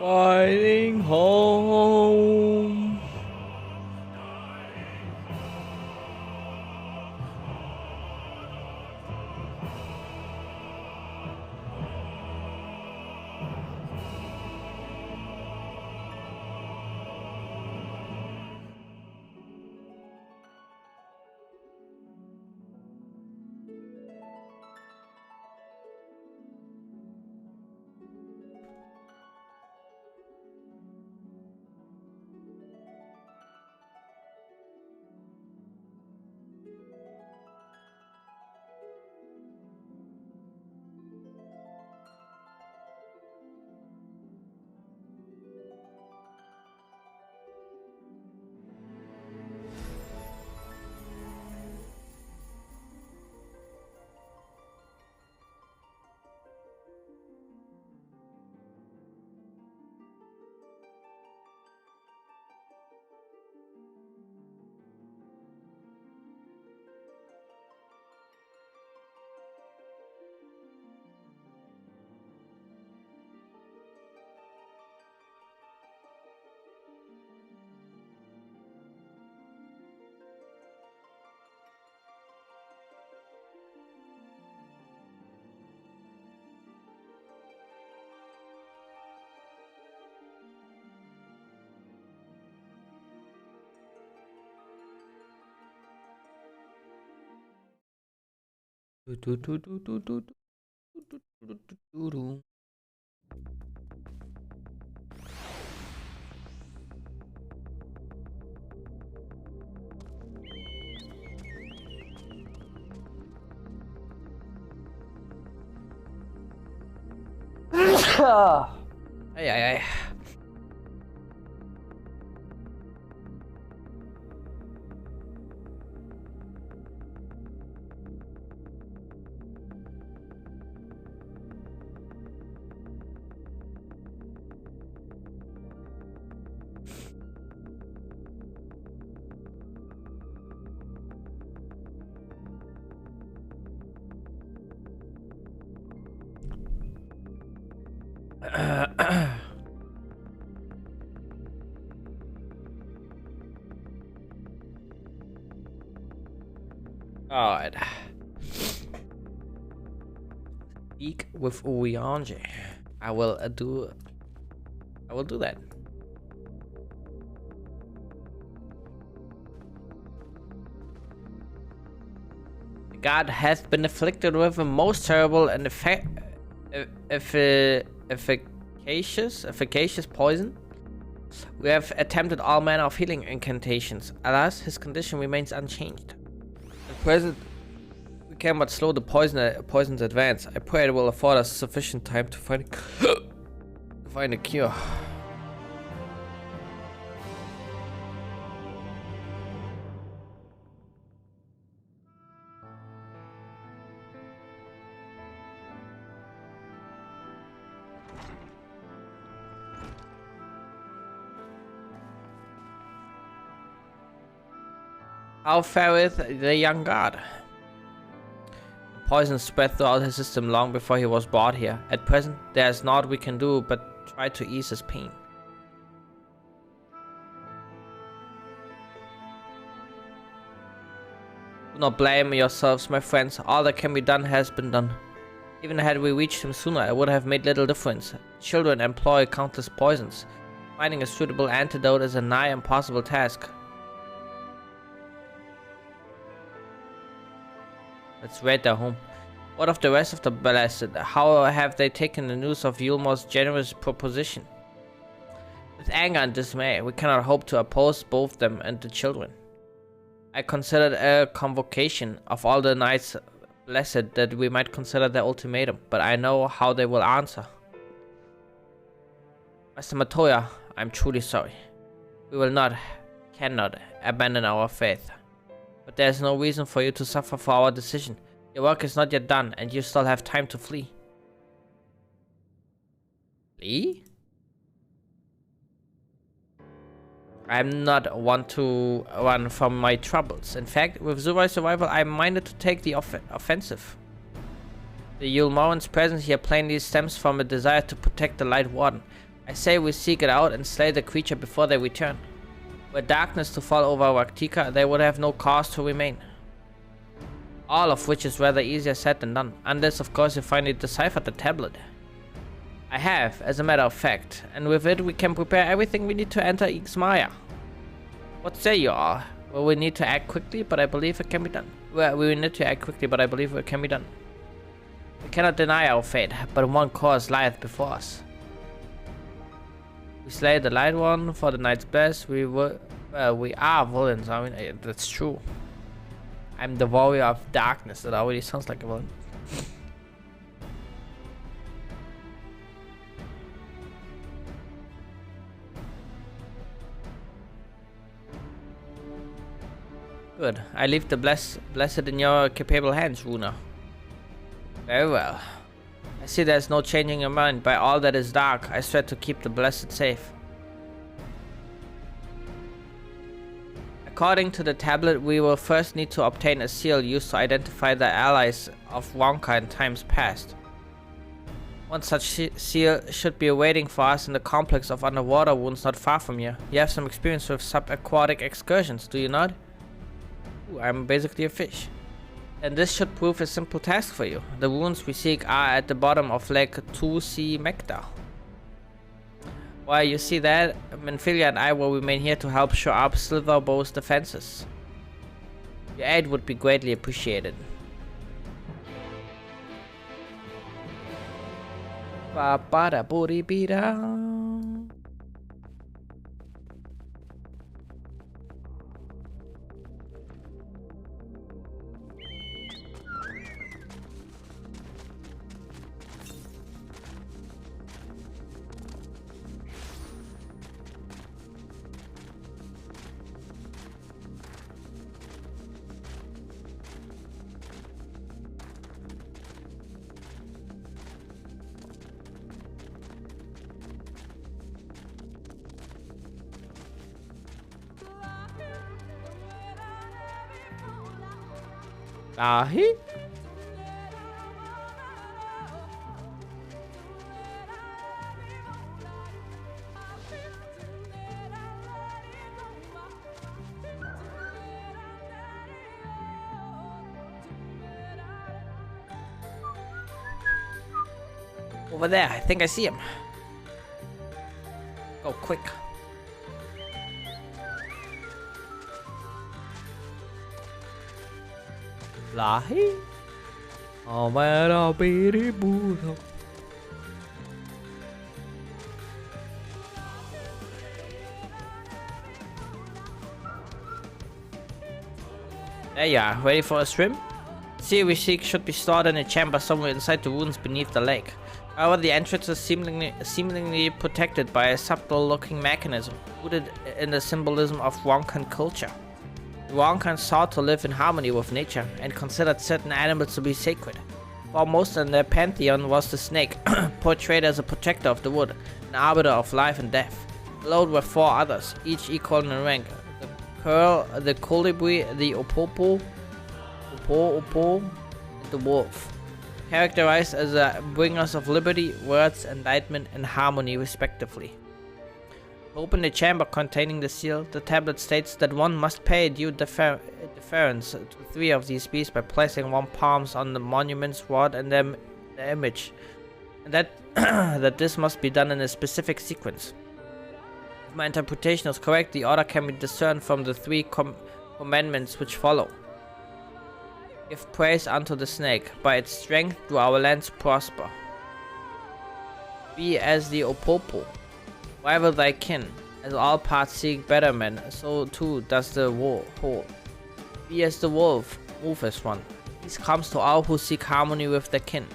Fighting home. Ay, ay, ay. God. Speak with Uyanje. I will do that. The god has been afflicted with a most terrible and efficacious poison. We have attempted all manner of healing incantations. Alas, his condition remains unchanged. At present, we cannot slow the poison's advance. I pray it will afford us sufficient time to find a cure. How fareth the young god? The poison spread throughout his system long before he was brought here. At present, there is naught we can do but try to ease his pain. Do not blame yourselves, my friends. All that can be done has been done. Even had we reached him sooner, it would have made little difference. Children employ countless poisons. Finding a suitable antidote is a nigh impossible task. Let's raid their home. What of the rest of the blessed? How have they taken the news of Yulmo's generous proposition? With anger and dismay, we cannot hope to oppose both them and the children. I considered a convocation of all the knights blessed that we might consider their ultimatum, but I know how they will answer. Master Matoya, I am truly sorry. We cannot abandon our faith. But there is no reason for you to suffer for our decision. Your work is not yet done, and you still have time to flee. Flee? I am not one to run from my troubles. In fact, with Zurai's arrival, I am minded to take the offensive. The Yulmoran's presence here plainly stems from a desire to protect the Light Warden. I say we seek it out and slay the creature before they return. Were darkness to fall over Raktika, they would have no cause to remain. All of which is rather easier said than done, unless of course you finally deciphered the tablet. I have, as a matter of fact, and with it we can prepare everything we need to enter Ixmaya. What say you all? Well, we need to act quickly, but I believe it can be done. We need to act quickly, but I believe it can be done. We cannot deny our fate, but one course lieth before us. We slay the light one for the night's best. We are villains. I mean, that's true. I'm the warrior of darkness. That already sounds like a villain. Good. I leave the blessed in your capable hands, Runa. Very well. I see there's no changing your mind. By all that is dark, I swear to keep the blessed safe. According to the tablet, we will first need to obtain a seal used to identify the allies of Wonka in times past. One such seal should be awaiting for us in the complex of underwater wounds not far from here. You have some experience with subaquatic excursions, do you not? Ooh, I'm basically a fish. And this should prove a simple task for you. The wounds we seek are at the bottom of Lake 2C Mekta. Why, you see that? Menphilia and I will remain here to help shore up Silverbow's defenses. Your aid would be greatly appreciated. Ba-ba-da-booty-bee-da. Ahi? Over there, I think I see him. Go quick. Lahi? Oh man, I'll be the Buddha. There you are, ready for a swim? Sea we seek should be stored in a chamber somewhere inside the ruins beneath the lake. However, the entrance is seemingly protected by a subtle looking mechanism rooted in the symbolism of Wonkan culture. The Wonkan sought to live in harmony with nature and considered certain animals to be sacred. Foremost in their pantheon was the snake, portrayed as a protector of the wood, an arbiter of life and death. Below were 4 others, each equal in rank: the curl, the colibri, the opopo, and the wolf, characterized as the bringers of liberty, words, enlightenment, and harmony respectively. To open the chamber containing the seal, the tablet states that one must pay due deference to 3 of these beasts by placing 1 palm on the monument's rod and the image, and that this must be done in a specific sequence. If my interpretation is correct, the order can be discerned from the 3 commandments which follow. Give praise unto the snake, by its strength do our lands prosper. Be as the opopo, rival thy kin, as all parts seek betterment, so too does the whole. Be as the wolf, move as one. This comes to all who seek harmony with their kin.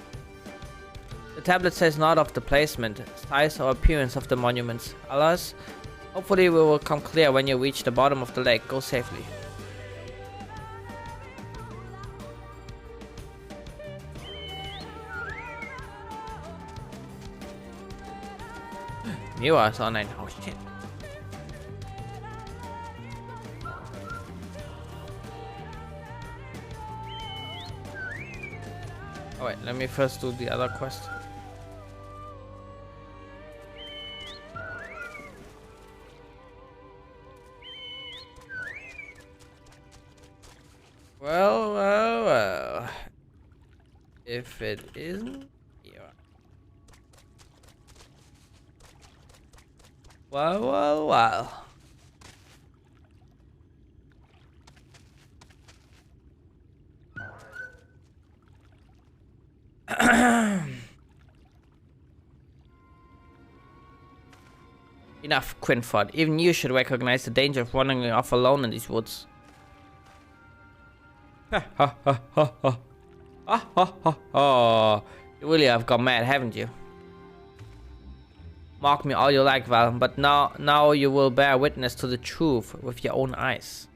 The tablet says not of the placement, size or appearance of the monuments. Alas, hopefully we will come clear when you reach the bottom of the lake. Go safely. Miwa is online. Oh shit. Alright, let me first do the other quest. Well. If it isn't, yeah. Well. Enough, Quinford. Even you should recognize the danger of running off alone in these woods. Ha ha ha ha ha. Ha ha ha ha. You really have gone mad, haven't you? Mock me all you like, Val, but now you will bear witness to the truth with your own eyes.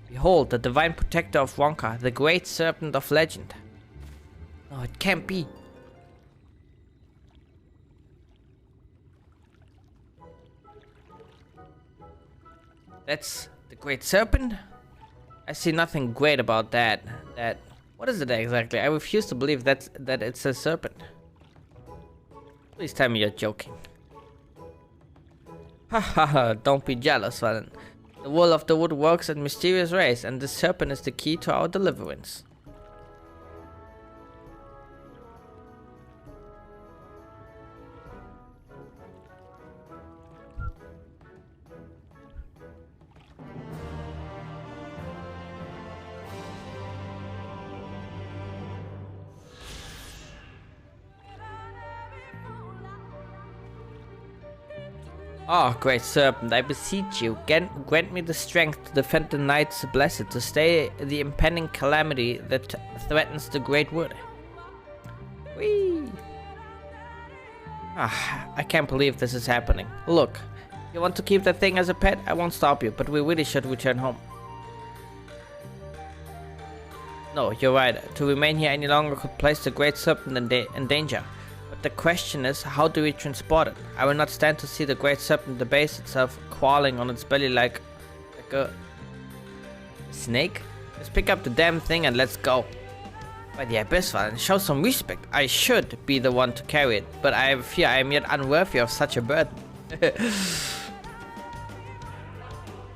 Behold, the divine protector of Wonka, the great serpent of legend. No, it can't be. That's the great serpent? I see nothing great about that. What is it exactly? I refuse to believe that it's a serpent. Please tell me you're joking. Ha ha ha, don't be jealous, Valen. The wool of the wood works in mysterious ways, and the serpent is the key to our deliverance. Oh, great serpent, I beseech you, grant me the strength to defend the Knights Blessed, to stay the impending calamity that threatens the great wood. Whee! I can't believe this is happening. Look, you want to keep that thing as a pet? I won't stop you, but we really should return home. No, you're right. To remain here any longer could place the great serpent in danger. But the question is, how do we transport it? I will not stand to see the great serpent debase itself, crawling on its belly like a snake. Just pick up the damn thing and let's go. By the abyss, and show some respect. I should be the one to carry it, but I fear I am yet unworthy of such a burden.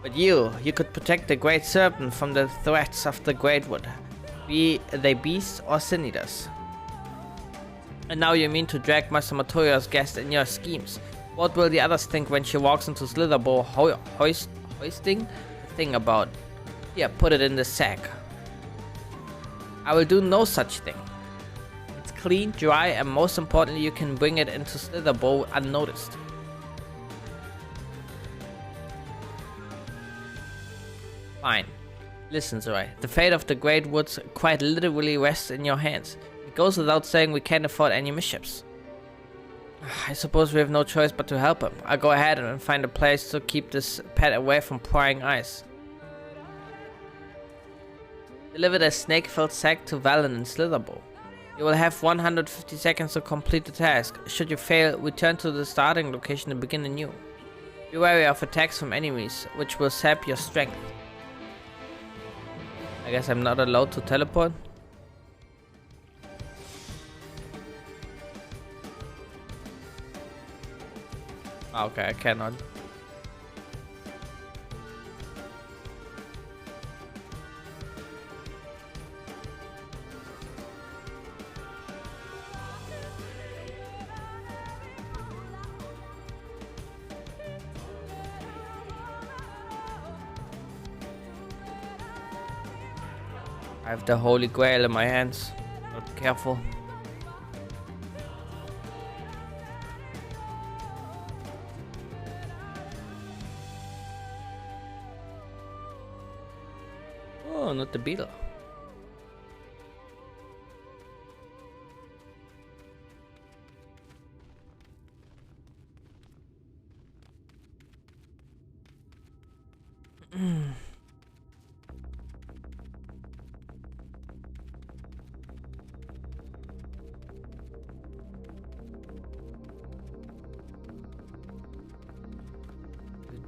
But you could protect the great serpent from the threats of the great wood, be they beasts or sin eaters. And now you mean to drag Master Matoria's guest in your schemes. What will the others think when she walks into Slitherbow hoisting the thing about? Here, put it in the sack. I will do no such thing. It's clean, dry, and most importantly, you can bring it into Slitherbow unnoticed. Fine. Listen, Zoe. The fate of the Great Woods quite literally rests in your hands. It goes without saying we can't afford any mishaps. I suppose we have no choice but to help him. I'll go ahead and find a place to keep this pet away from prying eyes. Deliver the snake-filled sack to Valen in Slitherbow. You will have 150 seconds to complete the task. Should you fail, return to the starting location and begin anew. Be wary of attacks from enemies, which will sap your strength. I guess I'm not allowed to teleport. Okay, I cannot. I have the Holy Grail in my hands. Not careful. Oh, not the beetle.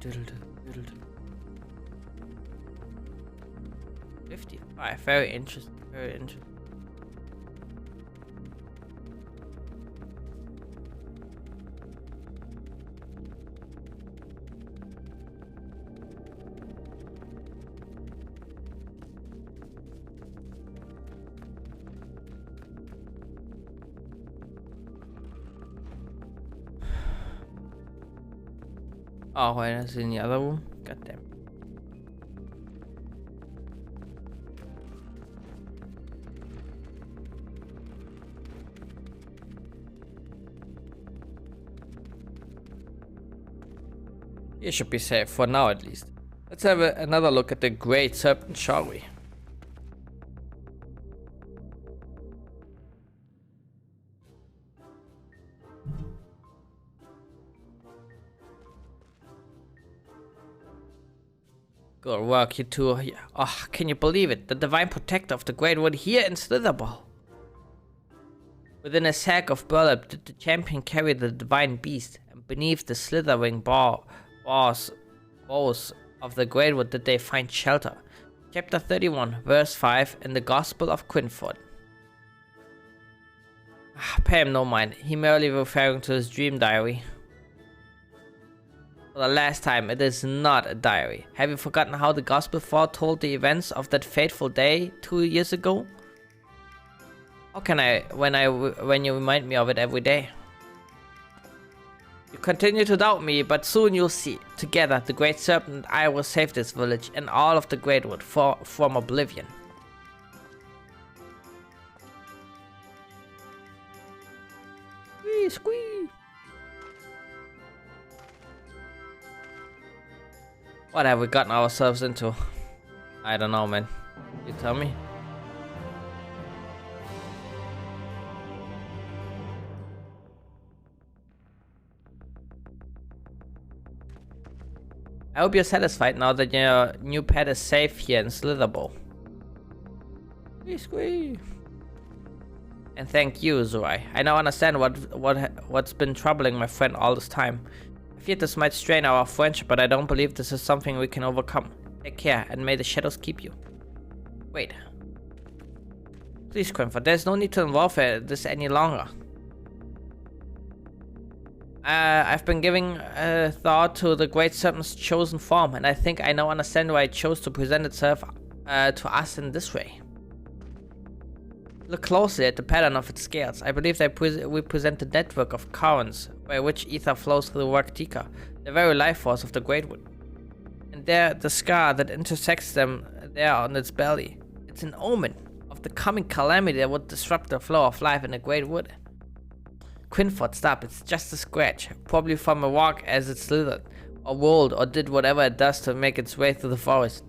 Diddled. 55. Very interesting. Very interesting. Oh, wait, that's in the other room. God damn. You should be safe, for now at least. Let's have another look at the Great Serpent, shall we? Good work, you two. Oh, can you believe it? The divine protector of the Great Wood here in Slitherball. Within a sack of burlap did the champion carry the divine beast, and beneath the slithering boughs of the Great Wood did they find shelter. Chapter 31, verse 5 in the Gospel of Quinford. Pay him no mind, he merely referring to his dream diary. For the last time, it is not a diary. Have you forgotten how the Gospel foretold the events of that fateful day 2 years ago? How can I when you remind me of it every day? You continue to doubt me, but soon you'll see. Together, the Great Serpent and I will save this village and all of the Great Wood from oblivion. Squee! What have we gotten ourselves into? I don't know, man. You tell me. I hope you're satisfied now that your new pet is safe here in Slitherball. Squee! And thank you, Zurai. I now understand what's been troubling my friend all this time. I fear this might strain our friendship, but I don't believe this is something we can overcome. Take care, and may the shadows keep you. Wait. Please, Quinford, there's no need to involve this any longer. I've been giving thought to the Great Serpent's chosen form, and I think I now understand why it chose to present itself to us in this way. Look closely at the pattern of its scales. I believe they represent the network of currents by which ether flows through Raktika, the very life force of the Great Wood. And there, the scar that intersects them there on its belly. It's an omen of the coming calamity that would disrupt the flow of life in the Great Wood. Quinford, stop, it's just a scratch, probably from a rock as it slithered, or rolled, or did whatever it does to make its way through the forest.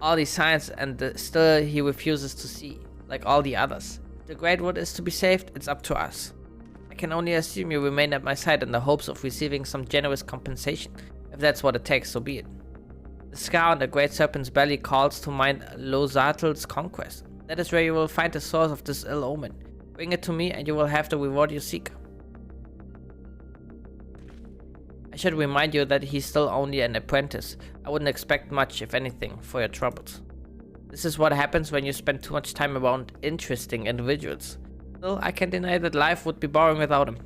All these signs, and still he refuses to see, like all the others. If the Great Wood is to be saved, it's up to us. I can only assume you remain at my side in the hopes of receiving some generous compensation. If that's what it takes, so be it. The scar on the Great Serpent's belly calls to mind Lozatl's conquest. That is where you will find the source of this ill omen. Bring it to me and you will have the reward you seek. I should remind you that he's still only an apprentice. I wouldn't expect much, if anything, for your troubles. This is what happens when you spend too much time around interesting individuals. Still, I can't deny that life would be boring without him.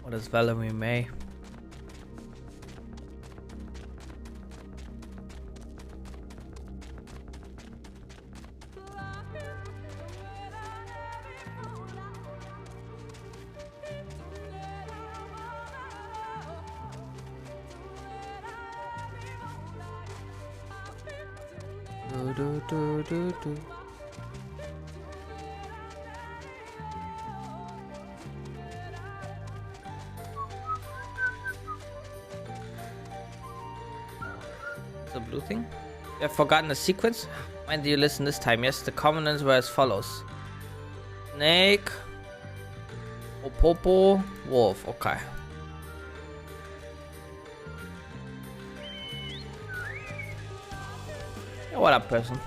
What is Valerie May? Do. The blue thing? You have forgotten the sequence? Mind you listen this time, yes? The covenants were as follows. Snake. Opopo. Wolf. Okay. Yeah, what up, person?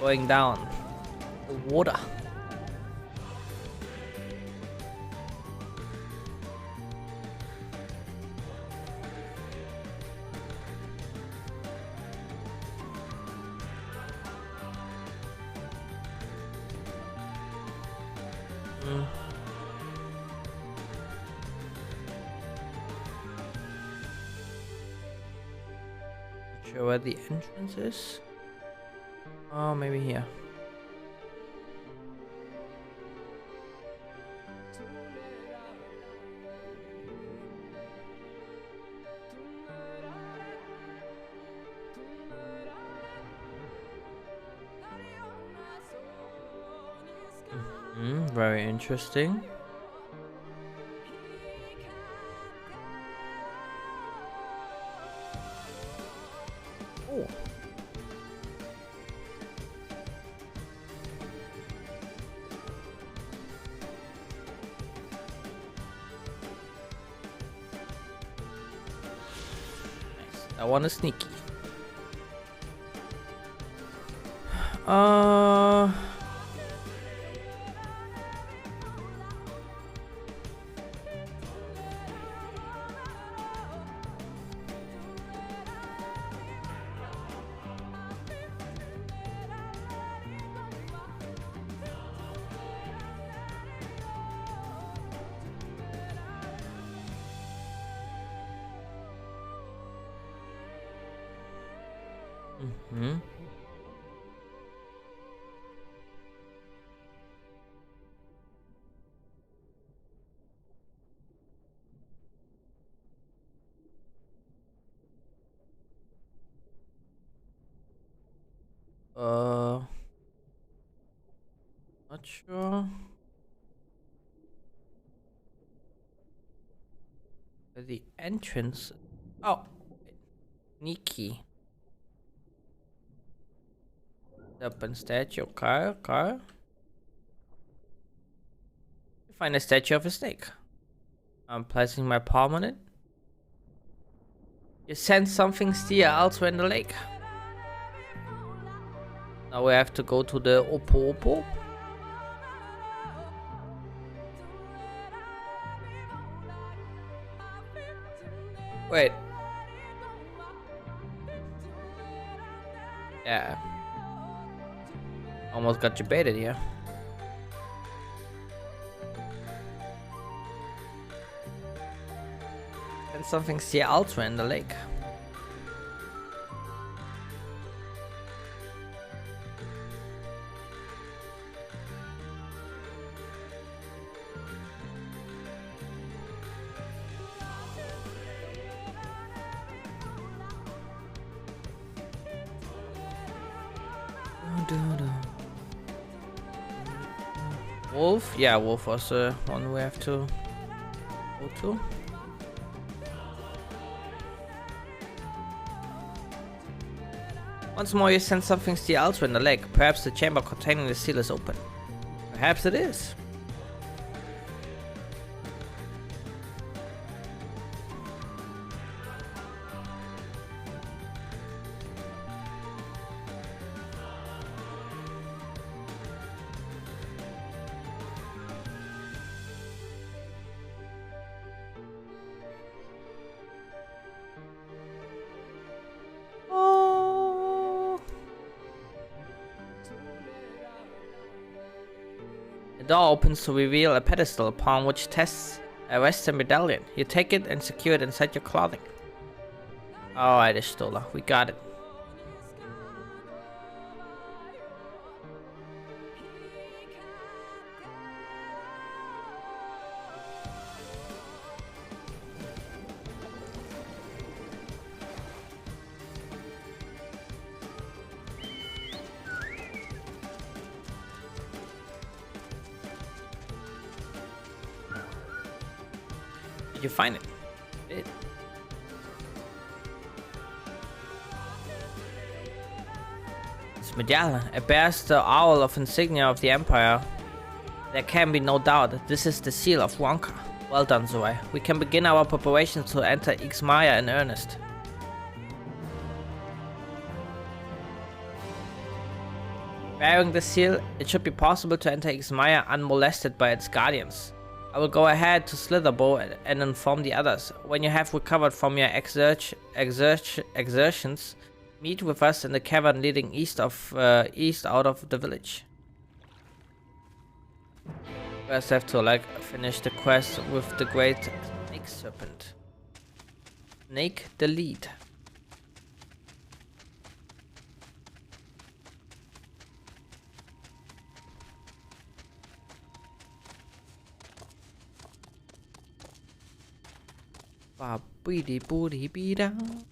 going down the water. Not sure where the entrance is. Oh, maybe here. Very interesting. Oh. Nice. That one is sneaky. Mm-hmm. Not sure. Where the entrance. Oh, sneaky. Up and statue. Okay. You find a statue of a snake. I'm placing my palm on it. You sense something steer elsewhere in the lake. Now we have to go to the Opo. Wait. Yeah. Almost got you baited here. And something see elsewhere in the lake. Wolf? Yeah, Wolf was the one we have to go to. Once more you sense something steer elsewhere in the lake. Perhaps the chamber containing the seal is open. Perhaps it is. The door opens to reveal a pedestal upon which rests a western medallion. You take it and secure it inside your clothing. Alright, Stola, we got it. You find it. This medallion, it bears the owl of insignia of the Empire. There can be no doubt that this is the seal of Wonka. Well done, Zoe. We can begin our preparations to enter Ixmaya in earnest. Bearing the seal, it should be possible to enter Ixmaya unmolested by its guardians. I will go ahead to Slitherbow and inform the others. When you have recovered from your exertions, meet with us in the cavern leading east out of the village. First I have to finish the quest with the great snake serpent. Snake the lead. Ba booty booty be down.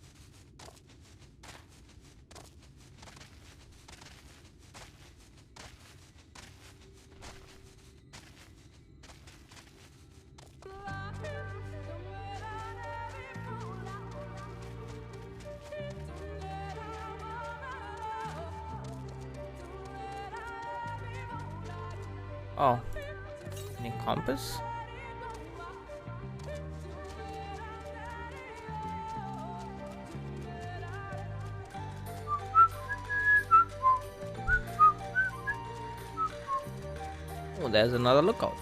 Oh, any compass? Oh, there's another lookout.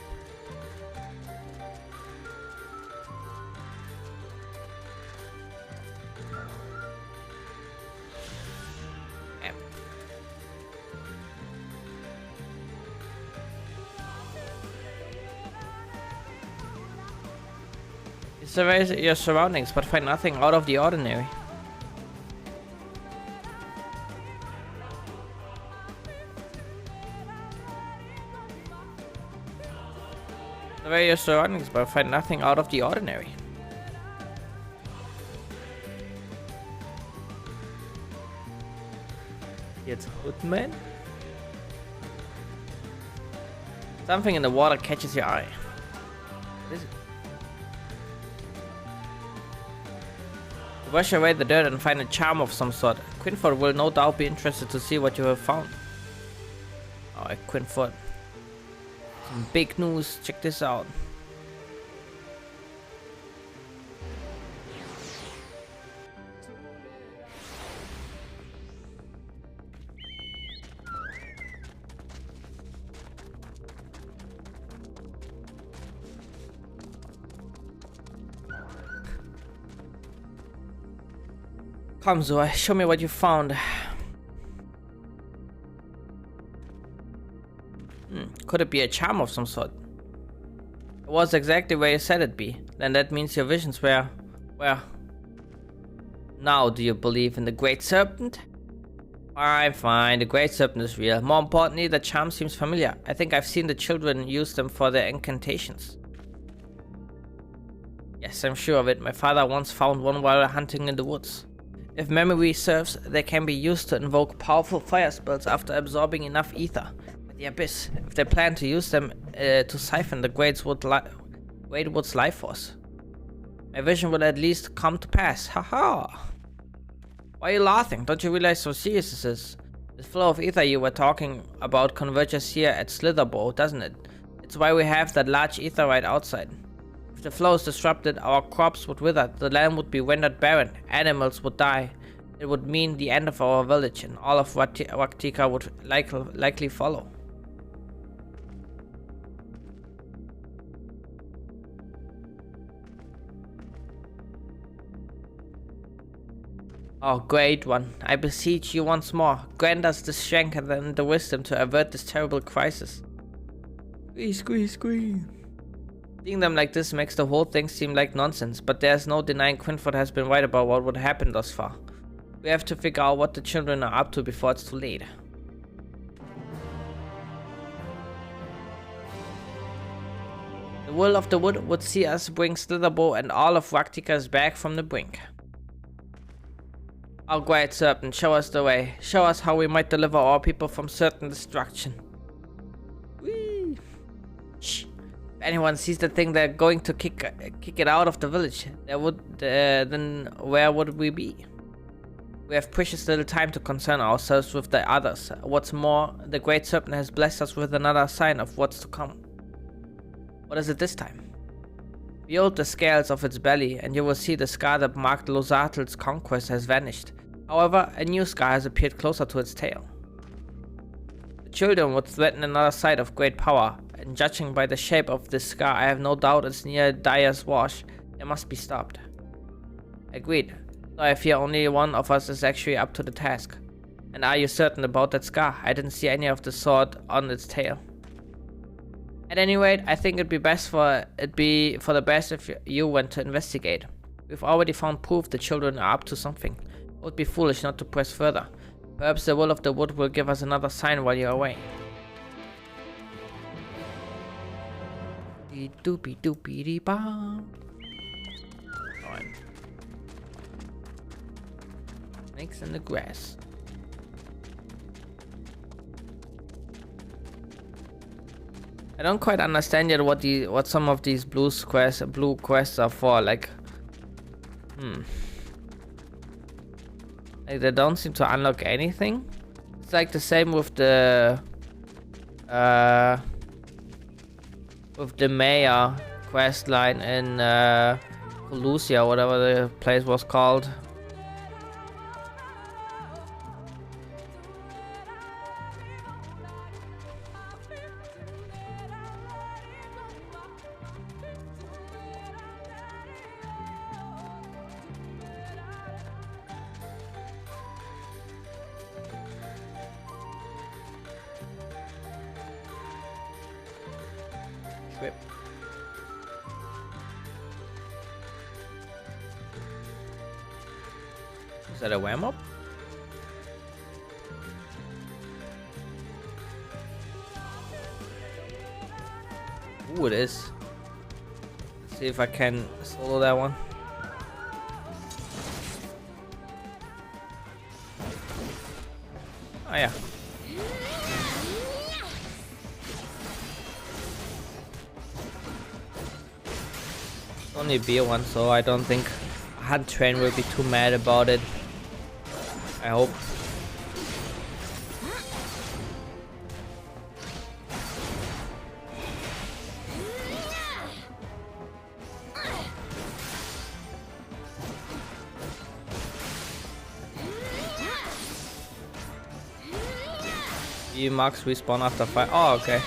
Survey your surroundings, but find nothing out of the ordinary. Survey your surroundings, but find nothing out of the ordinary. It's Hoodman. Something in the water catches your eye. What is it? Wash away the dirt and find a charm of some sort. Quinford will no doubt be interested to see what you have found. Alright, Quinford. Some big news. Check this out. Come, Zoe, show me what you found. Could it be a charm of some sort? It was exactly where you said it'd be. Then that means your visions were... Well... Now, do you believe in the Great Serpent? Fine, the Great Serpent is real. More importantly, the charm seems familiar. I think I've seen the children use them for their incantations. Yes, I'm sure of it. My father once found one while hunting in the woods. If memory serves, they can be used to invoke powerful fire spells after absorbing enough ether with the abyss, if they plan to use them to siphon the Great Wood's life force. My vision will at least come to pass, haha! Why are you laughing? Don't you realize how serious this is? This flow of ether you were talking about converges here at Slitherbow, doesn't it? It's why we have that large ether right outside. If the flow is disrupted, our crops would wither, the land would be rendered barren, animals would die. It would mean the end of our village, and all of Waktika would likely follow. Oh, great one. I beseech you once more, grant us the strength and the wisdom to avert this terrible crisis. Squeeze. Seeing them like this makes the whole thing seem like nonsense, but there's no denying Quinford has been right about what would happen thus far. We have to figure out what the children are up to before it's too late. The will of the wood would see us bring Slitherbow and all of Raktikas back from the brink. Our Great Serpent, show us the way. Show us how we might deliver our people from certain destruction. Whee! Shh. If anyone sees the thing, they're going to kick it out of the village. Then where would we be? We have precious little time to concern ourselves with the others. What's more, the Great Serpent has blessed us with another sign of what's to come. What is it this time? Behold the scales of its belly, and you will see the scar that marked Losatel's conquest has vanished. However, a new scar has appeared closer to its tail. The The children would threaten another site of great power, and judging by the shape of this scar, I have no doubt it's near Dyer's Wash. They must be stopped. Agreed. So I fear only one of us is actually up to the task. And are you certain about that scar? I didn't see any of the sort on its tail. At any rate, I think it'd be for the best if you went to investigate. We've already found proof the children are up to something. It would be foolish not to press further. Perhaps the will of the wood will give us another sign while you're away. Doopy doopy dee ba. Alright. Snakes in the grass. I don't quite understand yet what some of these blue quests are for. Like, like they don't seem to unlock anything. It's like the same with the mayor quest line in Colusia, whatever the place was called. Is that a wham up? Ooh, it is. Let's see if I can solo that one. Oh yeah. It's only a beer one, so I don't think Hunt Train will be too mad about it. I hope. Marks respawn after fire. Oh, okay.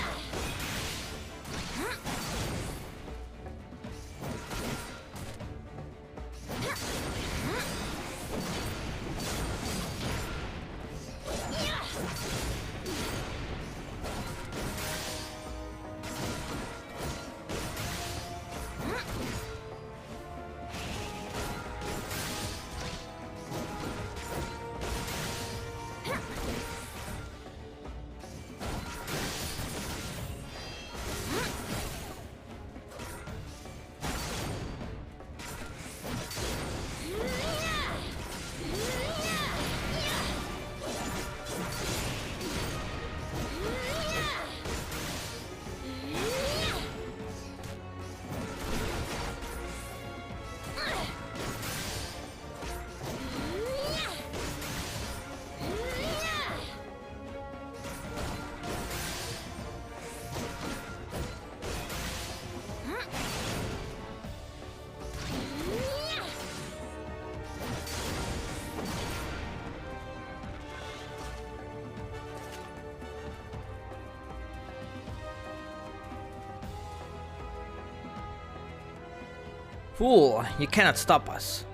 Fool, you cannot stop us.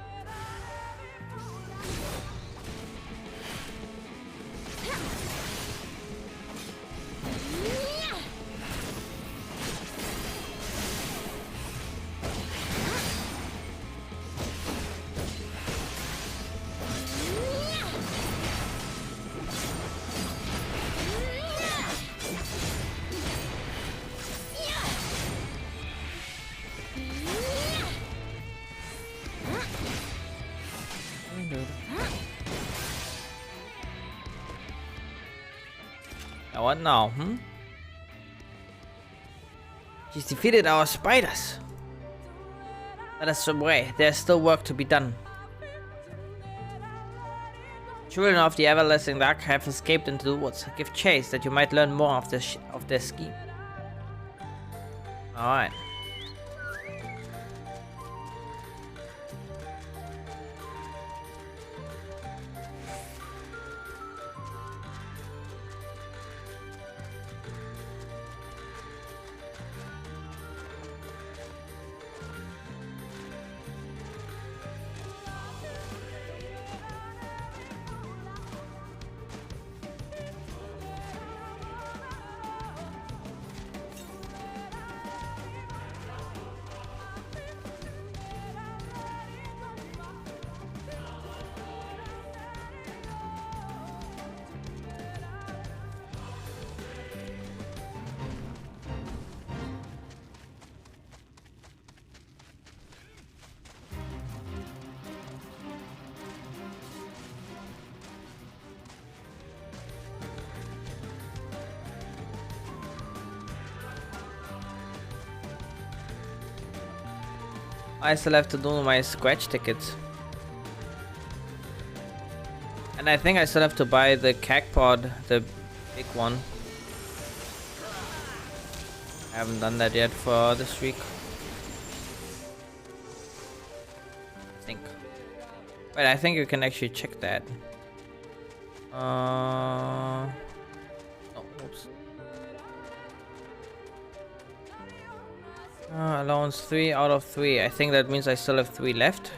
Now what now, She's defeated our spiders. Let us away. There's still work to be done. Children of the Everlasting Dark have escaped into the woods. Give chase that you might learn more of their scheme. Alright. I still have to do my scratch tickets. And I think I still have to buy the cacpod, the big one. I haven't done that yet for this week. I think. Wait, I think you can actually check that. Oh, oops. Allowance 3 out of 3. I think that means I still have 3 left.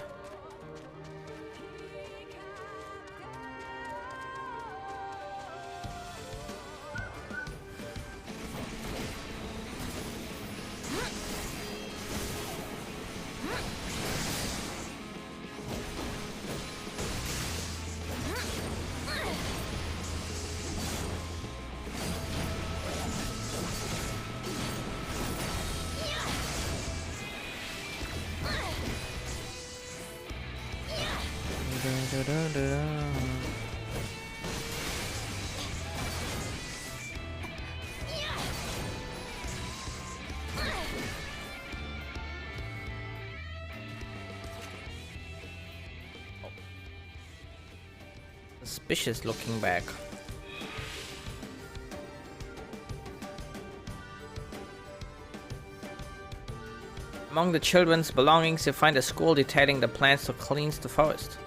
Suspicious looking bag. Among the children's belongings, you find a scroll detailing the plans to cleanse the forest.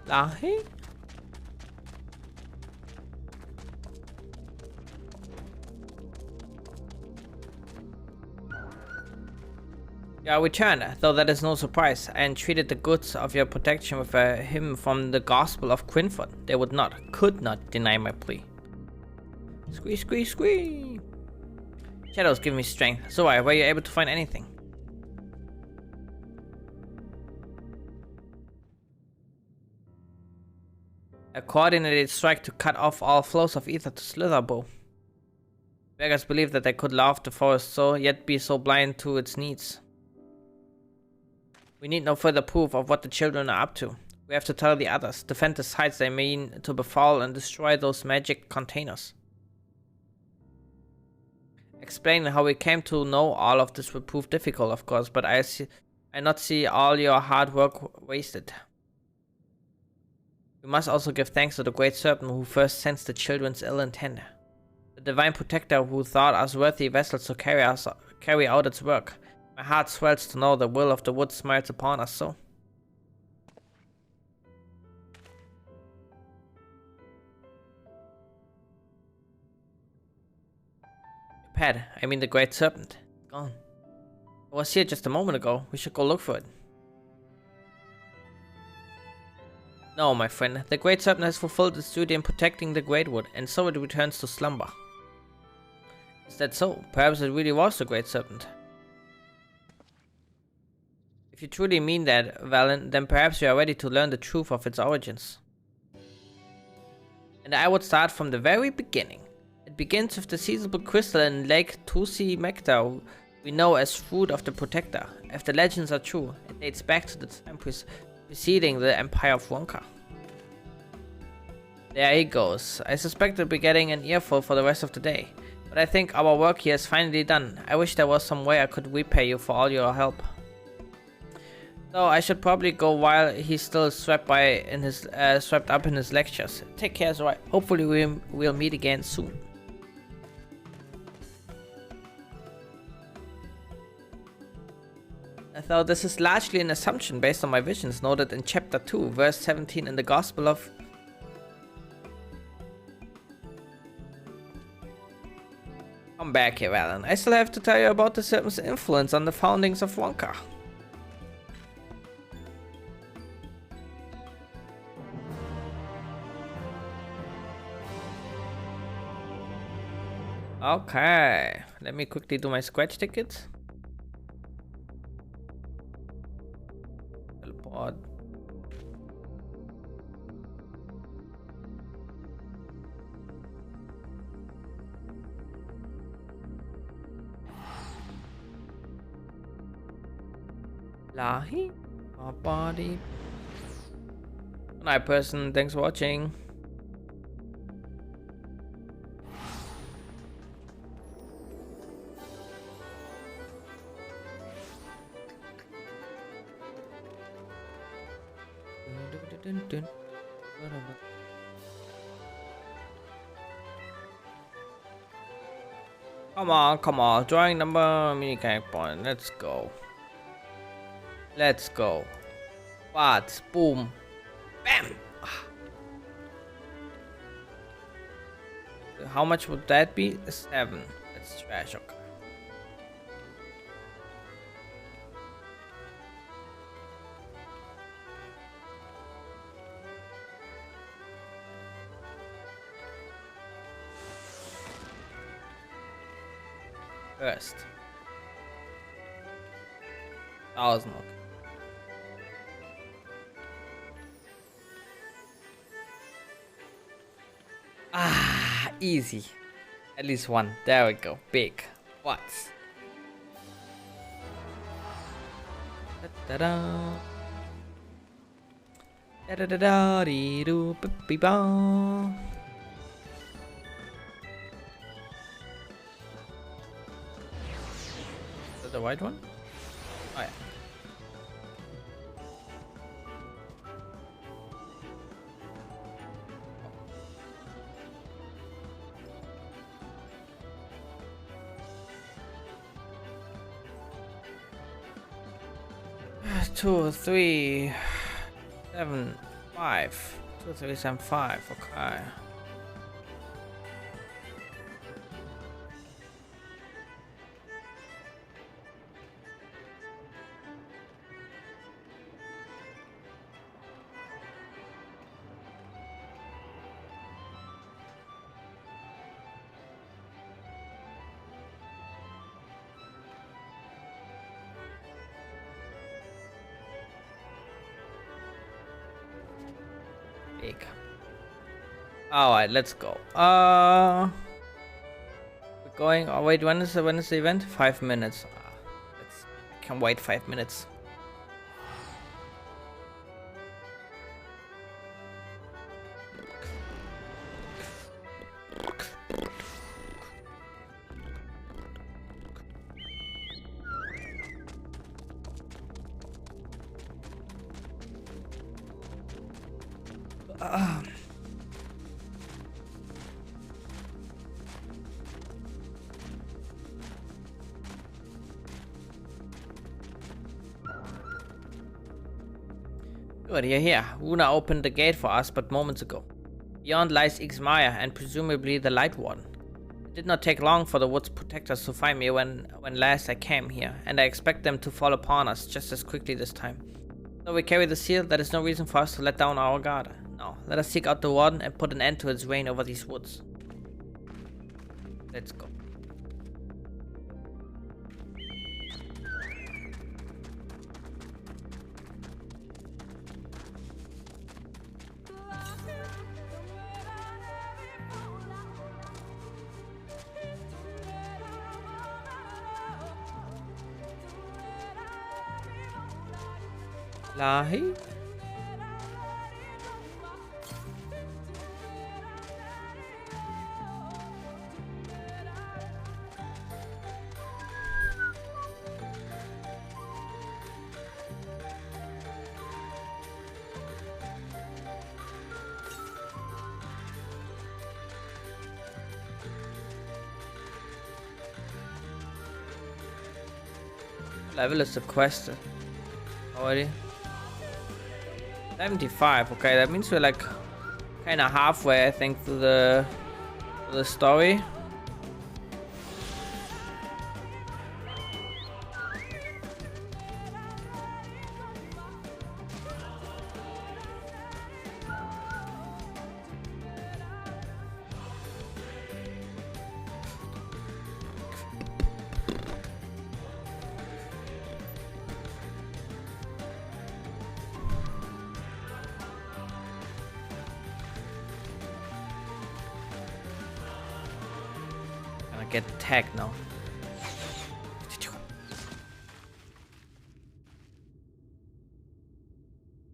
Lahi? You return, though that is no surprise. I entreated the goods of your protection with a hymn from the Gospel of Quinford. They would not, could not deny my plea. Squee, squee, squee! Shadows give me strength. So were you able to find anything? A coordinated strike to cut off all flows of ether to Slitherbow. Beggars believed that they could love the forest so, yet be so blind to its needs. We need no further proof of what the children are up to. We have to tell the others, defend the sites they mean to befall and destroy those magic containers. Explaining how we came to know all of this will prove difficult, of course, but I not see all your hard work wasted. We must also give thanks to the Great Serpent who first sensed the children's ill intent. The Divine Protector who thought us worthy vessels to carry out its work. My heart swells to know the will of the wood smiles upon us so. Pad, I mean the Great Serpent. It's gone. It was here just a moment ago. We should go look for it. No, my friend. The Great Serpent has fulfilled its duty in protecting the Great Wood, and so it returns to slumber. Is that so? Perhaps it really was the Great Serpent. If you truly mean that, Valen, then perhaps you are ready to learn the truth of its origins. And I would start from the very beginning. It begins with the seizable crystal in Lake Tusi Mekta, we know as Fruit of the Protector. If the legends are true, it dates back to the time preceding the Empire of Wonka. There he goes. I suspect we'll be getting an earful for the rest of the day. But I think our work here is finally done. I wish there was some way I could repay you for all your help. So I should probably go while he's still swept up in his lectures. Take care, Zorai. Hopefully we'll meet again soon. Though this is largely an assumption based on my visions noted in chapter 2, verse 17 in the Gospel of... Come back here, Alan. I still have to tell you about the serpent's influence on the foundings of Wonka. Okay, let me quickly do my scratch tickets. Teleport. Lahi? Our body. Good night, person. Thanks for watching. Come on. Drawing number, mini character point. Let's go. Let's go. What? Boom. Bam. How much would that be? 7. That's trash. Okay. First. 1,000. Okay. Ah, easy. At least one. There we go. Big. What? Da-da-da. Da-da-da-da-dee-doo-ba-bee-ba. Is that the white one? Oh yeah. Two, 3, 7, 5. 2, 3, 7, 5. Okay. Big. Alright, let's go. We're going. Oh wait, when is the event? 5 minutes. I can wait 5 minutes. Good, you're here. Una opened the gate for us but moments ago. Beyond lies Ixmaya and presumably the Light Warden. It did not take long for the Woods protectors to find me when last I came here, and I expect them to fall upon us just as quickly this time. Though we carry the seal, that is no reason for us to let down our guard. No, let us seek out the Warden and put an end to its reign over these woods. Let's go. Lahi? Level is the quest already. 75. Okay, that means we're like kind of halfway, I think, through the story. Get tagged now.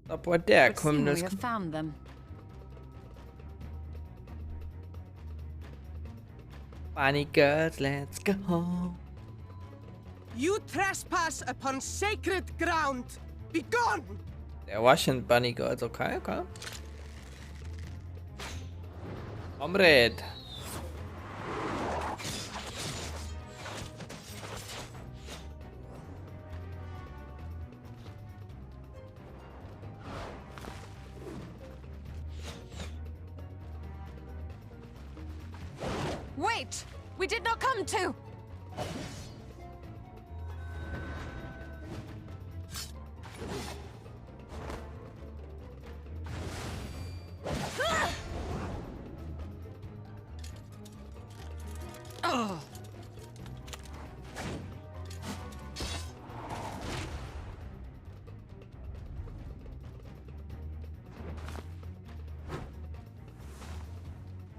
Stop right there, But soon we criminals. have found them. Bunny girls, let's go. You trespass upon sacred ground. Be gone! Der Russian bunny girls, okay. Comrade. Wait! We did not come to! Oh.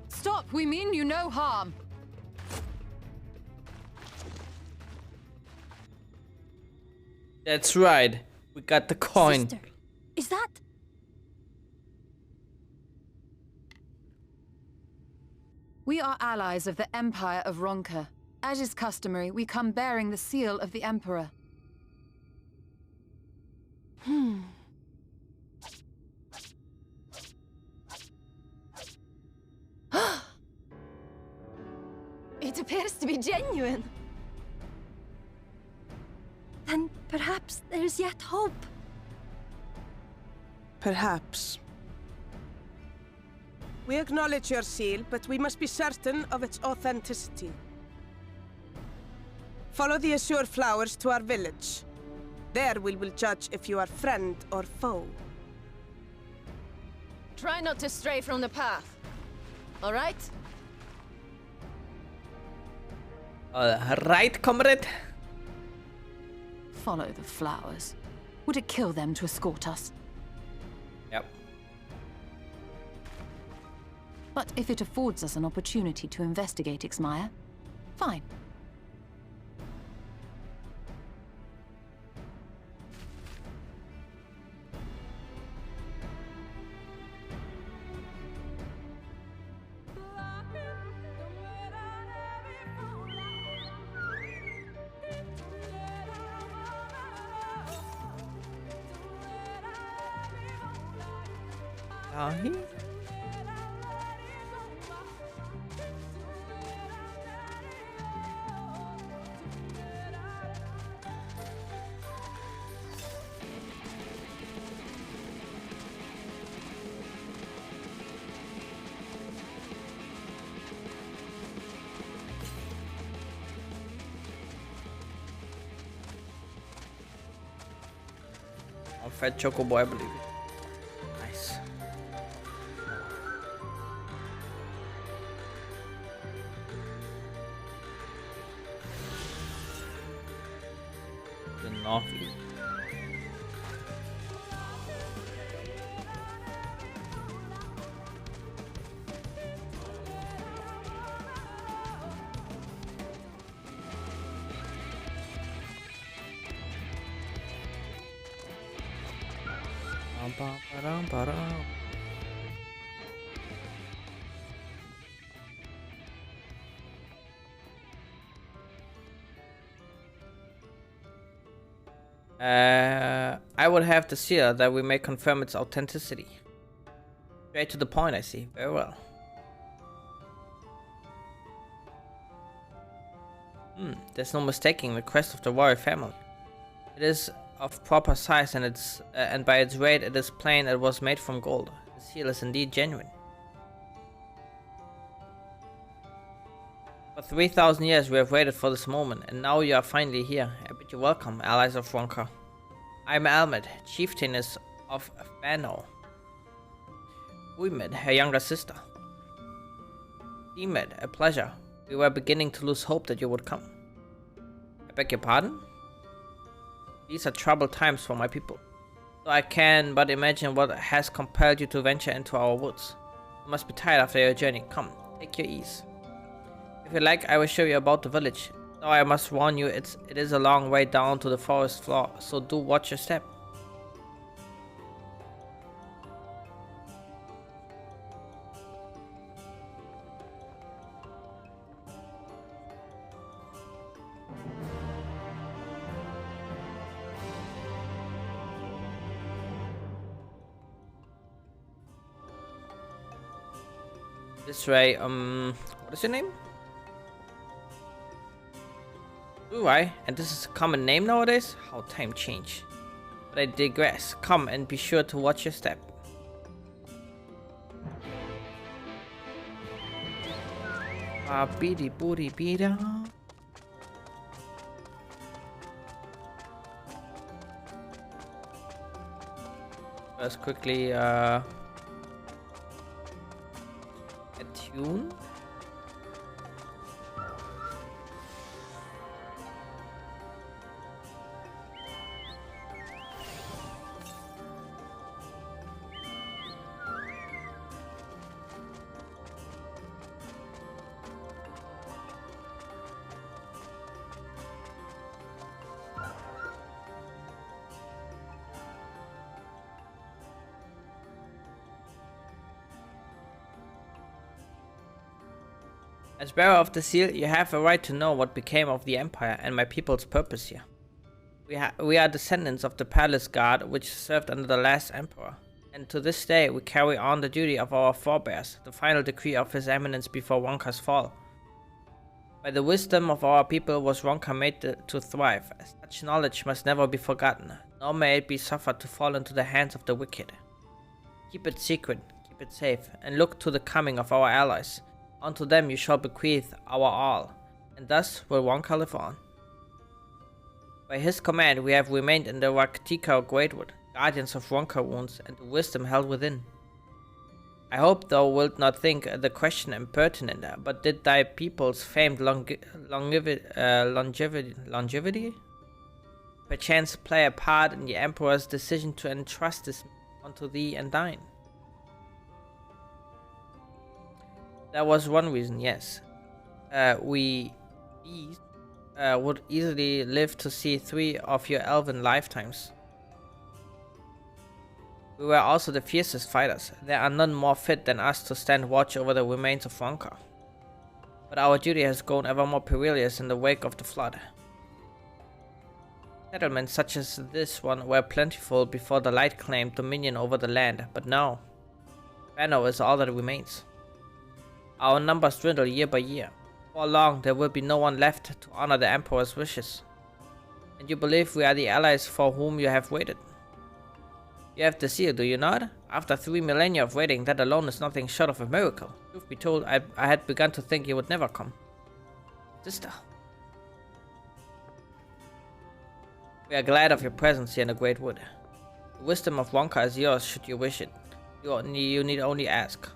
Stop! We mean you no harm. That's right. We got the coin. Sister, is that? We are allies of the Empire of Ronka. As is customary, we come bearing the seal of the Emperor. It appears to be genuine. Then perhaps there's yet hope. Perhaps. We acknowledge your seal, but we must be certain of its authenticity. Follow the azure flowers to our village. There we will judge if you are friend or foe. Try not to stray from the path. All right? Right, comrade. Follow the flowers. Would it kill them to escort us? Yep. But if it affords us an opportunity to investigate Ixmaya, fine. Ahi. A fat chocobo, I believe it. Nice. The northeast. Ba-ba-ba-dum-ba-dum. I would have the seal that we may confirm its authenticity. Straight to the point, I see. Very well. There's no mistaking the crest of the royal family. It is of proper size and and by its weight it is plain it was made from gold. The seal is indeed genuine. For 3,000 years we have waited for this moment, and now you are finally here. I bid you welcome, allies of Ronka. I am Almed, chieftainess of Fano. Uimed, her younger sister. Demed, a pleasure. We were beginning to lose hope that you would come. I beg your pardon? These are troubled times for my people. So I can but imagine what has compelled you to venture into our woods. You must be tired after your journey. Come, take your ease. If you like, I will show you about the village. Though I must warn you, it is a long way down to the forest floor, so do watch your step. This way, what is your name? Do I? And this is a common name nowadays? How time change. But I digress. Come and be sure to watch your step. Beady booty beater. Let's quickly attune. As bearer of the seal, you have a right to know what became of the Empire and my people's purpose here. We are descendants of the palace guard which served under the last emperor, and to this day we carry on the duty of our forebears, the final decree of His Eminence before Wonka's fall. By the wisdom of our people was Wonka made to thrive. Such knowledge must never be forgotten, nor may it be suffered to fall into the hands of the wicked. Keep it secret, keep it safe, and look to the coming of our allies. Unto them you shall bequeath our all, and thus will Wonka live on. By his command we have remained in the Raktika Greatwood, guardians of Wonka wounds and the wisdom held within. I hope thou wilt not think the question impertinent, but did thy people's famed longevity perchance play a part in the Emperor's decision to entrust this unto thee and thine? That was one reason, yes. We would easily live to see 3 of your elven lifetimes. We were also the fiercest fighters. There are none more fit than us to stand watch over the remains of Wonka. But our duty has grown ever more perilous in the wake of the flood. Settlements such as this one were plentiful before the light claimed dominion over the land, but now, Banner is all that remains. Our numbers dwindle year by year. For long, there will be no one left to honor the Emperor's wishes. And you believe we are the allies for whom you have waited. You have the seal, do you not? After 3 millennia of waiting, that alone is nothing short of a miracle. Truth be told, I had begun to think you would never come. Sister. We are glad of your presence here in the Great Wood. The wisdom of Wonka is yours should you wish it. You need only ask.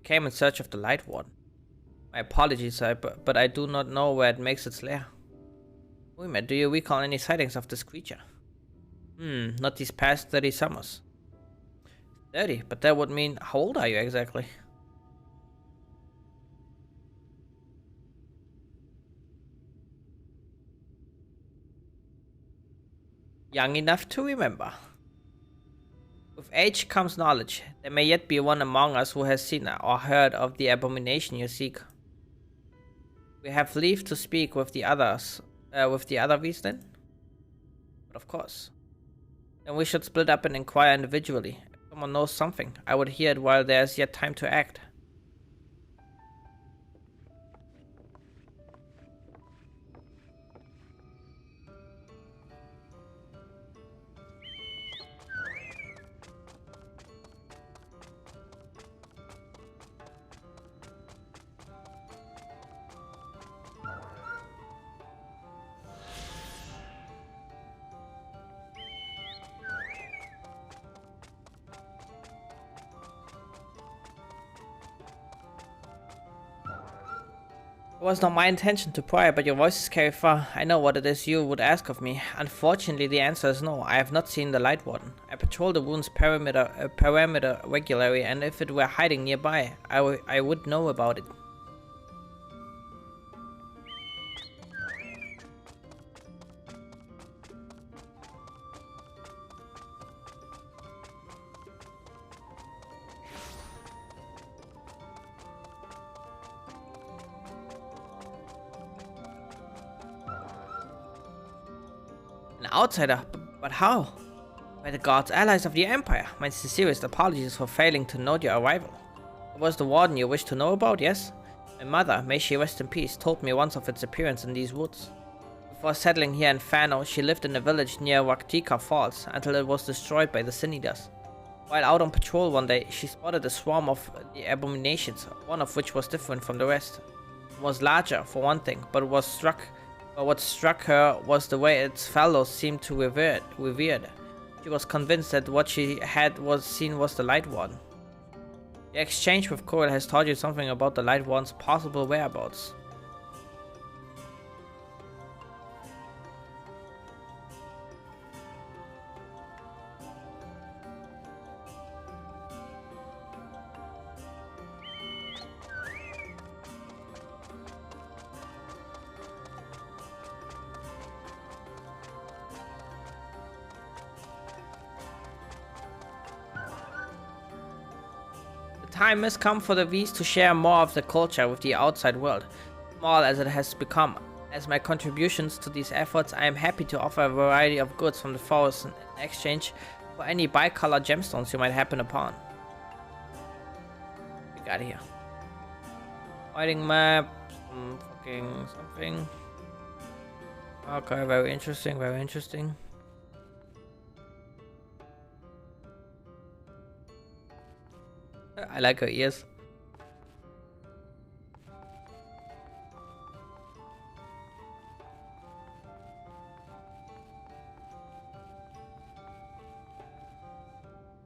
Came in search of the Light Warden. My apologies, but I do not know where it makes its lair. Women, do you recall any sightings of this creature? Not these past 30 summers. 30? But that would mean, how old are you exactly? Young enough to remember. With age comes knowledge. There may yet be one among us who has seen or heard of the abomination you seek. We have leave to speak with the others, with the other beasts then? But of course. Then we should split up and inquire individually. If someone knows something, I would hear it while there is yet time to act. It was not my intention to pry, but your voices carry far. I know what it is you would ask of me. Unfortunately, the answer is no. I have not seen the Light Warden. I patrol the wound's perimeter regularly, and if it were hiding nearby, I would know about it. An outsider? But how? By the gods, allies of the Empire. My sincerest apologies for failing to note your arrival. It was the warden you wished to know about, yes? My mother, may she rest in peace, told me once of its appearance in these woods. Before settling here in Fano, she lived in a village near Waktika Falls until it was destroyed by the Sin Eaters. While out on patrol one day, she spotted a swarm of the abominations, one of which was different from the rest. It was larger, for one thing, but what struck her was the way its fellows seemed to revere it. She was convinced that what she had seen was the Light Warden. The exchange with Coral has taught you something about the Light Warden's possible whereabouts. The time has come for the V's to share more of the culture with the outside world, small as it has become. As my contributions to these efforts, I am happy to offer a variety of goods from the forest in exchange for any bicolor gemstones you might happen upon. We got here. Fighting map, something. Okay, very interesting, very interesting. I like her ears.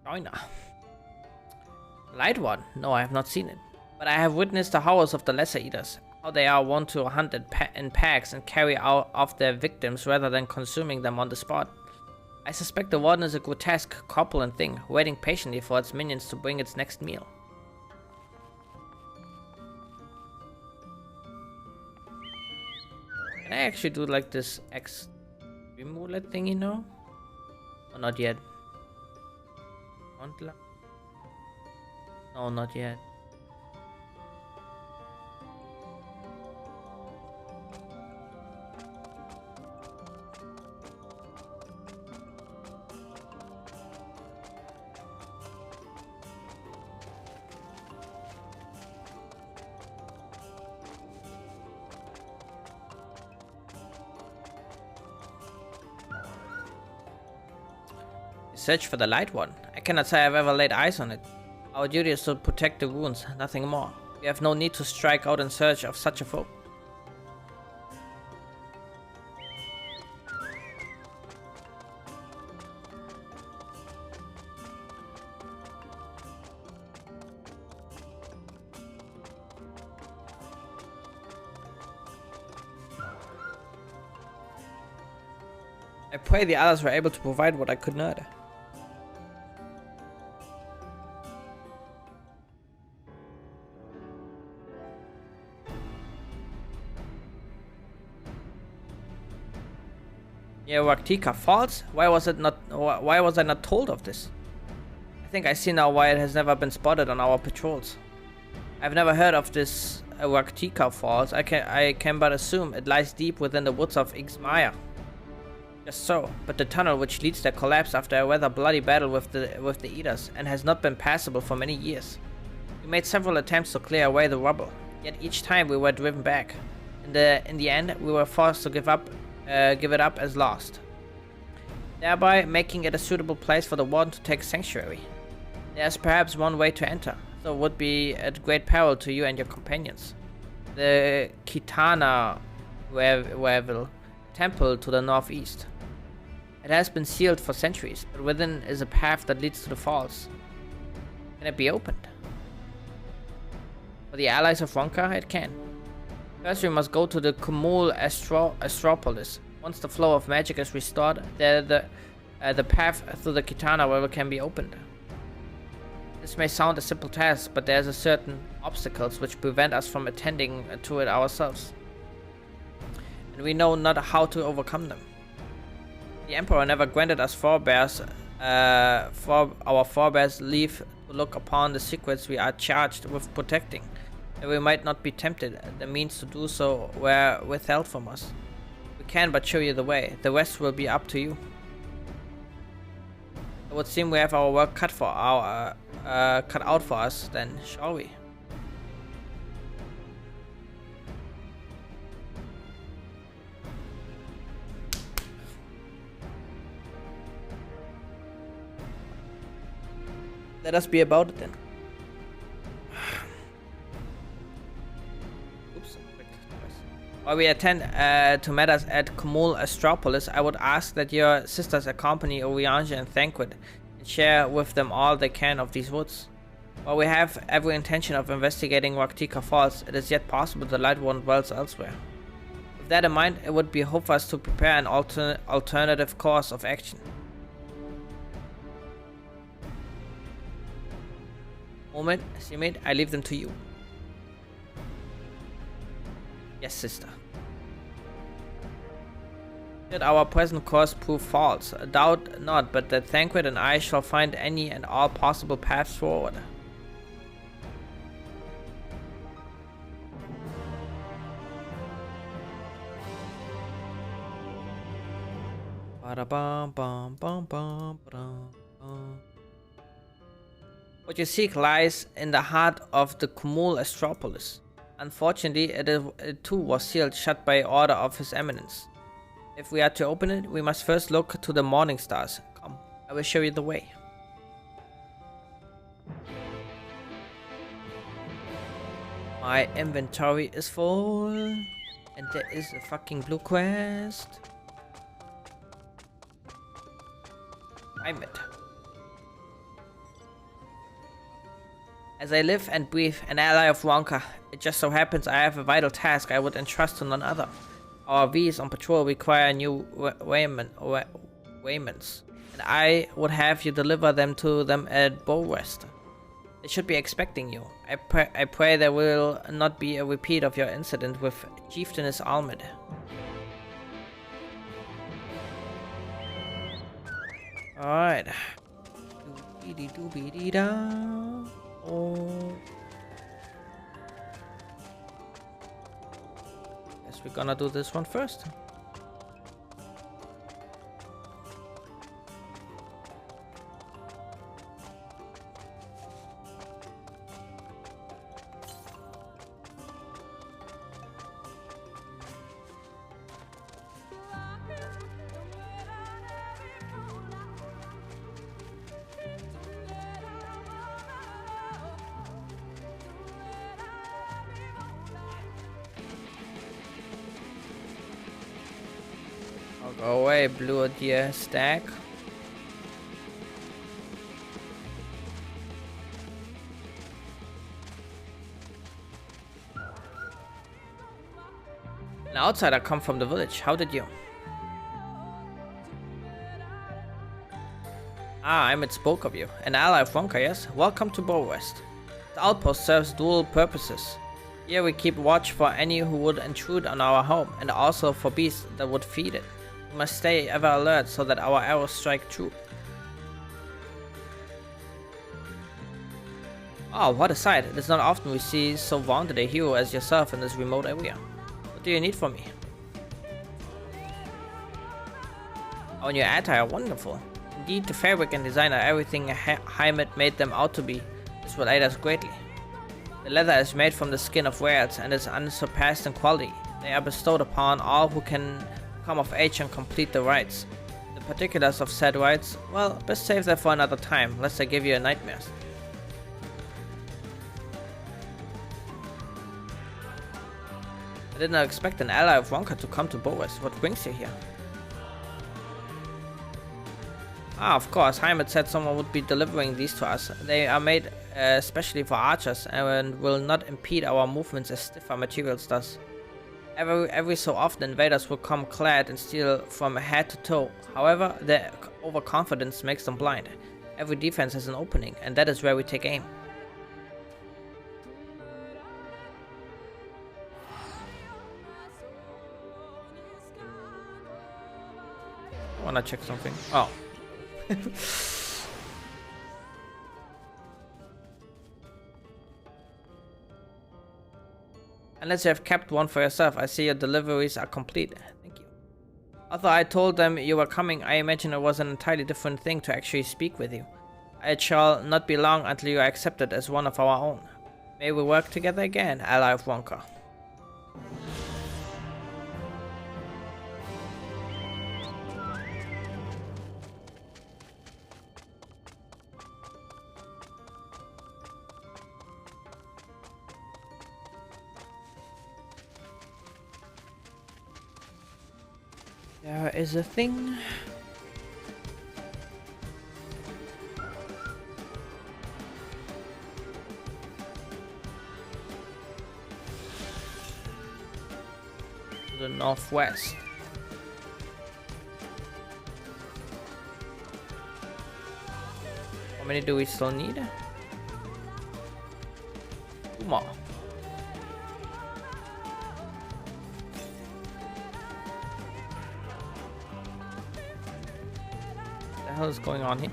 China. Light one? No, I have not seen it. But I have witnessed the horrors of the Lesser Eaters. How they are wont to hunt in packs and carry out of their victims rather than consuming them on the spot. I suspect the warden is a grotesque, corpulent thing, waiting patiently for its minions to bring its next meal. Can I actually do like this extreme roulette thing, you know? Or not yet? No, not yet. Search for the Light One. I cannot say I've ever laid eyes on it. Our duty is to protect the ruins, nothing more. We have no need to strike out in search of such a foe. I pray the others were able to provide what I could not. Yeah, Waktika Falls? Why was I not told of this? I think I see now why it has never been spotted on our patrols. I've never heard of this Waktika Falls. I can but assume it lies deep within the woods of Ixmaya. Just so, but the tunnel which leads there collapsed after a rather bloody battle with the Eaters and has not been passable for many years. We made several attempts to clear away the rubble, yet each time we were driven back. In the end, we were forced to give it up as lost, thereby making it a suitable place for the warden to take sanctuary. There's perhaps one way to enter, though it would be at great peril to you and your companions. The Kitana Wereville temple to the northeast. It has been sealed for centuries, but within is a path that leads to the falls. Can it be opened? For the allies of Ronka, it can. First, we must go to the Kumul Astropolis. Once the flow of magic is restored, the path through the Kitana River can be opened. This may sound a simple task, but there's a certain obstacles which prevent us from attending to it ourselves. And we know not how to overcome them. The Emperor never granted us forebears leave to look upon the secrets we are charged with protecting. That we might not be tempted, the means to do so were withheld from us. We can but show you the way. The rest will be up to you. It would seem we have our work cut out for us, then, shall we? Let us be about it then. Oops. While we attend to matters at Comul Astropolis, I would ask that your sisters accompany Oriange and Thancred and share with them all they can of these woods. While we have every intention of investigating Raktika Falls, it is yet possible the Light One dwells elsewhere. With that in mind, it would be hope for us to prepare an alternative course of action. Moment, Simid, I leave them to you. Yes, sister. Did our present course prove false? Doubt not, but that Thancred and I shall find any and all possible paths forward. What you seek lies in the heart of the Comul Astropolis. Unfortunately, it too was sealed shut by order of His Eminence. If we are to open it, we must first look to the morning stars. Come, I will show you the way. My inventory is full, and there is a fucking blue quest. I'm it. As I live and breathe, an ally of Wonka, it just so happens I have a vital task I would entrust to none other. Our V's on patrol require new wayments, and I would have you deliver them to them at Bowrest. They should be expecting you. I pray there will not be a repeat of your incident with Chieftainess Almid. Alright. Oh. Guess we're gonna do this one first. Go away, blue deer stack. An outsider come from the village. How did you? Ah, Emmett spoke of you. An ally of Wonka, yes? Welcome to Bowrest. The outpost serves dual purposes. Here we keep watch for any who would intrude on our home, and also for beasts that would feed it. We must stay ever alert so that our arrows strike true. Oh, what a sight. It is not often we see so wounded a hero as yourself in this remote area. What do you need from me? Oh, and your attire, wonderful. Indeed, the fabric and design are everything Heimet made them out to be. This will aid us greatly. The leather is made from the skin of whales and is unsurpassed in quality. They are bestowed upon all who can come of age and complete the rites. The particulars of said rites, well, best save that for another time, lest I give you nightmares. I did not expect an ally of Wonka to come to Bowrest. What brings you here? Ah, of course, Heimat said someone would be delivering these to us. They are made especially for archers and will not impede our movements as stiffer materials does. Every so often invaders will come clad in steel from head to toe. However, their overconfidence makes them blind. Every defense has an opening, and that is where we take aim. I wanna check something. Oh. Unless you have kept one for yourself, I see your deliveries are complete. Thank you. Although I told them you were coming, I imagine it was an entirely different thing to actually speak with you. It shall not be long until you are accepted as one of our own. May we work together again, ally of Wonka. There is a thing. To the northwest. How many do we still need? 2 more. What the hell is going on here?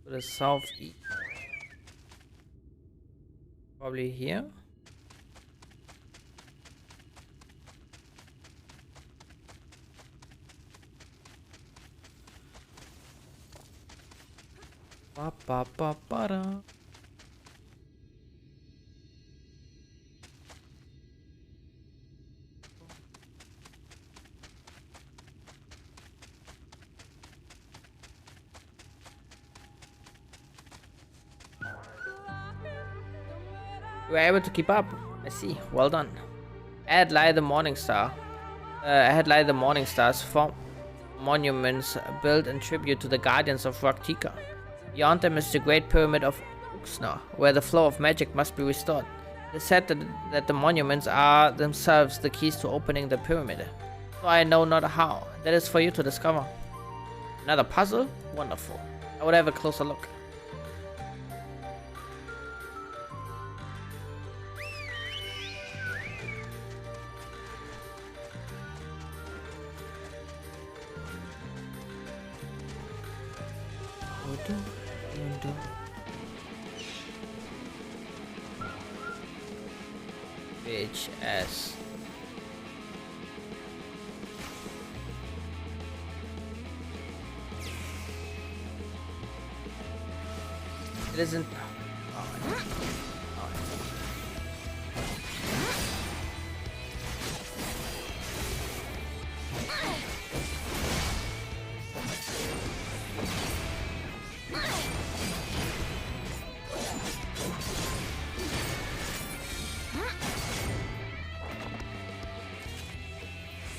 To the southeast. Probably here. Ba ba ba ba da. You were able to keep up. I see. Well done. Ahead lie the Morning Star. Ahead lie the Morning Stars form monuments built in tribute to the guardians of Raktika. Beyond them is the Great Pyramid of Uxnar, where the flow of magic must be restored. It is said that the monuments are themselves the keys to opening the pyramid. So I know not how. That is for you to discover. Another puzzle? Wonderful. I would have a closer look. HS. It isn't.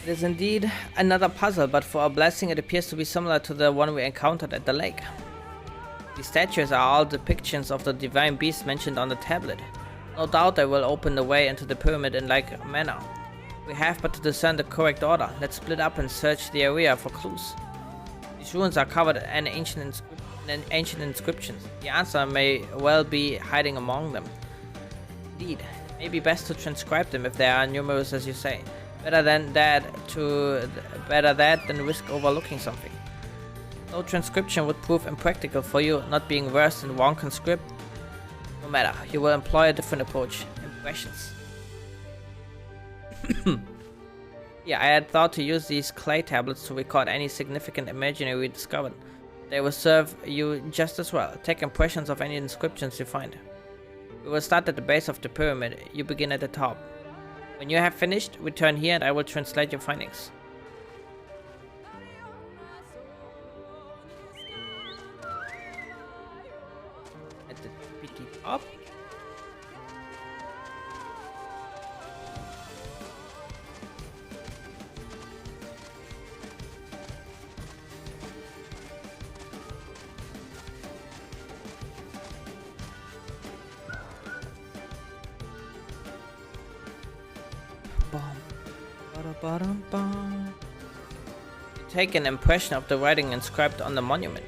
It is indeed another puzzle, but for a blessing it appears to be similar to the one we encountered at the lake. These statues are all depictions of the divine beast mentioned on the tablet. No doubt they will open the way into the pyramid in like manner. We have but to discern the correct order. Let's split up and search the area for clues. These ruins are covered in ancient inscriptions. The answer may well be hiding among them. Indeed, it may be best to transcribe them if they are numerous as you say. Better that than risk overlooking something. No transcription would prove impractical for you, not being versed in Wonkan script. No matter, you will employ a different approach. Impressions. Yeah, I had thought to use these clay tablets to record any significant imagery we discovered. They will serve you just as well. Take impressions of any inscriptions you find. We will start at the base of the pyramid. You begin at the top. When you have finished, return here and I will translate your findings. At the tippity top. You take an impression of the writing inscribed on the monument.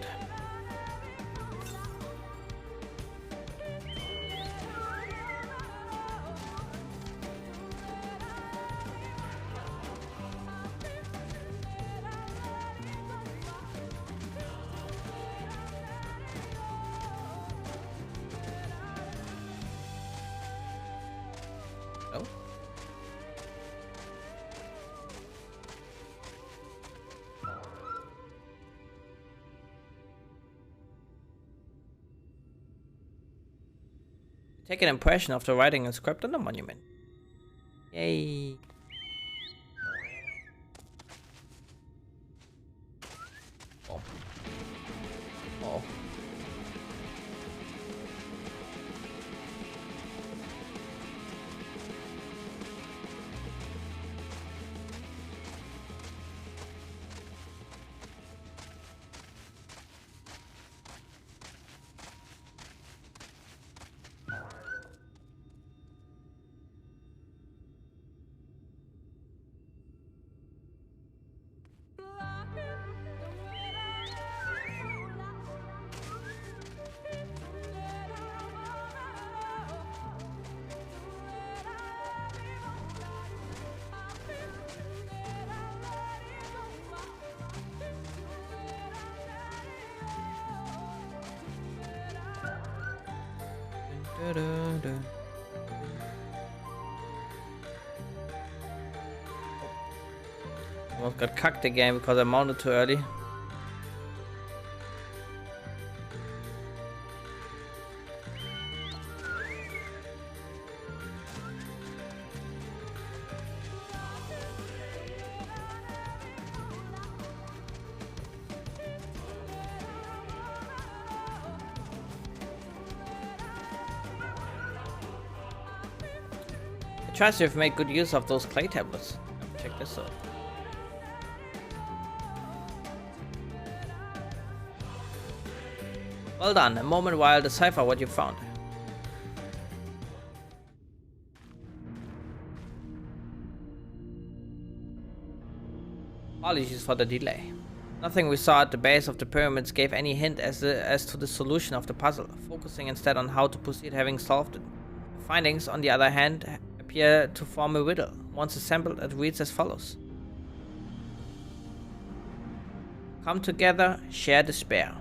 Take an impression of the writing inscribed on the monument. Yay. Oh. Oh. Almost got cucked again because I mounted too early. I trust you've made good use of those clay tablets. Check this out. Well done. A moment while decipher what you found. Apologies for the delay. Nothing we saw at the base of the pyramids gave any hint as to the solution of the puzzle, focusing instead on how to proceed having solved it. The findings, on the other hand, appear to form a riddle. Once assembled, it reads as follows. Come together, share despair.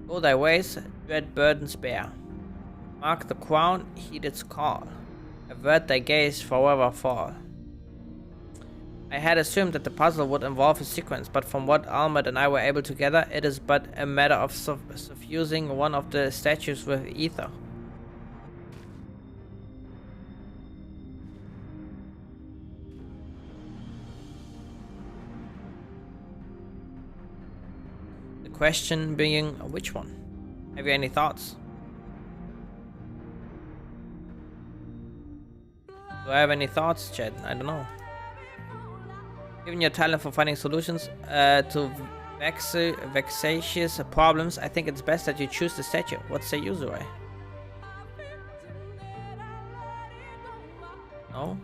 Go thy ways, dread burdens bear. Mark the crown, heed its call. Avert thy gaze, forever fall. I had assumed that the puzzle would involve a sequence, but from what Almut and I were able to gather, it is but a matter of suffusing one of the statues with ether. The question being, which one? Have you any thoughts? Do I have any thoughts, Chad? I don't know. Given your talent for finding solutions to vexatious problems, I think it's best that you choose the statue. What say you, Zurai? No?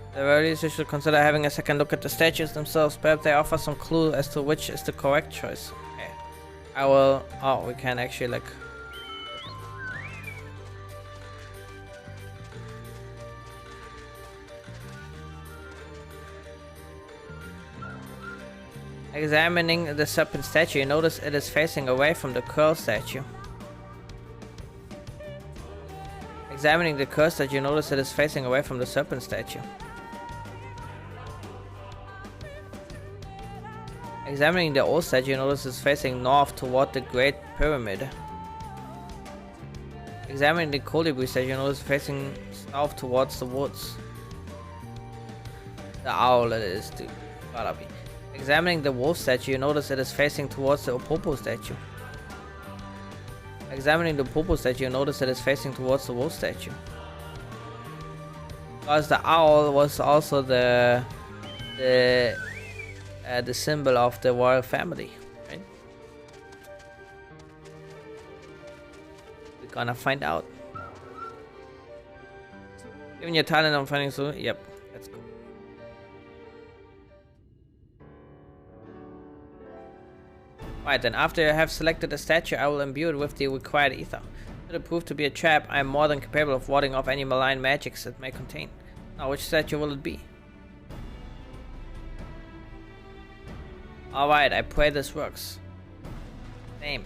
At the very least, you should consider having a second look at the statues themselves. Perhaps they offer some clue as to which is the correct choice. Okay. I will... Oh, we can actually like... Examining the serpent statue, you notice it is facing away from the curl statue. Examining the curl statue, you notice it is facing away from the serpent statue. Examining the old statue, you notice it's facing north toward the Great Pyramid. Examining the colibri statue, you notice facing south towards the woods. The owl it is, dude. Gotta be. Examining the wolf statue, you notice it is facing towards the Opopo statue. Examining the Opopo statue, you notice it is facing towards the wolf statue. Because the owl was also the symbol of the royal family, right? We're gonna find out. Given your talent on finding so, yep, let's go. Right then, after you have selected a statue, I will imbue it with the required ether. Should it prove to be a trap, I am more than capable of warding off any malign magics it may contain. Now, which statue will it be? Alright, I pray this works. Same.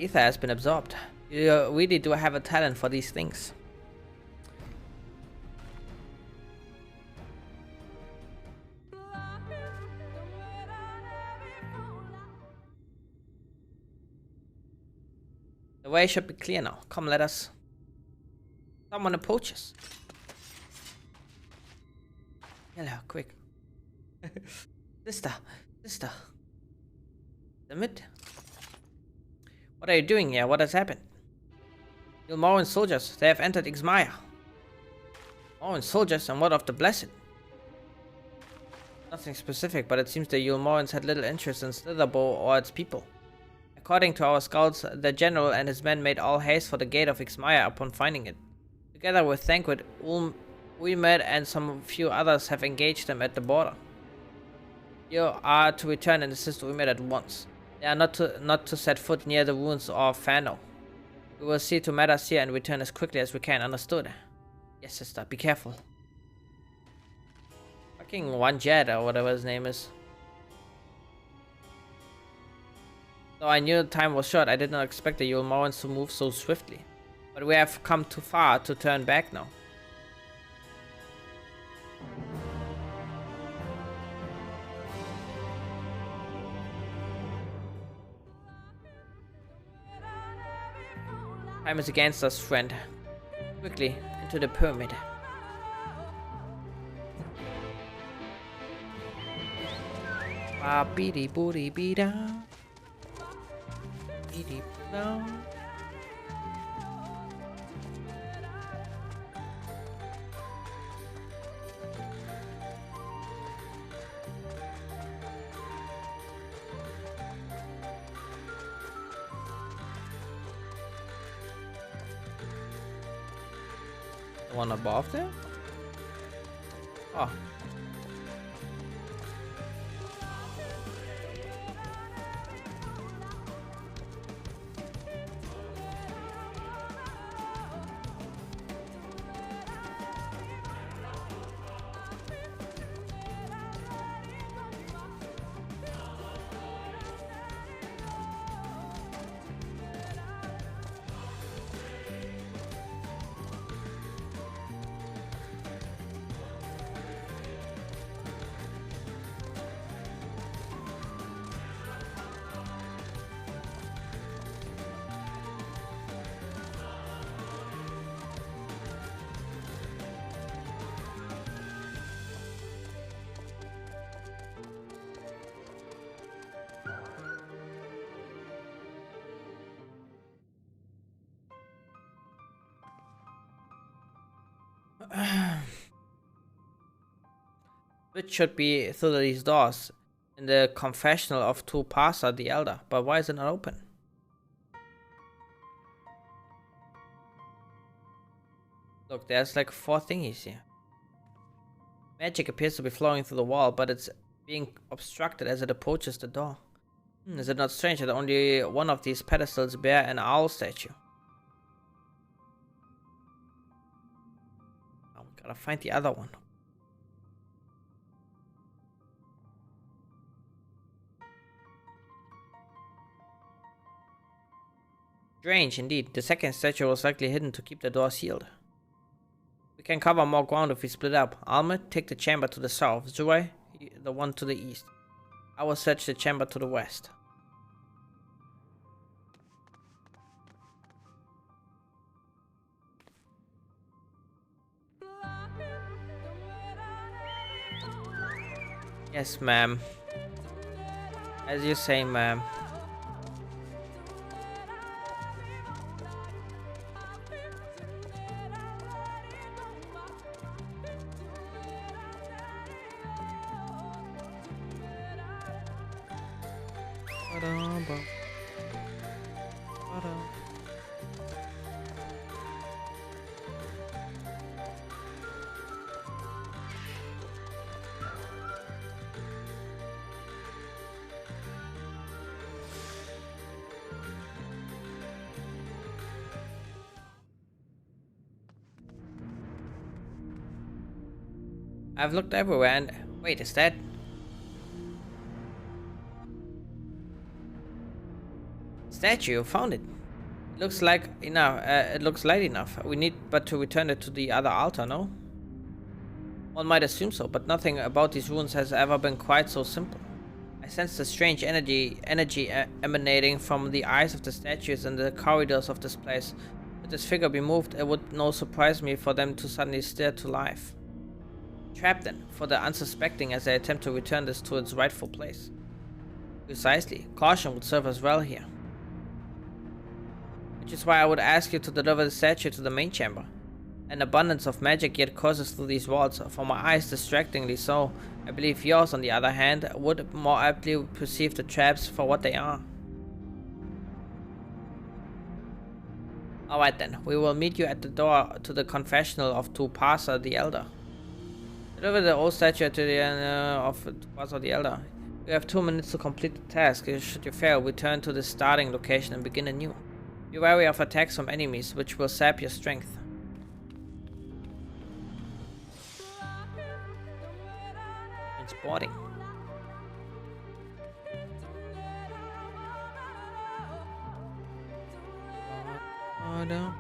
ether has been absorbed. You really do have a talent for these things. The way should be clear now. Come, let us. Someone approaches. Hello, quick. Sister. Damit. What are you doing here? What has happened? Yulmoran soldiers, they have entered Ixmaya. Moran soldiers, and what of the Blessed? Nothing specific, but it seems the Yulmorans had little interest in Slitherbow or its people. According to our scouts, the general and his men made all haste for the gate of Ixmaya upon finding it. Together with Thancred, Ulmed and some few others have engaged them at the border. You are to return and assist Ulmed at once. They are not to set foot near the ruins of Fano. We will see to matters here and return as quickly as we can, understood? Yes, sister, be careful. Fucking one jet or whatever his name is. Though I knew the time was short, I did not expect the Yulmorans to move so swiftly. But we have come too far to turn back now. Time is against us, friend. Quickly, into the pyramid. Beady booty be down. Beady down. The one above there? Oh. Which should be through these doors in the confessional of Tupasa the Elder, but why is it not open? Look, there's like 4 thingies here. Magic appears to be flowing through the wall, but it's being obstructed as it approaches the door. Is it not strange that only one of these pedestals bear an owl statue? Oh, gotta find the other one. Strange indeed. The second statue was likely hidden to keep the door sealed. We can cover more ground if we split up. Alma, take the chamber to the south. Zuai, the one to the east. I will search the chamber to the west. Yes, ma'am. As you say, ma'am. I've looked everywhere and... Wait, is that... Statue? Found it. Looks like enough. It looks light enough. We need but to return it to the other altar, no? One might assume so, but nothing about these ruins has ever been quite so simple. I sense the strange energy emanating from the eyes of the statues and the corridors of this place. If this figure be moved, it would no surprise me for them to suddenly stir to life. Trap then, for the unsuspecting as they attempt to return this to its rightful place. Precisely. Caution would serve us well here. Which is why I would ask you to deliver the statue to the main chamber. An abundance of magic yet courses through these walls, for my eyes distractingly so. I believe yours, on the other hand, would more aptly perceive the traps for what they are. Alright then, we will meet you at the door to the confessional of Tupasa the Elder. Deliver the old statue to the of Tupasa the Elder. You have 2 minutes to complete the task. Should you fail, return to the starting location and begin anew. Be wary of attacks from enemies, which will sap your strength. Transporting. Oh no.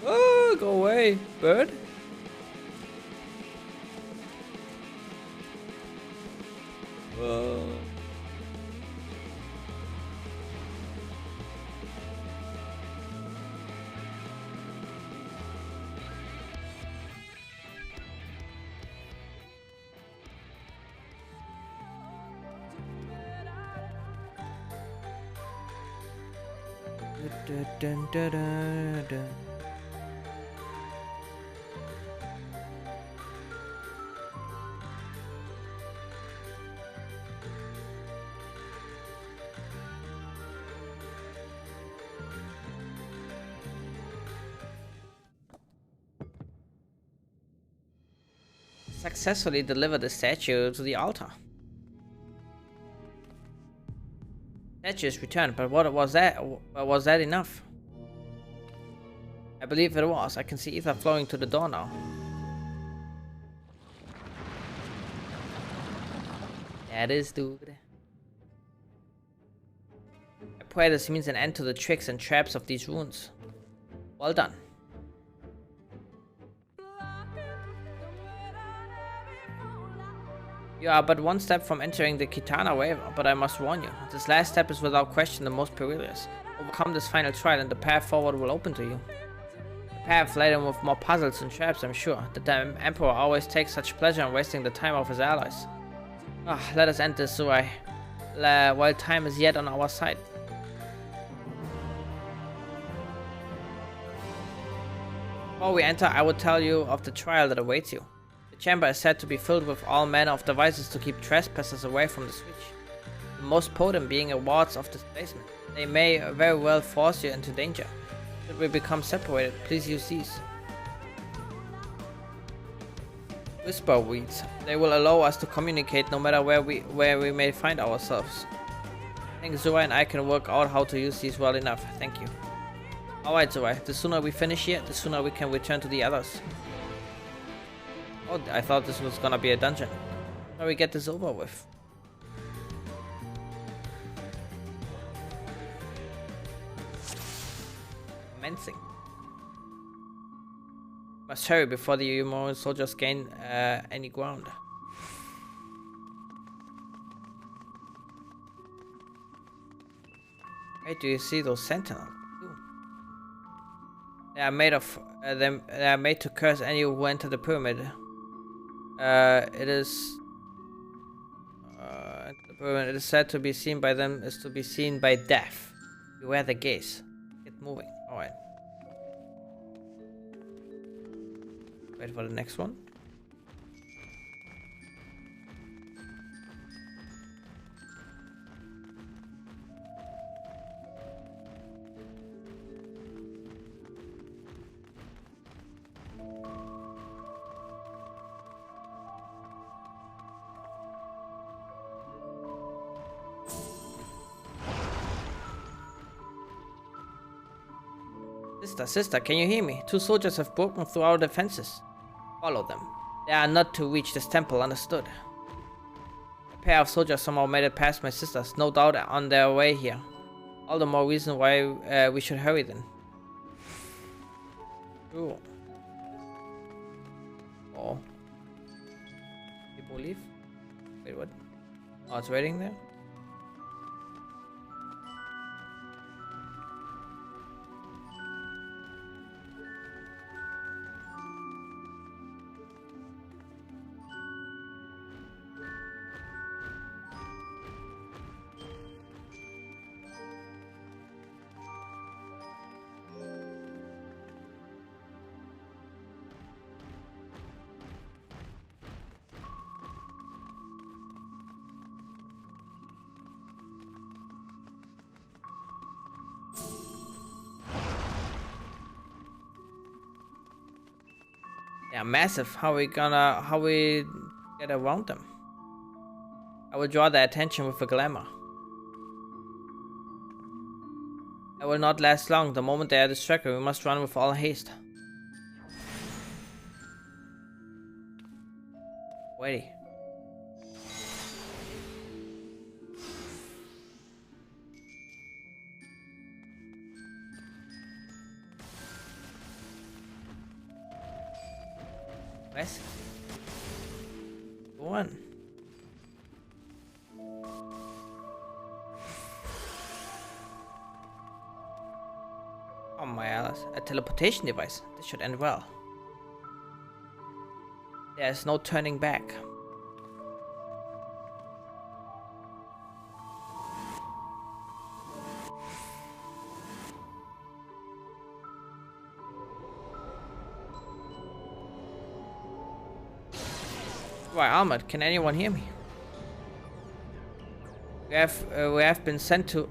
Oh, go away, bird. Whoa. Dun, dun, dun, dun. Successfully deliver the statue to the altar. Statue is returned, but what was that? Was that enough? I believe it was. I can see ether flowing to the door now. That is, dude. I pray this means an end to the tricks and traps of these ruins. Well done. You are but one step from entering the Kitana wave, but I must warn you, this last step is without question the most perilous. Overcome this final trial and the path forward will open to you. The path laden with more puzzles and traps, I'm sure. The Emperor always takes such pleasure in wasting the time of his allies. Let us end this, Zurai, while time is yet on our side. Before we enter, I will tell you of the trial that awaits you. The chamber is said to be filled with all manner of devices to keep trespassers away from the switch. The most potent being a wards of displacement. They may very well force you into danger. Should we become separated, please use these. Whisper weeds. They will allow us to communicate no matter where we may find ourselves. I think Zurai and I can work out how to use these well enough. Thank you. Alright, Zurai. The sooner we finish here, the sooner we can return to the others. Oh, I thought this was gonna be a dungeon. How we get this over with? Commencing. Must hurry before the Umoran soldiers gain any ground. Wait, do you see those sentinels? They are made of they are made to curse anyone who enter the pyramid. It is said to be seen by them is to be seen by death. Beware the gaze. Get moving. Alright. Wait for the next one. Sister, can you hear me? 2 soldiers have broken through our defenses. Follow them. They are not to reach this temple, understood? The pair of soldiers somehow made it past my sisters, no doubt on their way here. All the more reason why we should hurry then. Ooh. Oh. People leave? Wait, what? Oh, it's waiting there? They are massive. How we get around them? I will draw their attention with a glamour. I will not last long. The moment they are distracted, we must run with all haste. Wait. West. Go on. Oh my Alice. A teleportation device. This should end well. There's no turning back. Why armored? Can anyone hear me? We have been sent to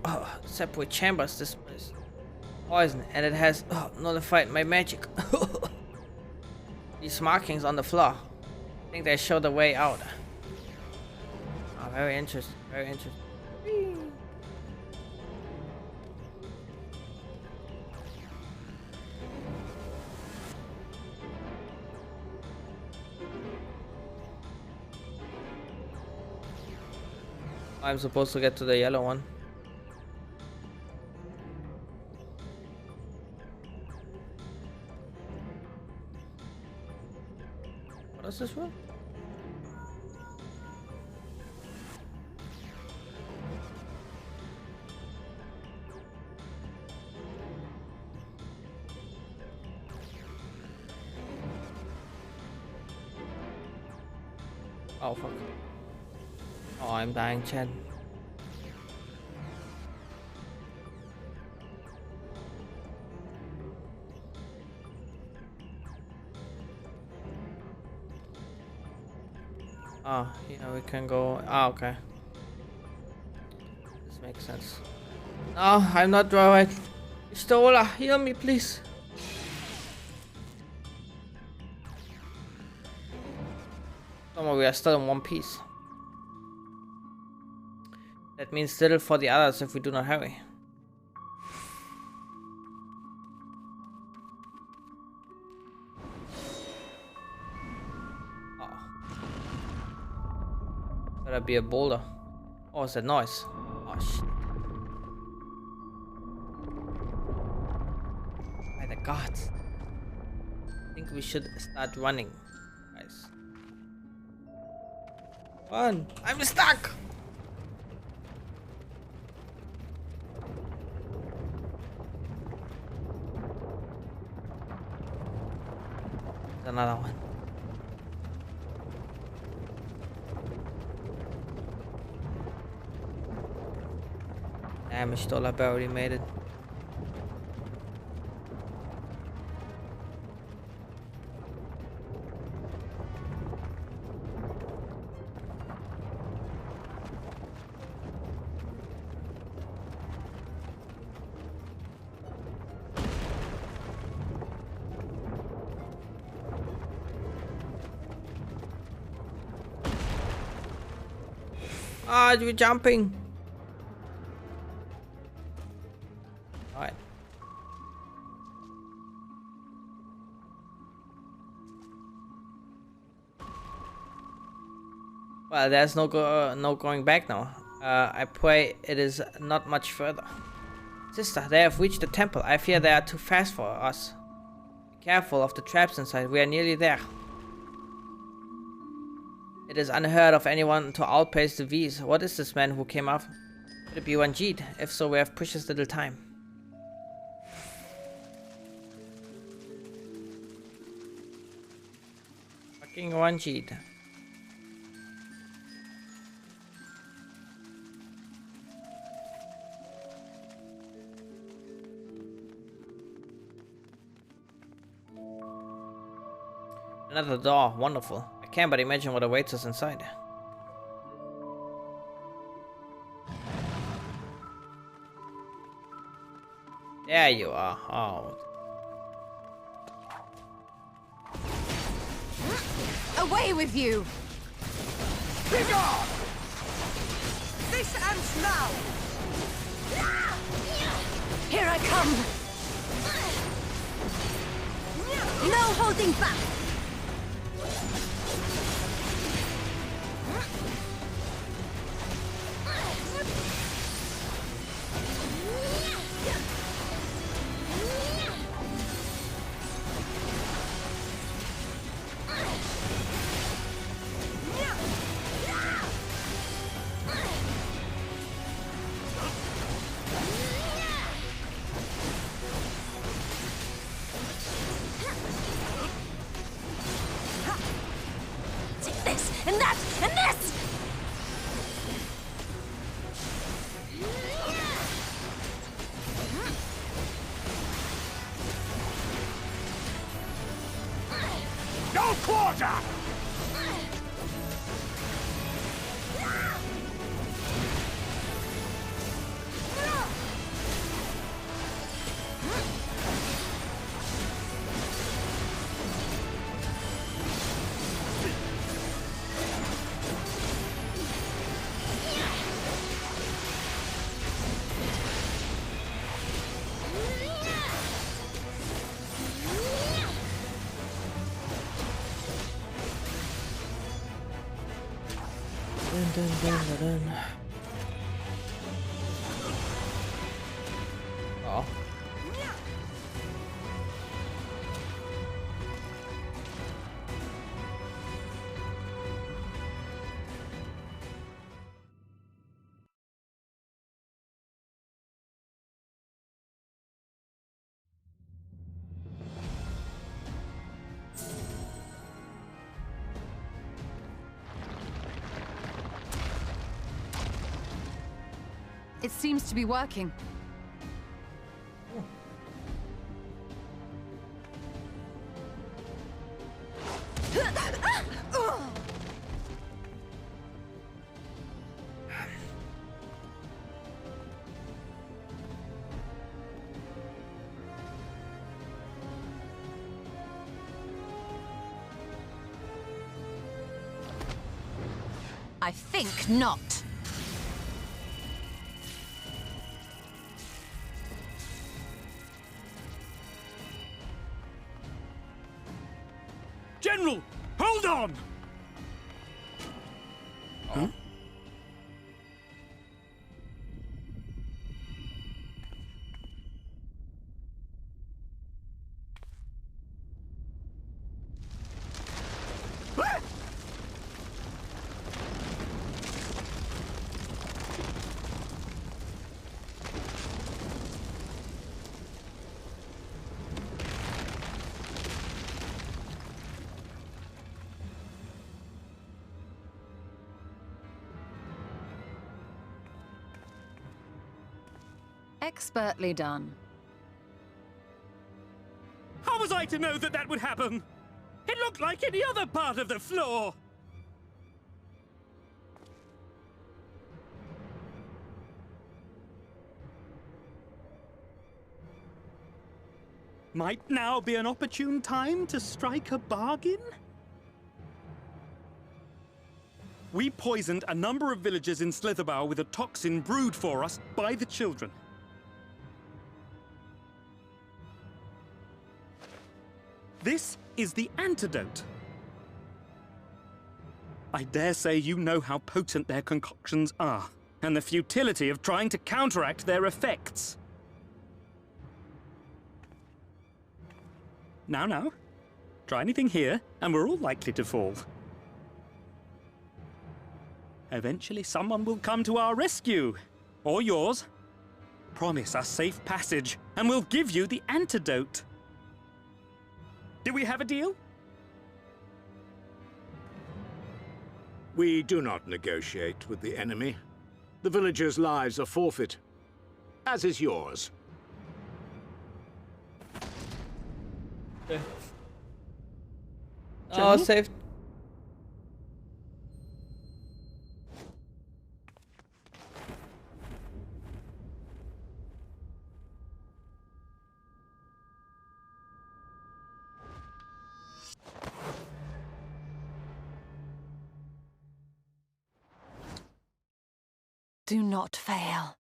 separate chambers. This is poison, and it has nullified my magic. These markings on the floor. I think they show the way out. Oh, very interesting. Very interesting. I'm supposed to get to the yellow one. What is this one? Oh fuck. Oh, I'm dying, Chad. Oh, yeah, we can go. Oh, okay. This makes sense. No, I'm not right. Stola, heal me, please. Oh, we are still in one piece. That means little for the others if we do not hurry. Oh. Better be a boulder. Oh, it's that noise. Oh shit. By the gods. I think we should start running, guys. Run! I'm stuck! Another one. Damn, I stole up. I already made it. Ah, you're jumping. Alright. Well, there's no going back now. I pray it is not much further. Sister, they have reached the temple. I fear they are too fast for us. Be careful of the traps inside. We are nearly there. It is unheard of anyone to outpace the V's. What is this man who came up? Could it be Ranjit? If so, we have precious little time. Fucking Ranjit. Another door. Wonderful. I can't but imagine what awaits us inside. There you are. Oh. Away with you! Be gone! This ends now! Here I come! No holding back! And that! And this! No quarter! Oh. It seems to be working. I think not. General, hold on! Huh? Expertly done. How was I to know that that would happen? It looked like any other part of the floor. Might now be an opportune time to strike a bargain? We poisoned a number of villagers in Slitherbough with a toxin brewed for us by the children. This is the antidote. I dare say you know how potent their concoctions are, and the futility of trying to counteract their effects. Now. Try anything here, and we're all likely to fall. Eventually someone will come to our rescue. Or yours. Promise us safe passage, and we'll give you the antidote. Do we have a deal? We do not negotiate with the enemy. The villagers' lives are forfeit, as is yours. Oh, safe. Do not fail.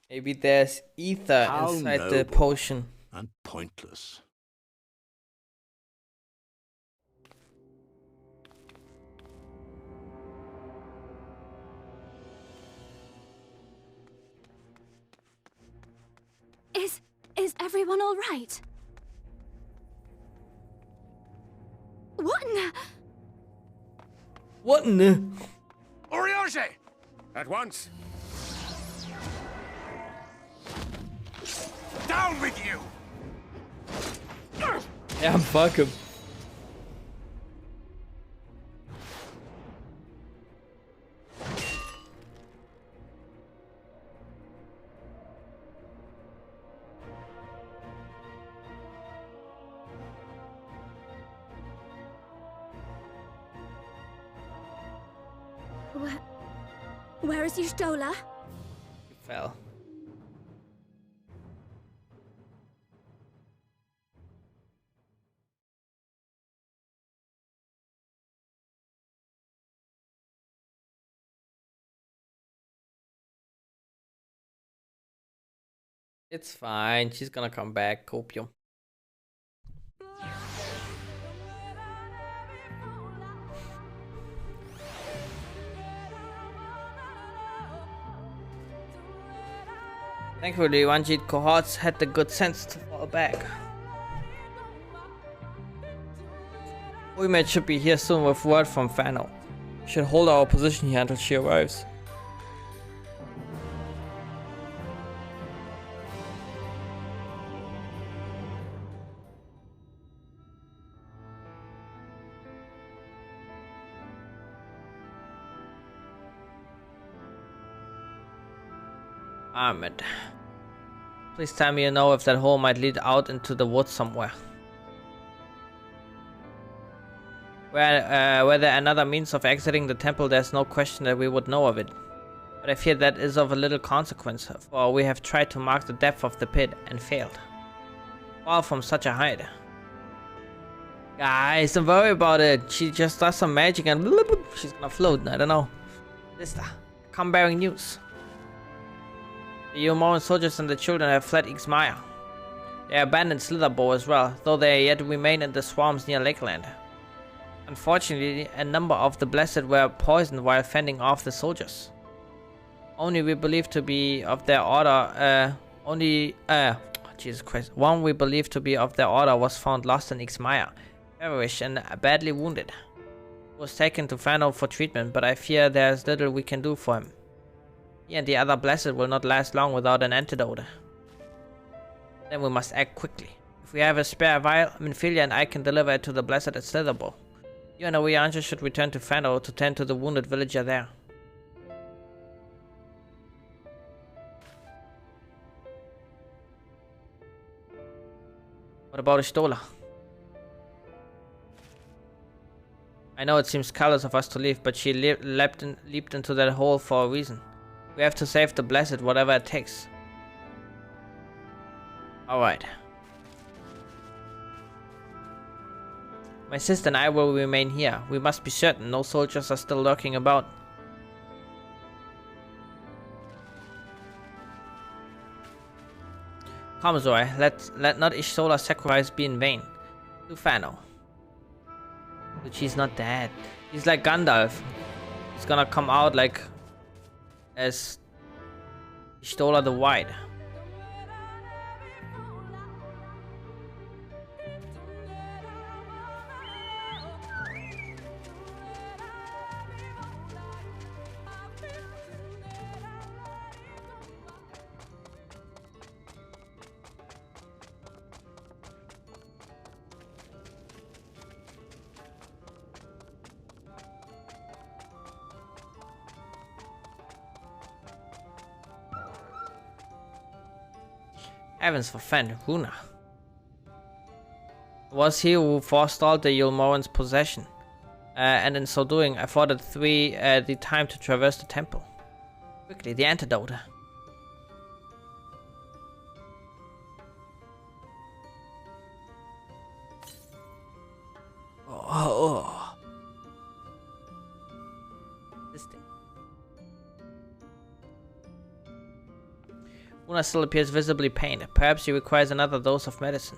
Maybe there's ether How inside the noble potion. and pointless. Is everyone all right? What in the... What in the... Oriage! At once! Down with you! Yeah, fuck him. Where is Y'shtola? He fell. It's fine. She's gonna come back. Copium. Thankfully, Wanjit cohorts had the good sense to fall back. Uymed should be here soon with word from Fano. We should hold our position here until she arrives. Ahmed. Please tell me you know if that hole might lead out into the woods somewhere. Were there another means of exiting the temple, there's no question that we would know of it. But I fear that is of a little consequence, for we have tried to mark the depth of the pit and failed. Far from such a height. Guys, don't worry about it. She just does some magic and she's gonna float. I don't know. Sister, come bearing news. The Yomoran soldiers and the children have fled Ixmaya. They abandoned Slitherbow as well, though they yet remain in the swamps near Lakeland. Unfortunately, a number of the Blessed were poisoned while fending off the soldiers. Only we believe to be of their order, Jesus Christ. One we believe to be of their order was found lost in Ixmaya, feverish and badly wounded. He was taken to Fano for treatment, but I fear there is little we can do for him. He and the other Blessed will not last long without an antidote. Then we must act quickly. If we have a spare vial, Minfilia and I can deliver it to the Blessed at Slitherbow. You and Oriancha should return to Fano to tend to the wounded villager there. What about Y'shtola? I know it seems callous of us to leave, but she leaped into that hole for a reason. We have to save the Blessed, whatever it takes. Alright. My sister and I will remain here. We must be certain no soldiers are still lurking about. Come, Zoe, let not Ishtola's sacrifice be in vain. To Fano. But she's not dead. He's like Gandalf. He's gonna come out like as Ishtola the White. Heavens for Fen, Runa. It was he who forestalled the Yulmoran's possession, and in so doing afforded the time to traverse the temple. Quickly, the antidote. Oh. This thing. Una still appears visibly pained. Perhaps he requires another dose of medicine.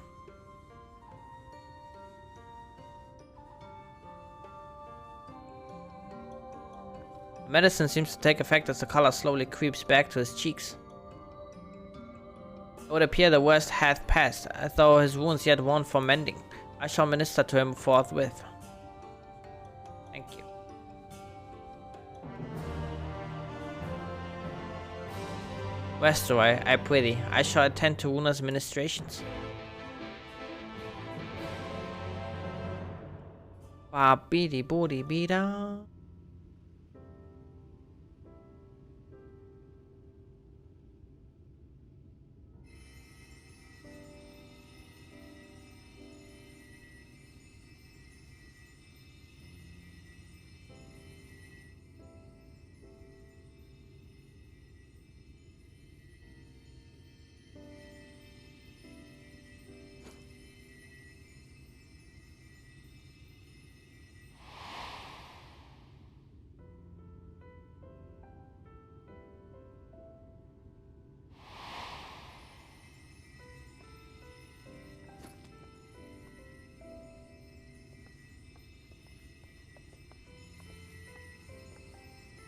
The medicine seems to take effect as the color slowly creeps back to his cheeks. It would appear the worst hath passed, though his wounds yet want for mending. I shall minister to him forthwith. Thank you. Westoy, I prithee, I shall attend to Una's ministrations. Ba beady booty beada.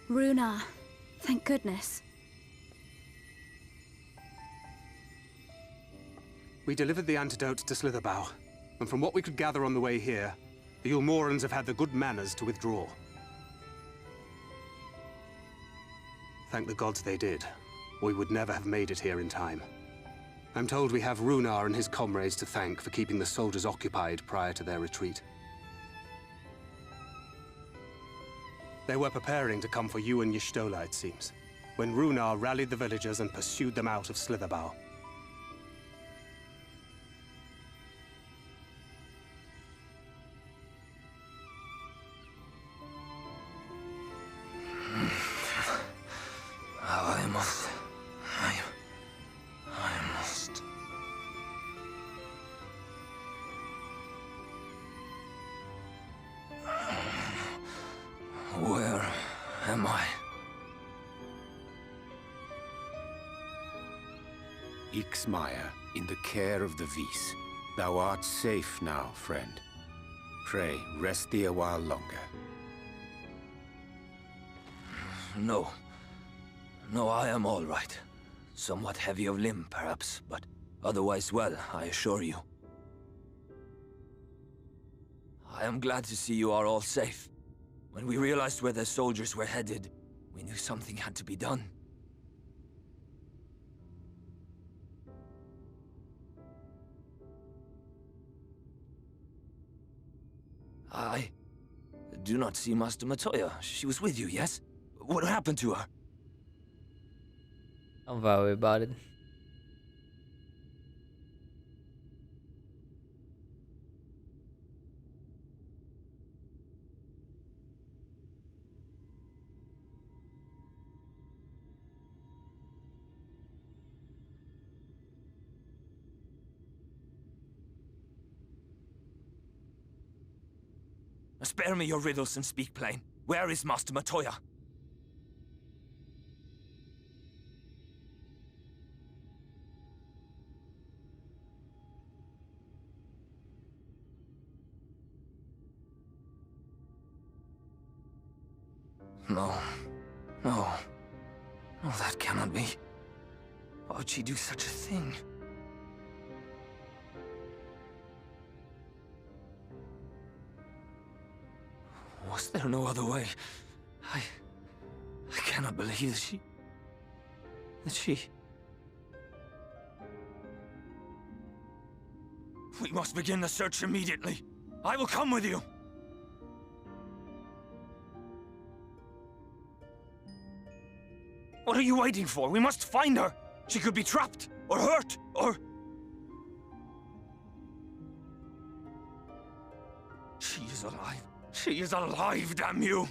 Runa, thank goodness. We delivered the antidote to Slitherbough, and from what we could gather on the way here, the Yulmorans have had the good manners to withdraw. Thank the gods they did. We would never have made it here in time. I'm told we have Runar and his comrades to thank for keeping the soldiers occupied prior to their retreat. They were preparing to come for you and Y'shtola, it seems, when Runar rallied the villagers and pursued them out of Slitherbough. I must. Where am I? Ixmaya, in the care of the Vis. Thou art safe now, friend. Pray, rest thee a while longer. No. No, I am all right. Somewhat heavy of limb, perhaps, but otherwise well, I assure you. I am glad to see you are all safe. When we realized where the soldiers were headed, we knew something had to be done. I do not see Master Matoya. She was with you, yes? What happened to her? Don't worry about it. Spare me your riddles and speak plain. Where is Master Matoya? No. No. No, that cannot be. Why would she do such a thing? Was there no other way? I cannot believe that she... We must begin the search immediately. I will come with you. What are you waiting for? We must find her. She could be trapped, or hurt, or... She is alive. She is alive, damn you!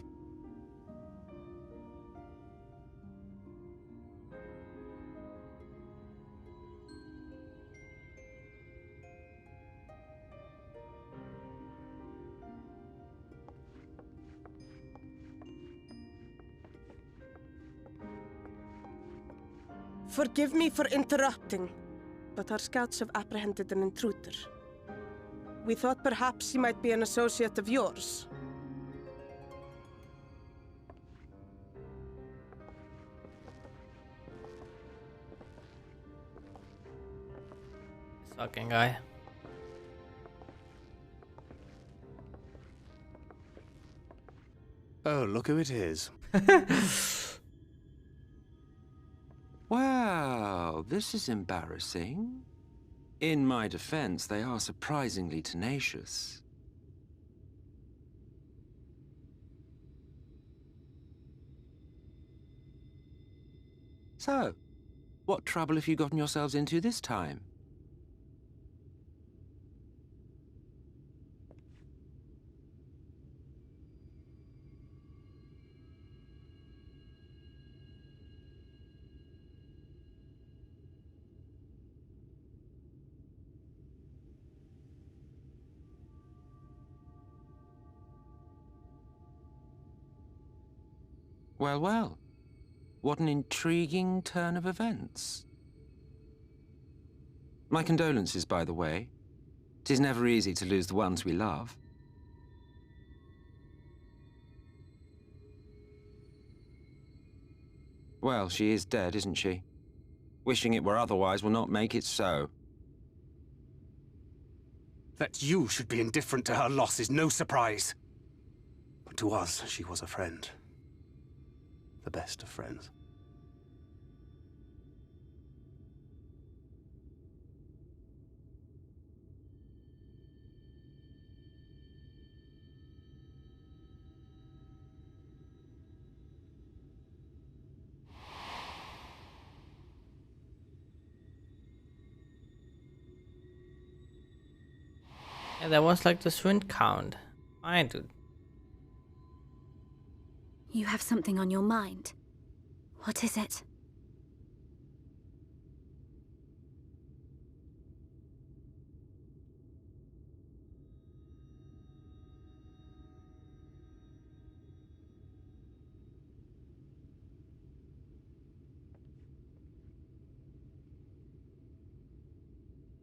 Forgive me for interrupting, but our scouts have apprehended an intruder. We thought perhaps he might be an associate of yours. Fucking guy. Oh, look who it is. Well, this is embarrassing. In my defense, they are surprisingly tenacious. So, what trouble have you gotten yourselves into this time? Well, well. What an intriguing turn of events. My condolences, by the way. 'Tis never easy to lose the ones we love. Well, she is dead, isn't she? Wishing it were otherwise will not make it so. That you should be indifferent to her loss is no surprise. But to us, she was a friend. The best of friends. Yeah, that was like the swing count. I do. You have something on your mind. What is it?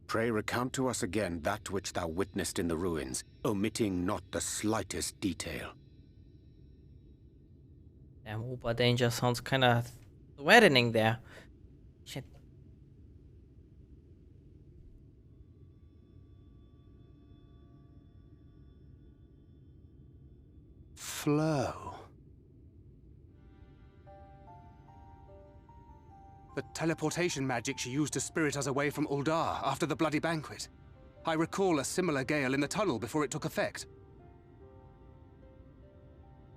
Pray recount to us again that which thou witnessed in the ruins, omitting not the slightest detail. Damn, Uber Danger sounds kind of threatening there. Shit. Flow. The teleportation magic she used to spirit us away from Uldar after the bloody banquet. I recall a similar gale in the tunnel before it took effect.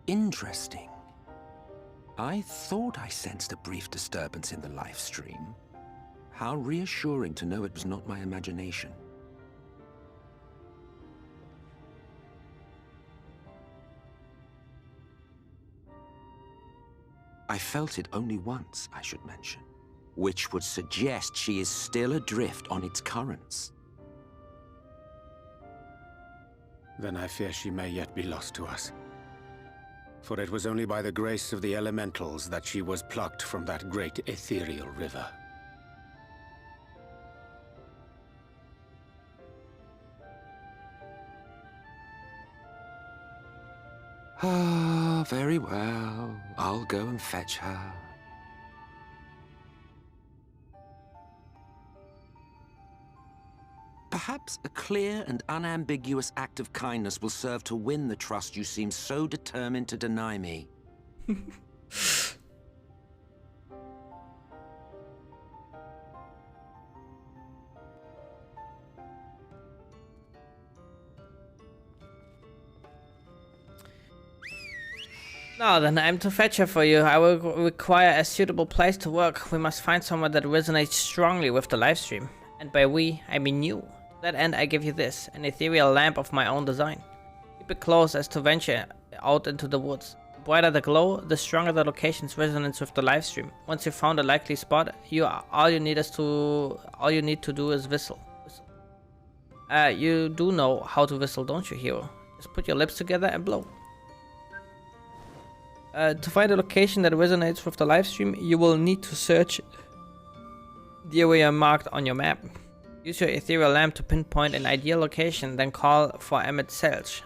Interesting. I thought I sensed a brief disturbance in the live stream. How reassuring to know it was not my imagination. I felt it only once, I should mention, which would suggest she is still adrift on its currents. then I fear she may yet be lost to us. For it was only by the grace of the elementals that she was plucked from that great ethereal river. Ah, very well. I'll go and fetch her. Perhaps a clear and unambiguous act of kindness will serve to win the trust you seem so determined to deny me. Now then, I'm to fetch her for you. I will require a suitable place to work. We must find somewhere that resonates strongly with the livestream. And by we, I mean you. To that end, I give you this, an ethereal lamp of my own design. Keep it close as to venture out into the woods. The brighter the glow, the stronger the location's resonance with the livestream. Once you've found a likely spot, all you need to do is whistle. You do know how to whistle, don't you, hero? Just put your lips together and blow. To find a location that resonates with the livestream, you will need to search the area marked on your map. Use your ethereal lamp to pinpoint an ideal location, then call for Emmett Selch.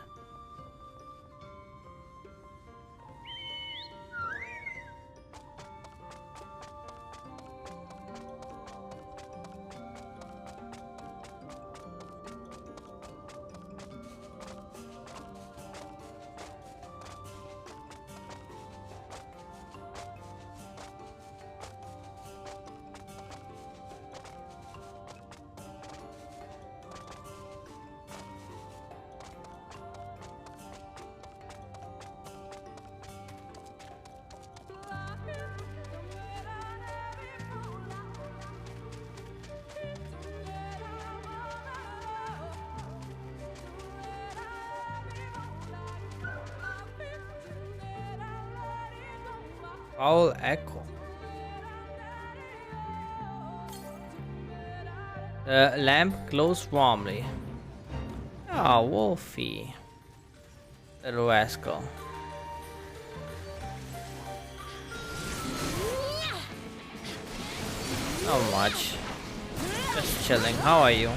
Foul echo. The lamp glows warmly. Ah, Wolfie. Little rascal. Not much. Just chilling. How are you?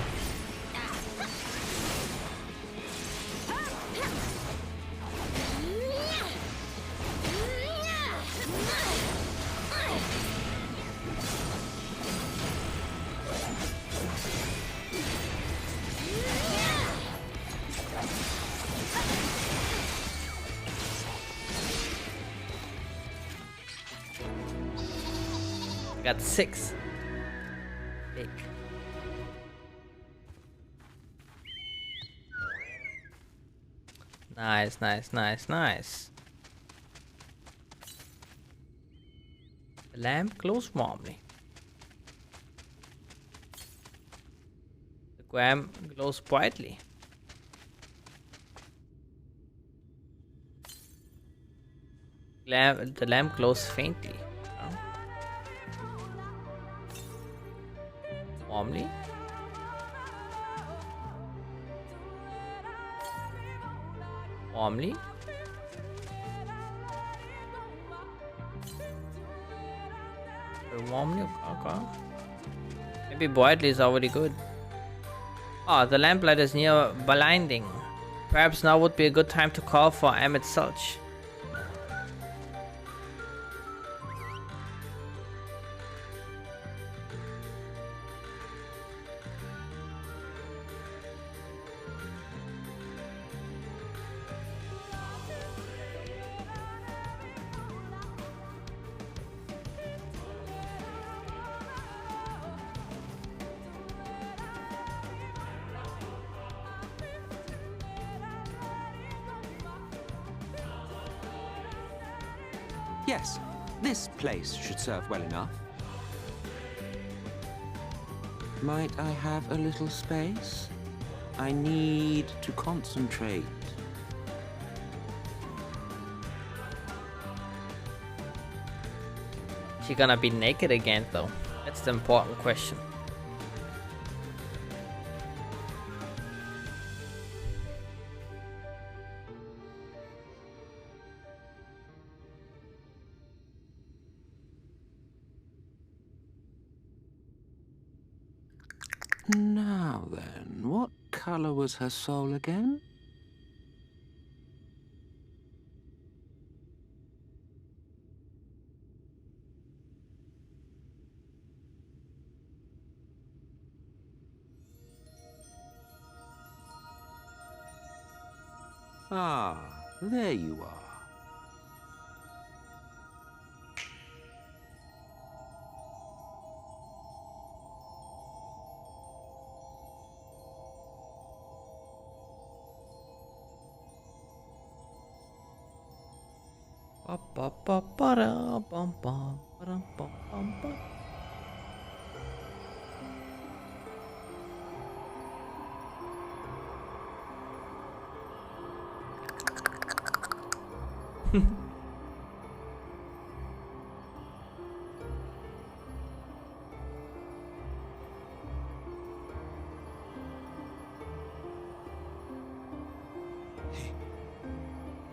Got 6. Big. Nice, nice, nice, nice. The lamp glows warmly. The gram glows brightly. The lamp glows faintly. Warmly. Warmly. Warmly. Okay. Maybe brightly is already good. Ah, the lamplight is near blinding. Perhaps now would be a good time to call for Emmett Selch. Yes, this place should serve well enough. Might I have a little space? I need to concentrate. She gonna be naked again though? That's the important question. Now then, what color was her soul again? Ah, there you are.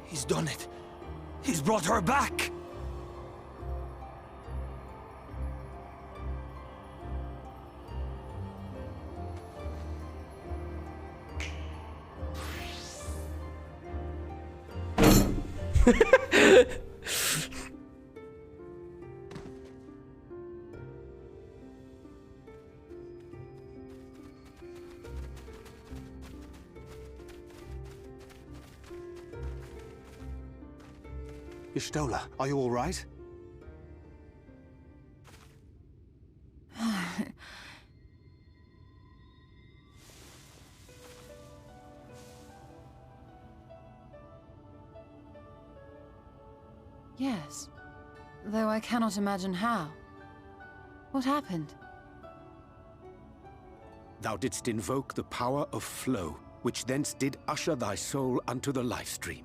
He's done it. He's brought her back. Y'shtola, are you all right? Yes, though I cannot imagine how. What happened? Thou didst invoke the power of flow, which thence did usher thy soul unto the life stream.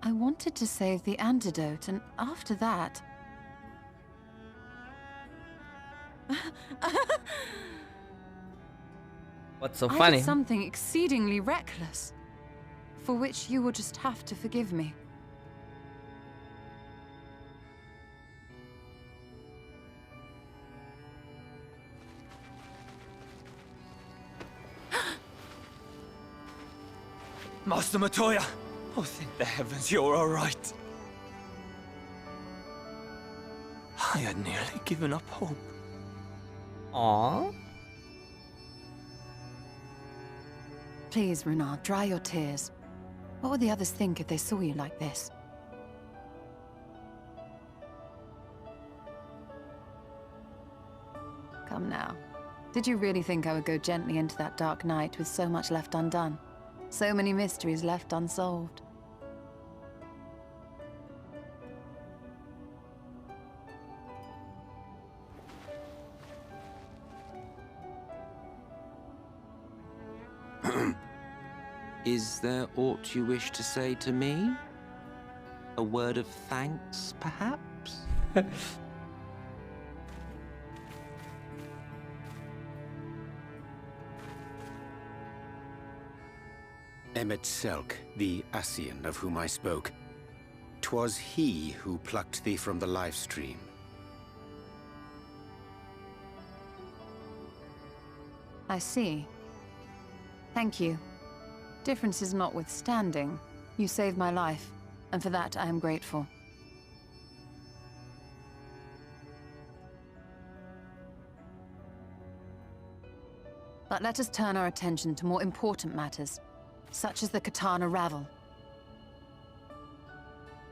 I wanted to save the antidote, and after that... What's so I funny? did something exceedingly reckless, for which you will just have to forgive me. Master Matoya! Oh, thank the heavens you're all right. I had nearly given up hope. Aww. Please, Runar, dry your tears. What would the others think if they saw you like this? Come now. Did you really think I would go gently into that dark night with so much left undone? So many mysteries left unsolved. Is there aught you wish to say to me? A word of thanks, perhaps? Emmet Selk, the Ascian of whom I spoke. 'Twas he who plucked thee from the life stream. I see. Thank you. Differences notwithstanding, you saved my life, and for that I am grateful. But let us turn our attention to more important matters, such as the Katana Ravel.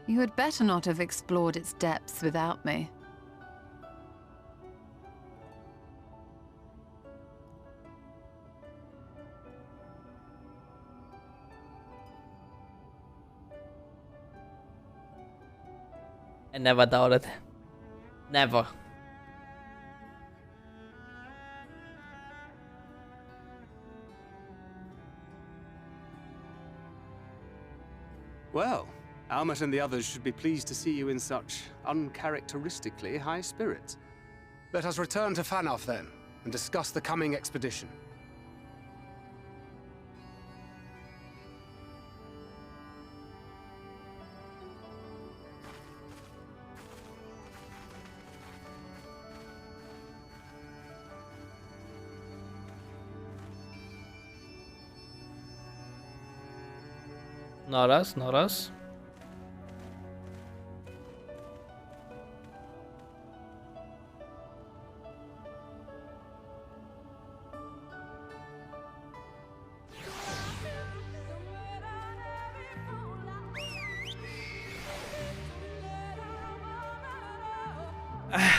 You had better not have explored its depths without me. I never doubted. Never. Well, Almet and the others should be pleased to see you in such uncharacteristically high spirits. Let us return to Fanoff then, and discuss the coming expedition. Not us, not us.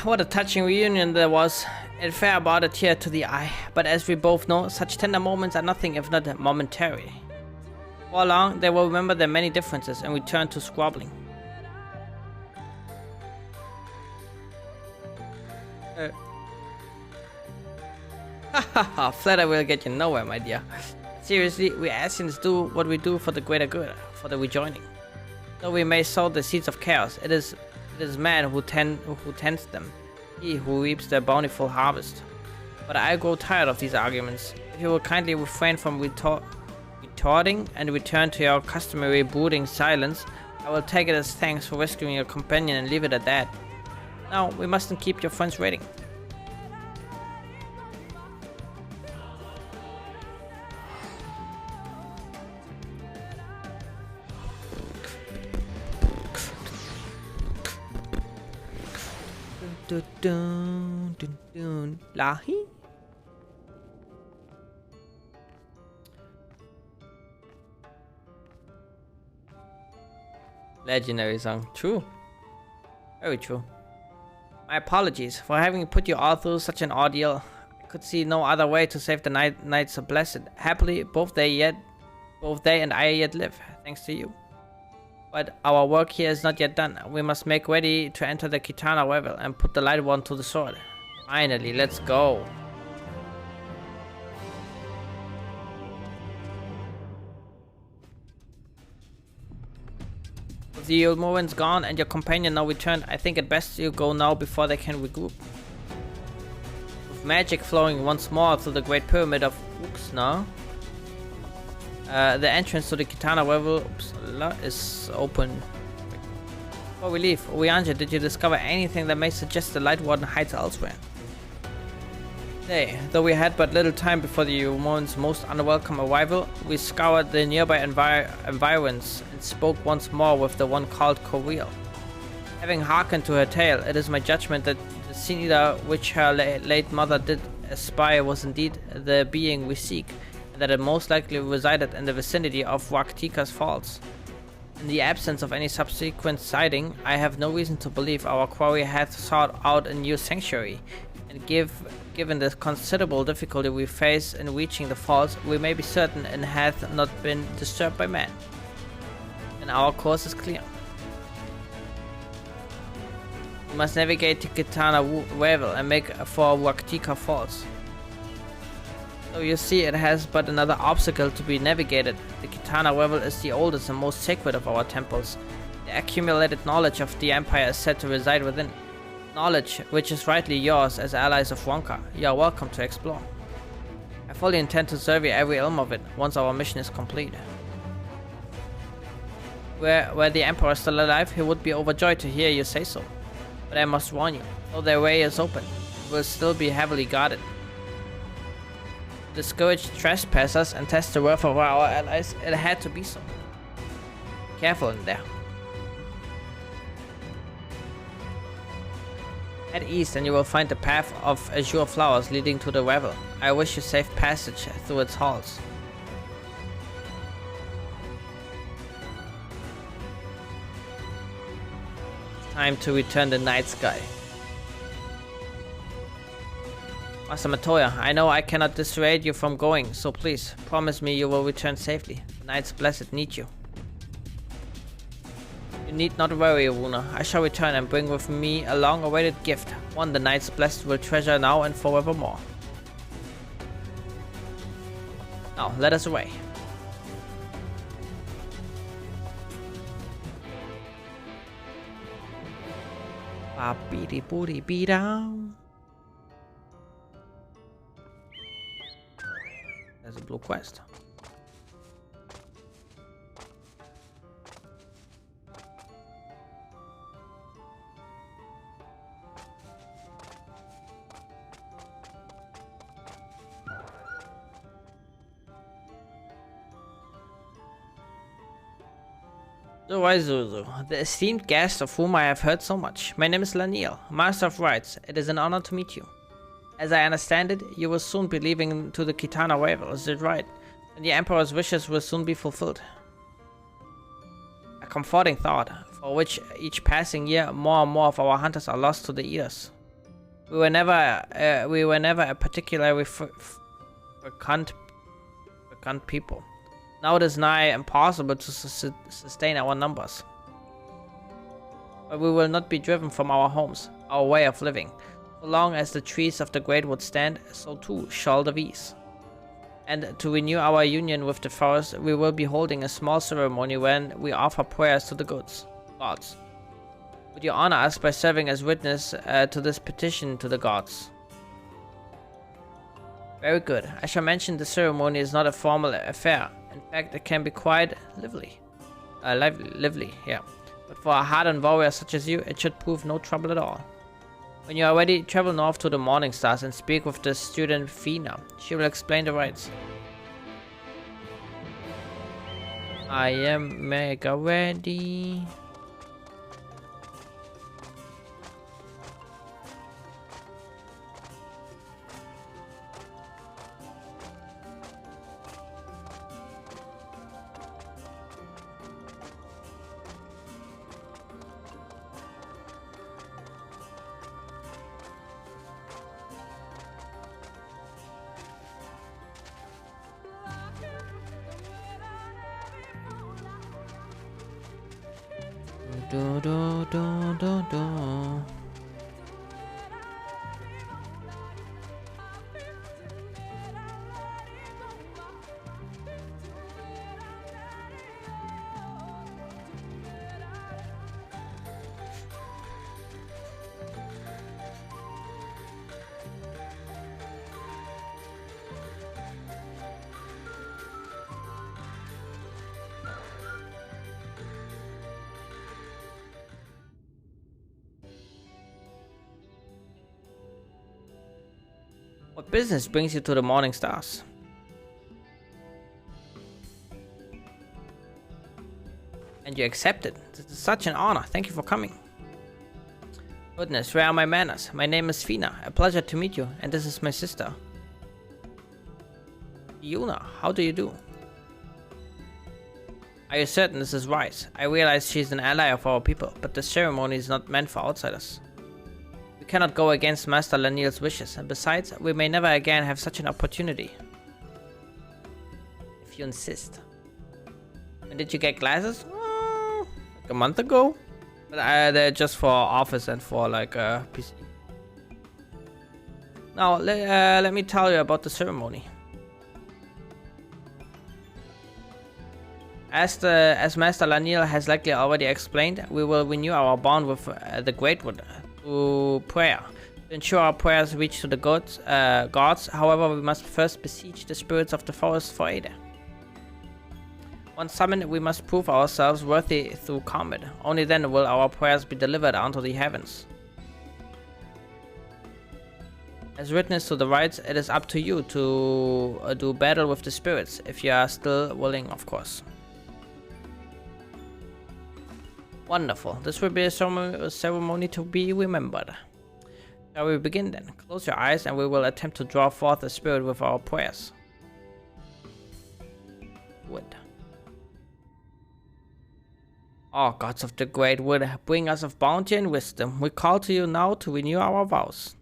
What a touching reunion there was. It fair brought a tear to the eye, but as we both know, such tender moments are nothing if not momentary. For long, they will remember their many differences and return to squabbling. Hahaha, flatter will get you nowhere, my dear. Seriously, we Asians do what we do for the greater good, for the rejoining. Though we may sow the seeds of chaos, it is man who tends them, he who reaps their bountiful harvest. But I grow tired of these arguments. If you will kindly refrain from retorting and return to your customary brooding silence, I will take it as thanks for rescuing your companion and leave it at that. Now, we mustn't keep your friends waiting. Lahi? Legendary song. True. Very true. My apologies for having put you all through such an ordeal. I could see no other way to save the Knights of Blessed. Happily, both they and I yet live, thanks to you. But our work here is not yet done. We must make ready to enter the Kitana Revel and put the light one to the sword. Finally, let's go. With the Ulmorans gone and your companion now returned, I think it best you go now before they can regroup. With magic flowing once more through the Great Pyramid of Uxna, the entrance to the Kitana Revel is open. Before we leave, Oyanja, did you discover anything that may suggest the Light Warden hides elsewhere? Nay, though we had but little time before the Ulmorans' most unwelcome arrival, we scoured the nearby environs and spoke once more with the one called Coriel. Having hearkened to her tale, it is my judgment that the Sinida which her late mother did espy was indeed the being we seek, and that it most likely resided in the vicinity of Waktika's Falls. In the absence of any subsequent sighting, I have no reason to believe our quarry hath sought out a new sanctuary, and given the considerable difficulty we face in reaching the falls, we may be certain it hath not been disturbed by man. And our course is clear. We must navigate to Kitana Revel and make for Waktika Falls. So you see, it has but another obstacle to be navigated. The Kitana Revel is the oldest and most sacred of our temples. The accumulated knowledge of the Empire is said to reside within. Knowledge which is rightly yours as allies of Wonka. You are welcome to explore. I fully intend to survey every elm of it once our mission is complete. Were the Emperor still alive, he would be overjoyed to hear you say so. But I must warn you, though their way is open, it will still be heavily guarded. To discourage trespassers and test the worth of our allies, it had to be so. Careful in there. Head east and you will find the path of azure flowers leading to the Revel. I wish you safe passage through its halls. Time to return the night sky. Master Matoya, I know I cannot dissuade you from going, so please, promise me you will return safely. The Knights Blessed need you. You need not worry, Aruna. I shall return and bring with me a long-awaited gift, one the Knights Blessed will treasure now and forevermore. Now, let us away. There's a blue quest. So why Zuzu, the esteemed guest of whom I have heard so much. My name is Laniel, Master of Rites. It is an honor to meet you. As I understand it, you will soon be leaving to the Kitana Wavel, is it right? And the Emperor's wishes will soon be fulfilled. A comforting thought, for which each passing year more and more of our hunters are lost to the eaters. We were never a particularly fecund people. Now it is nigh impossible to sustain our numbers. But we will not be driven from our homes, our way of living. So long as the trees of the Great Wood stand, so too shall the V's. And to renew our union with the forest, we will be holding a small ceremony when we offer prayers to the gods. Would you honor us by serving as witness to this petition to the gods? Very good. I shall mention the ceremony is not a formal affair. In fact, it can be quite lively. Yeah. But for a hardened warrior such as you, it should prove no trouble at all. When you are ready, travel north to the Morning Stars and speak with the student Fina. She will explain the rites. I am mega ready. Do do do do do. What business brings you to the Morning Stars? And you accepted. This is such an honor. Thank you for coming. Goodness, where are my manners? My name is Fina. A pleasure to meet you. And this is my sister. Yuna, how do you do? Are you certain this is right? I realize she's an ally of our people, but the ceremony is not meant for outsiders. We cannot go against Master Laniel's wishes, and besides, we may never again have such an opportunity. If you insist. When did you get glasses? Like a month ago? But they're just for office and for like PC. Now, let me tell you about the ceremony. As Master Laniel has likely already explained, we will renew our bond with the Great Wood through prayer. To ensure our prayers reach to the gods, however, we must first beseech the spirits of the forest for aid. Once summoned, we must prove ourselves worthy through combat. Only then will our prayers be delivered unto the heavens. As witness to the rites, it is up to you to do battle with the spirits, if you are still willing, of course. Wonderful. This will be a ceremony to be remembered. Shall we begin then? Close your eyes and we will attempt to draw forth the spirit with our prayers. Wood. Oh, gods of the Great Wood, bring us of bounty and wisdom. We call to you now to renew our vows.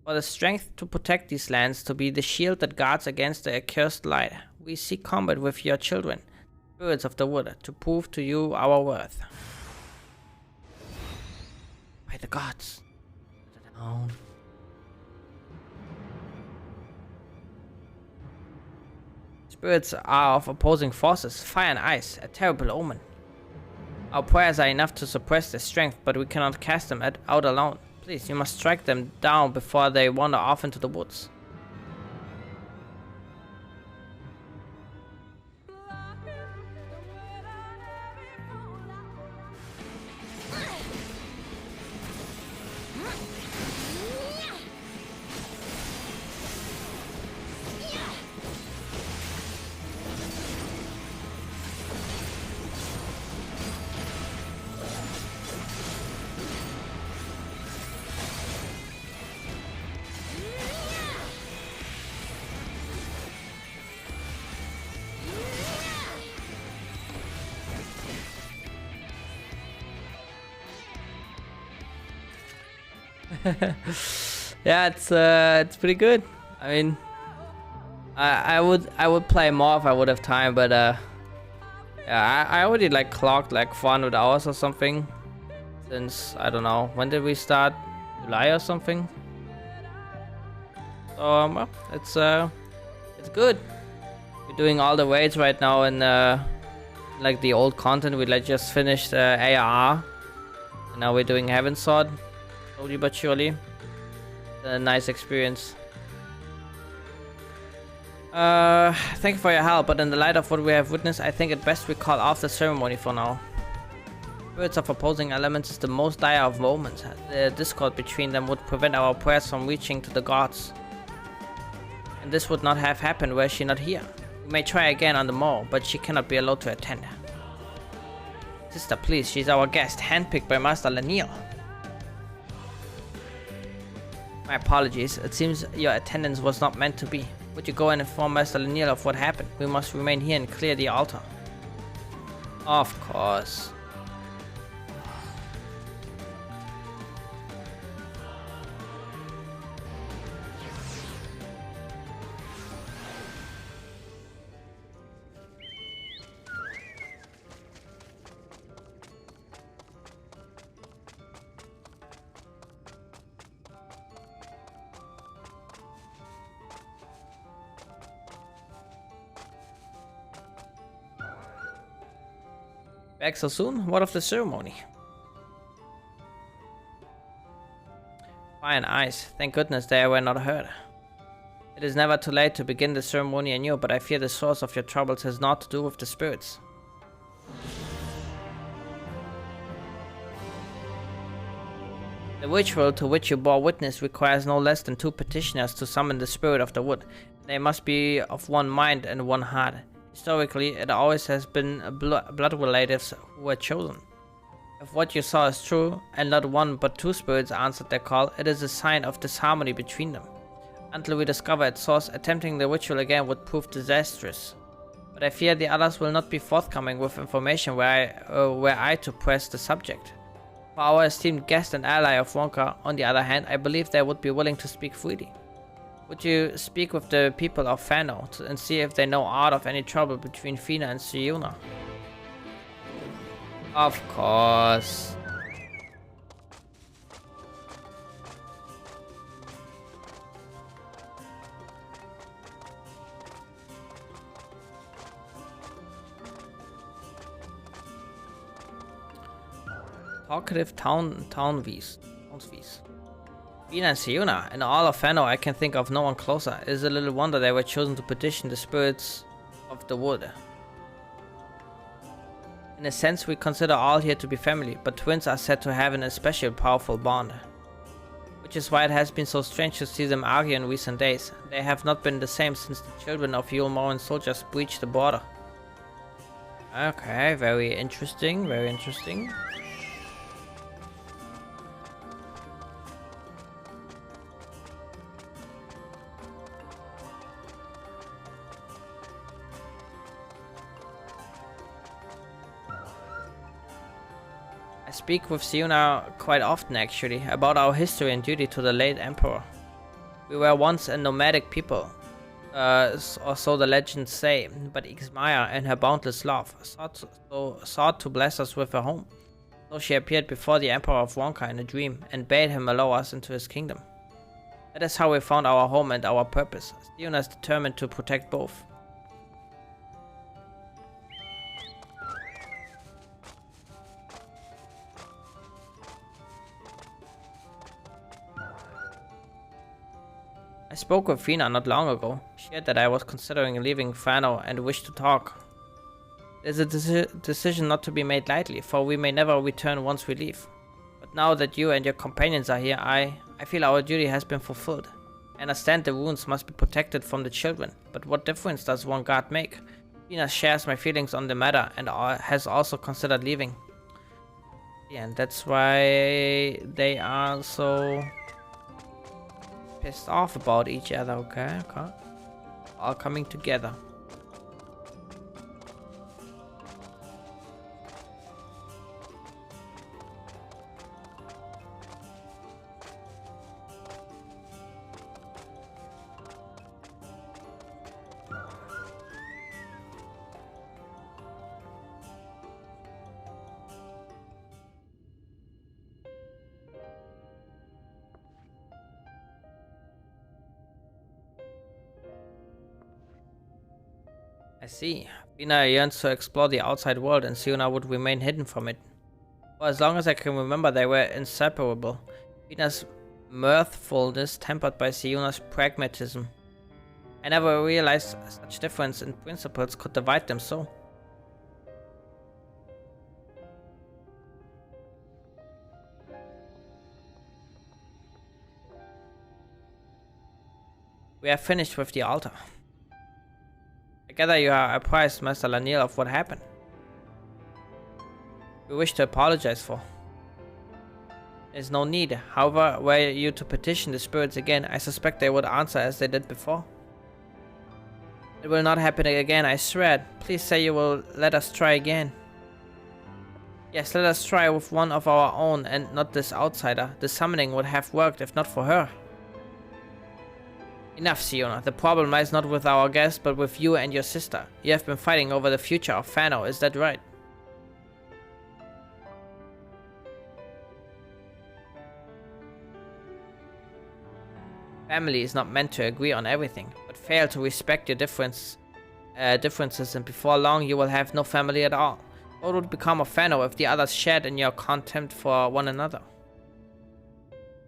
For the strength to protect these lands, to be the shield that guards against the accursed light, we seek combat with your children, spirits of the wood, to prove to you our worth. By the gods. Down. Spirits are of opposing forces, fire and ice, a terrible omen. Our prayers are enough to suppress their strength, but we cannot cast them out alone. Please, you must strike them down before they wander off into the woods. Yeah, it's pretty good. I mean, I would play more if I would have time, but yeah, I already like clocked like 400 hours or something since, I don't know, when did we start? July or something. So well, it's good. We're doing all the raids right now in like the old content. We like just finished AR, and now we're doing Heaven Sword, slowly but surely. A nice experience. Thank you for your help, but in the light of what we have witnessed, I think it best we call off the ceremony for now. Spirits of opposing elements is the most dire of moments. The discord between them would prevent our prayers from reaching to the gods. And this would not have happened were she not here. We may try again on the morrow, but she cannot be allowed to attend. Sister, please, she's our guest, handpicked by Master Laniel. My apologies, it seems your attendance was not meant to be. Would you go and inform Master Laniel of what happened? We must remain here and clear the altar. Of course. Back so soon? What of the ceremony? Fine eyes. Thank goodness they were not hurt. It is never too late to begin the ceremony anew, but I fear the source of your troubles has naught to do with the spirits. The ritual to which you bore witness requires no less than 2 petitioners to summon the spirit of the wood. They must be of one mind and one heart. Historically, it always has been blood relatives who were chosen. If what you saw is true, and not 1 but 2 spirits answered their call, it is a sign of disharmony between them. Until we discover its source, attempting the ritual again would prove disastrous. But I fear the others will not be forthcoming with information were I to press the subject. For our esteemed guest and ally of Wonka, on the other hand, I believe they would be willing to speak freely. Would you speak with the people of Fano and see if they know aught of any trouble between Fina and Siuna? Of course. Talkative townsvies. Fina and Siuna, and all of Fano I can think of no one closer. It is a little wonder they were chosen to petition the spirits of the wood. In a sense, we consider all here to be family, but twins are said to have an especially powerful bond. Which is why it has been so strange to see them argue in recent days. They have not been the same since the children of Yulmoran soldiers breached the border. Okay, very interesting, very interesting. I speak with Siuna quite often actually, about our history and duty to the late Emperor. We were once a nomadic people, or so the legends say, but Ixmaya and her boundless love sought to bless us with a home. So she appeared before the Emperor of Wonka in a dream, and bade him allow us into his kingdom. That is how we found our home and our purpose. Siuna is determined to protect both. I spoke with Fina not long ago. She said that I was considering leaving Fano and wished to talk. It is a decision not to be made lightly, for we may never return once we leave. But now that you and your companions are here, I feel our duty has been fulfilled. I understand the wounds must be protected from the children, but what difference does one guard make? Fina shares my feelings on the matter and has also considered leaving. Yeah, and that's why they are so pissed off about each other. Okay. All coming together. I see. Fina yearns to explore the outside world and Siona would remain hidden from it. For as long as I can remember, they were inseparable. Fina's mirthfulness tempered by Siona's pragmatism. I never realized such difference in principles could divide them so. We are finished with the altar. I gather you are apprised, Master Laniel, of what happened. We wish to apologize for. There's no need. However, were you to petition the spirits again, I suspect they would answer as they did before. It will not happen again, I swear. Please say you will let us try again. Yes, let us try with one of our own and not this outsider. The summoning would have worked if not for her. Enough, Siona. The problem lies not with our guest, but with you and your sister. You have been fighting over the future of Fano, is that right? Family is not meant to agree on everything, but fail to respect your differences, and before long you will have no family at all. What would become of Fano if the others shared in your contempt for one another?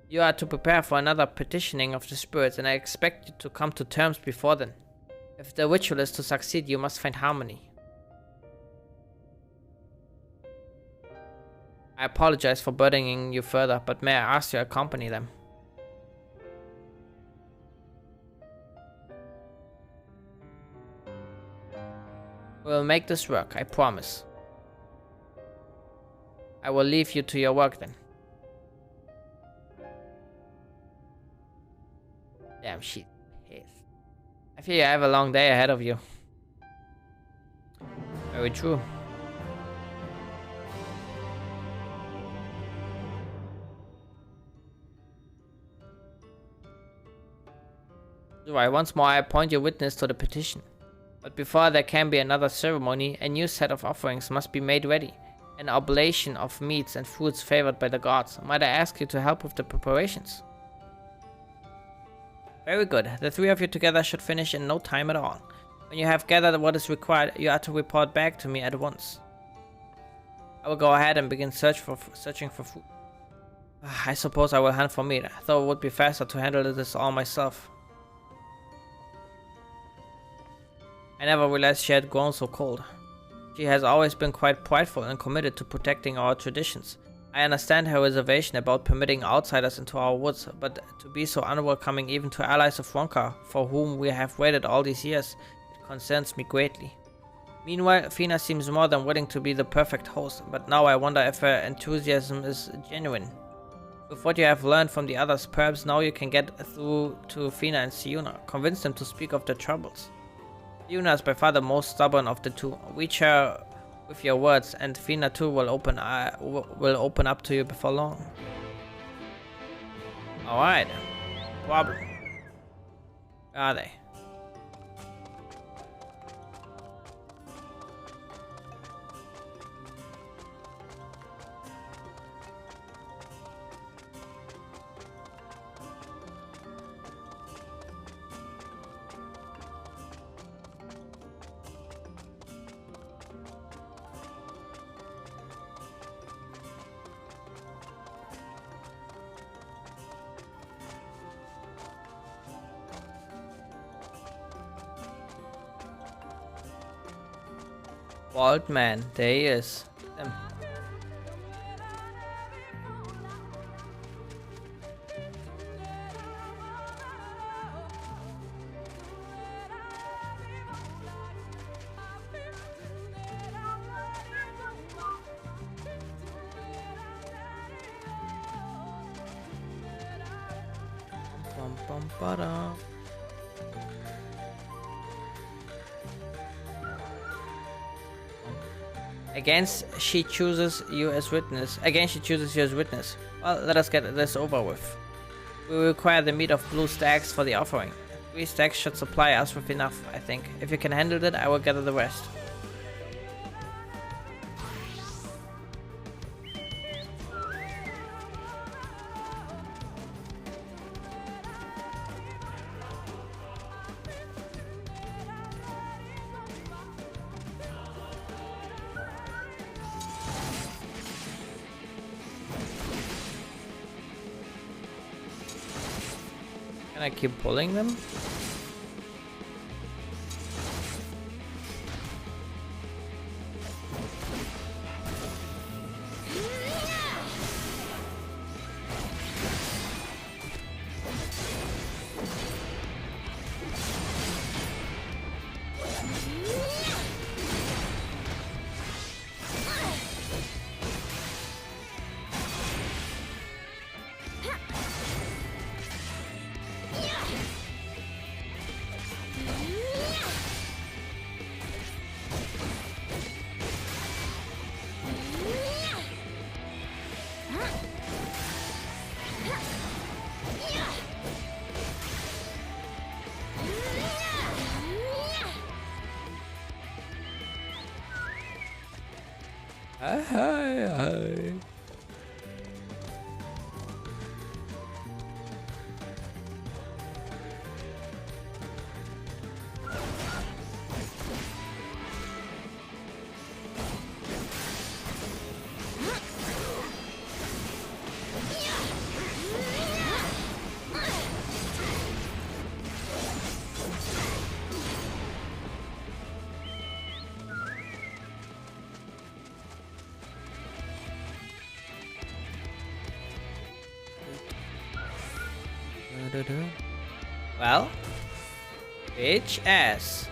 You are to prepare for another petitioning of the spirits, and I expect you to come to terms before then. If the ritual is to succeed, you must find harmony. I apologize for burdening you further, but may I ask you to accompany them? We'll make this work, I promise. I will leave you to your work then. Damn, she's pissed. I feel you have a long day ahead of you. Very true. So once more I appoint you witness to the petition. But before there can be another ceremony, a new set of offerings must be made ready. An oblation of meats and fruits favored by the gods. Might I ask you to help with the preparations? Very good. The three of you together should finish in no time at all. When you have gathered what is required, you are to report back to me at once. I will go ahead and begin searching for food. I suppose I will hunt for meat, though it would be faster to handle this all myself. I never realized she had grown so cold. She has always been quite prideful and committed to protecting our traditions. I understand her reservation about permitting outsiders into our woods, but to be so unwelcoming even to allies of Wonka, for whom we have waited all these years, it concerns me greatly. Meanwhile, Fina seems more than willing to be the perfect host, but now I wonder if her enthusiasm is genuine. With what you have learned from the others, perhaps now you can get through to Fina and Siona, convince them to speak of their troubles. Siona is by far the most stubborn of the two. Reach her with your words, and Fina too will open up to you before long. Alright. Problem. Where are they? Bald man, there he is. Against she chooses you as witness. Well, let us get this over with. We require the meat of blue stacks for the offering. 3 stacks should supply us with enough, I think. If you can handle it, I will gather the rest. Can I keep pulling them? Hi. Well, HS.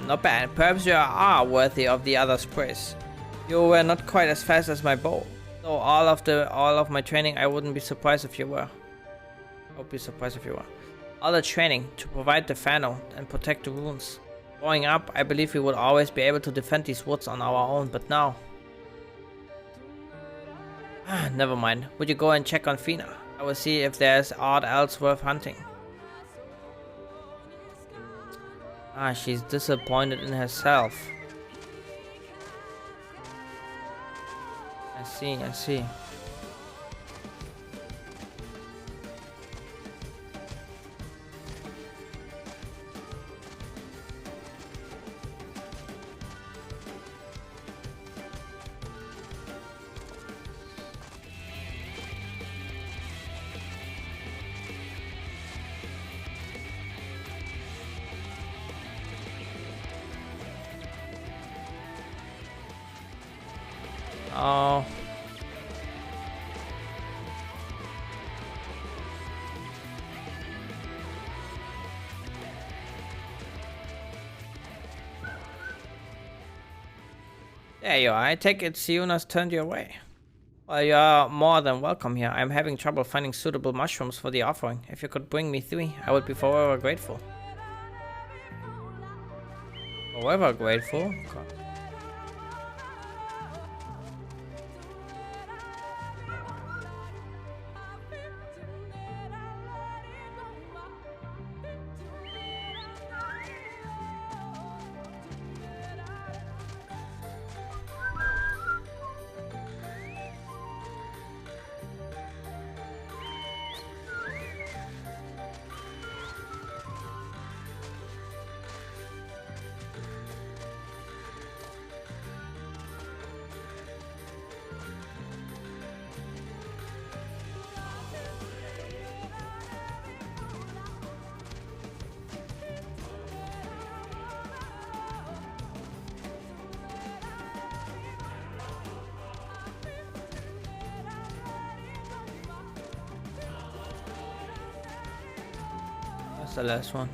Not bad. Perhaps you are worthy of the other's praise. You were not quite as fast as my bow. Though all of my training, I wouldn't be surprised if you were. I would be surprised if you were. All the training to provide the funnel and protect the runes. Growing up, I believe we would always be able to defend these woods on our own, but now... never mind. Would you go and check on Fina? I will see if there's aught else worth hunting. She's disappointed in herself. I see. Oh. There you are. I take it Siona's turned you away. Well, you are more than welcome here. I'm having trouble finding suitable mushrooms for the offering. If you could bring me 3, I would be forever grateful. Forever grateful? God. That's the last one.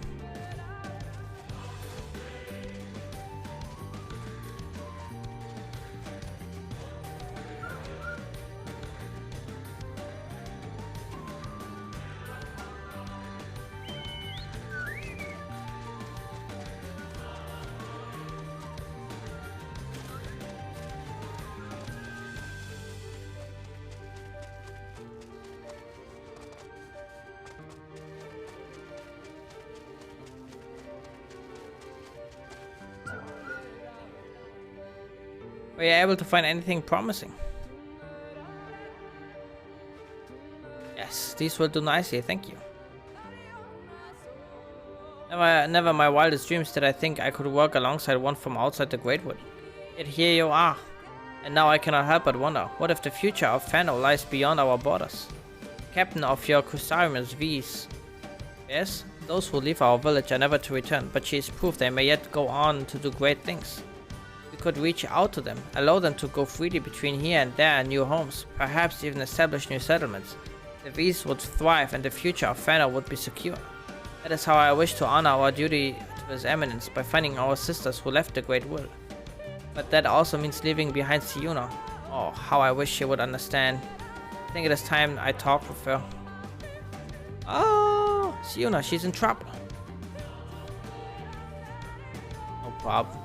Were you able to find anything promising? Yes, these will do nicely, thank you. Never my wildest dreams did I think I could work alongside one from outside the Great Wood. Yet here you are. And now I cannot help but wonder, what if the future of Fano lies beyond our borders? Captain of your Crusarians V's. Yes, those who leave our village are never to return, but she is proof they may yet go on to do great things. We could reach out to them, allow them to go freely between here and there and new homes, perhaps even establish new settlements. The V's would thrive and the future of Fano would be secure. That is how I wish to honor our duty to His Eminence by finding our sisters who left the Great Wood. But that also means leaving behind Siuna. Oh, how I wish she would understand. I think it is time I talk with her. Oh, Siuna, she's in trouble. No problem.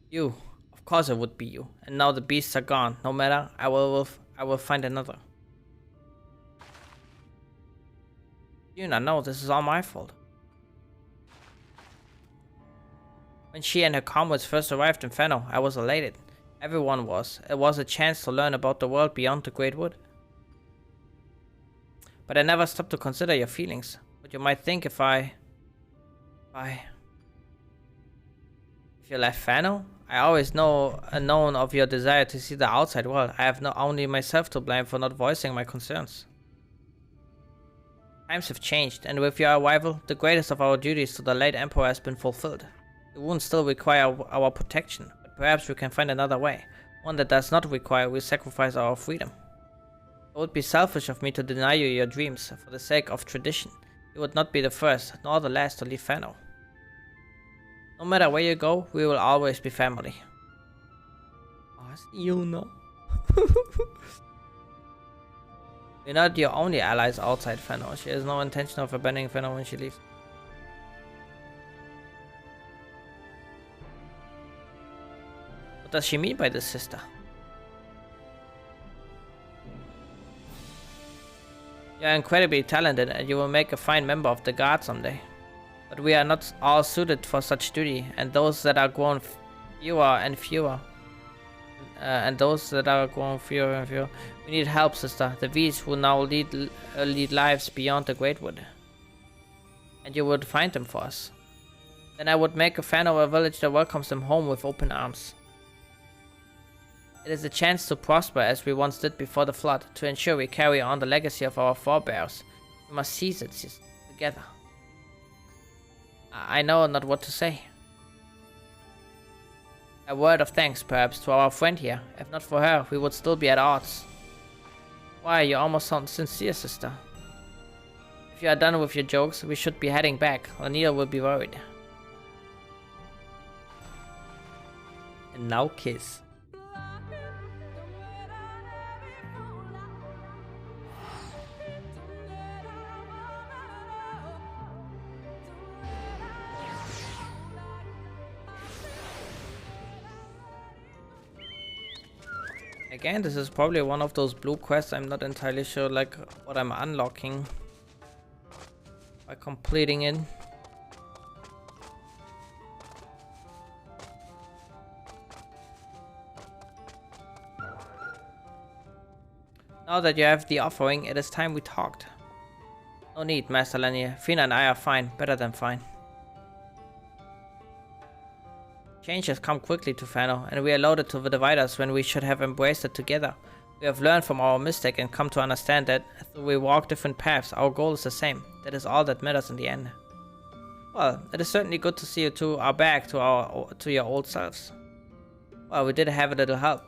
You. Of course it would be you. And now the beasts are gone. No matter, I will find another. You know, this is all my fault. When she and her comrades first arrived in Fano, I was elated. Everyone was. It was a chance to learn about the world beyond the Great Wood. But I never stopped to consider your feelings. What you might think if you left Fano? I always known of your desire to see the outside world. I have not only myself to blame for not voicing my concerns. Times have changed, and with your arrival, the greatest of our duties to the late Emperor has been fulfilled. The wounds still require our protection, but perhaps we can find another way. One that does not require we sacrifice our freedom. It would be selfish of me to deny you your dreams for the sake of tradition. You would not be the first, nor the last to leave Fano. No matter where you go, we will always be family. Oh, you know. We're not your only allies outside Fano. She has no intention of abandoning Fano when she leaves. What does she mean by this, sister? You are incredibly talented and you will make a fine member of the guard someday. But we are not all suited for such duty, and those that are grown fewer and fewer. We need help, sister. The V's will now lead lives beyond the Great Wood. And you would find them for us. Then I would make a Fano a village that welcomes them home with open arms. It is a chance to prosper as we once did before the flood, to ensure we carry on the legacy of our forebears. We must seize it together. I know not what to say. A word of thanks, perhaps, to our friend here. If not for her, we would still be at odds. Why, you almost sound sincere, sister. If you are done with your jokes, we should be heading back, or Neil will be worried. And now kiss. Again, this is probably one of those blue quests. I'm not entirely sure like what I'm unlocking by completing it. Now that you have the offering, it is time we talked. No need, Master Lanier. Fina and I are fine, better than fine. Change has come quickly to Fano, and we allowed it to divide us when we should have embraced it together. We have learned from our mistake and come to understand that though we walk different paths, our goal is the same. That is all that matters in the end. Well, it is certainly good to see you two are back to your old selves. Well, we did have a little help.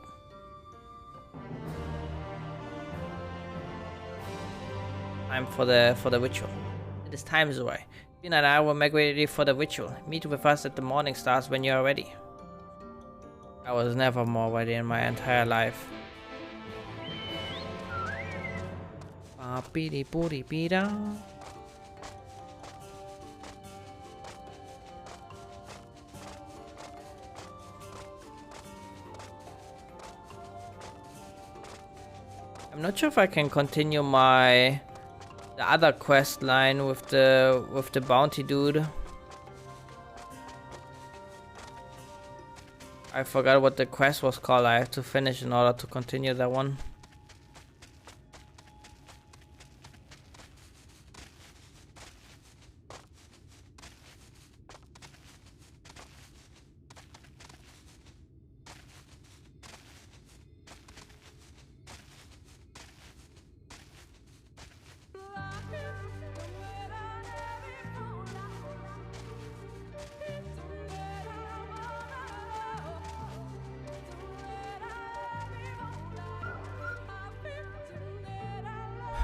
Time for the ritual. It is time, Zoe. Finn and I will make ready for the ritual. Meet with us at the morning stars when you are ready. I was never more ready in my entire life. I'm not sure if I can continue the other quest line with the bounty dude. I forgot what the quest was called. I have to finish in order to continue that one.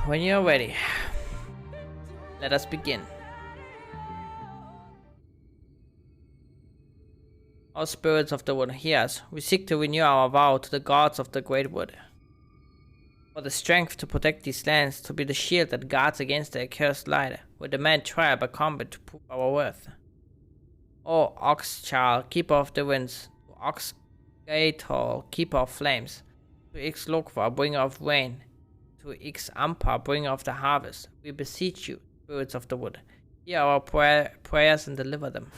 When you're ready, let us begin. O spirits of the wood, hear us. We seek to renew our vow to the gods of the great wood. For the strength to protect these lands, to be the shield that guards against the accursed light, we demand trial by combat to prove our worth. O Ox Child, keeper of the winds, to Ox Gator, keeper of flames, to Ix Lokva, bringer of rain, to Ix Ampa, bringer of the harvest, we beseech you, spirits of the wood, hear our prayers and deliver them.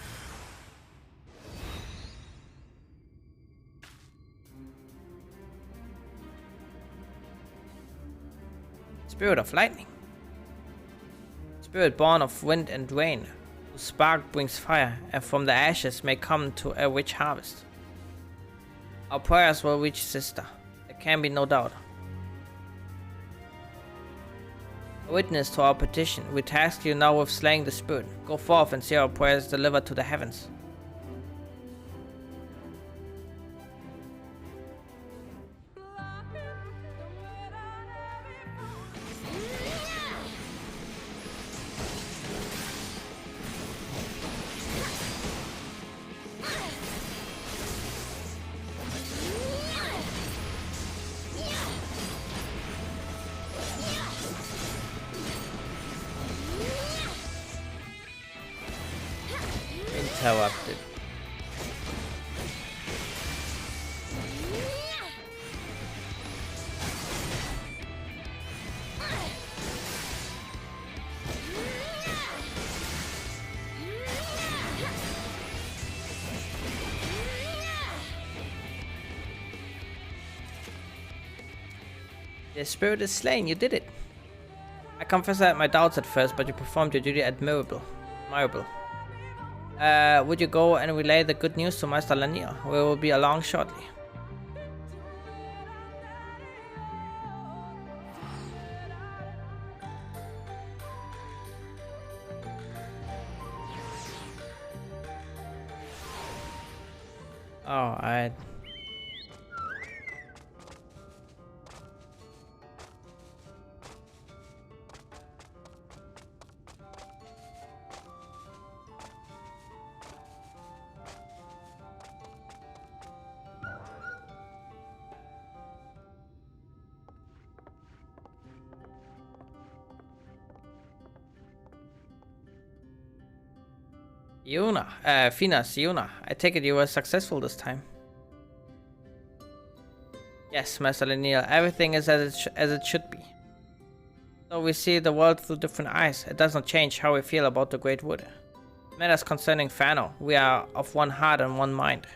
Spirit of lightning, spirit born of wind and rain, whose spark brings fire, and from the ashes may come to a rich harvest. Our prayers will reach, sister, there can be no doubt. A witness to our petition, we task you now with slaying the spirit. Go forth and see our prayers delivered to the heavens. Interrupted. The spirit is slain, you did it. I confess I had my doubts at first, but you performed your duty admirable. Would you go and relay the good news to Master Lanier? We will be along shortly. Oh, Yuna, I take it you were successful this time. Yes, Master Lanier, everything is as it should be. Though we see the world through different eyes, it does not change how we feel about the Great Wood. Matters concerning Fano, we are of one heart and one mind.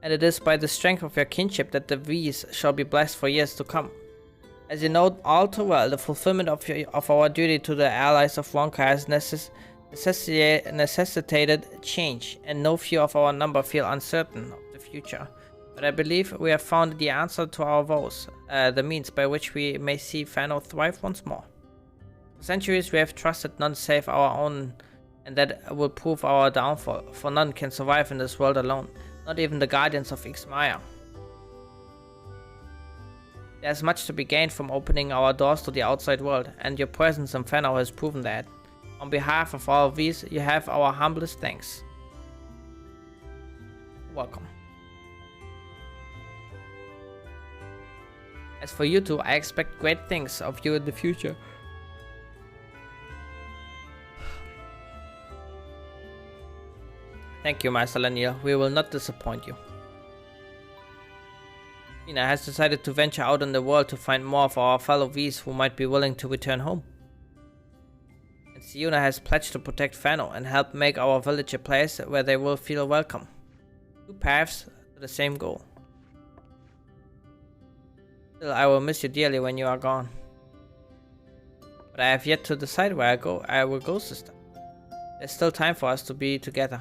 And it is by the strength of your kinship that the V's shall be blessed for years to come. As you know all too well, the fulfillment of our duty to the allies of Wonka has necessitated change, and no few of our number feel uncertain of the future. But I believe we have found the answer to our woes, the means by which we may see Fano thrive once more. For centuries we have trusted none save our own, and that will prove our downfall, for none can survive in this world alone, not even the guardians of Ixmaya. There's much to be gained from opening our doors to the outside world, and your presence in Fano has proven that. On behalf of all of these, you have our humblest thanks. Welcome. As for you two, I expect great things of you in the future. Thank you, Master Lanier. We will not disappoint you. Mina has decided to venture out in the world to find more of our fellow V's who might be willing to return home. And Siuna has pledged to protect Fano and help make our village a place where they will feel welcome. Two paths to the same goal. Still, I will miss you dearly when you are gone. But I have yet to decide where I will go, sister. There's still time for us to be together.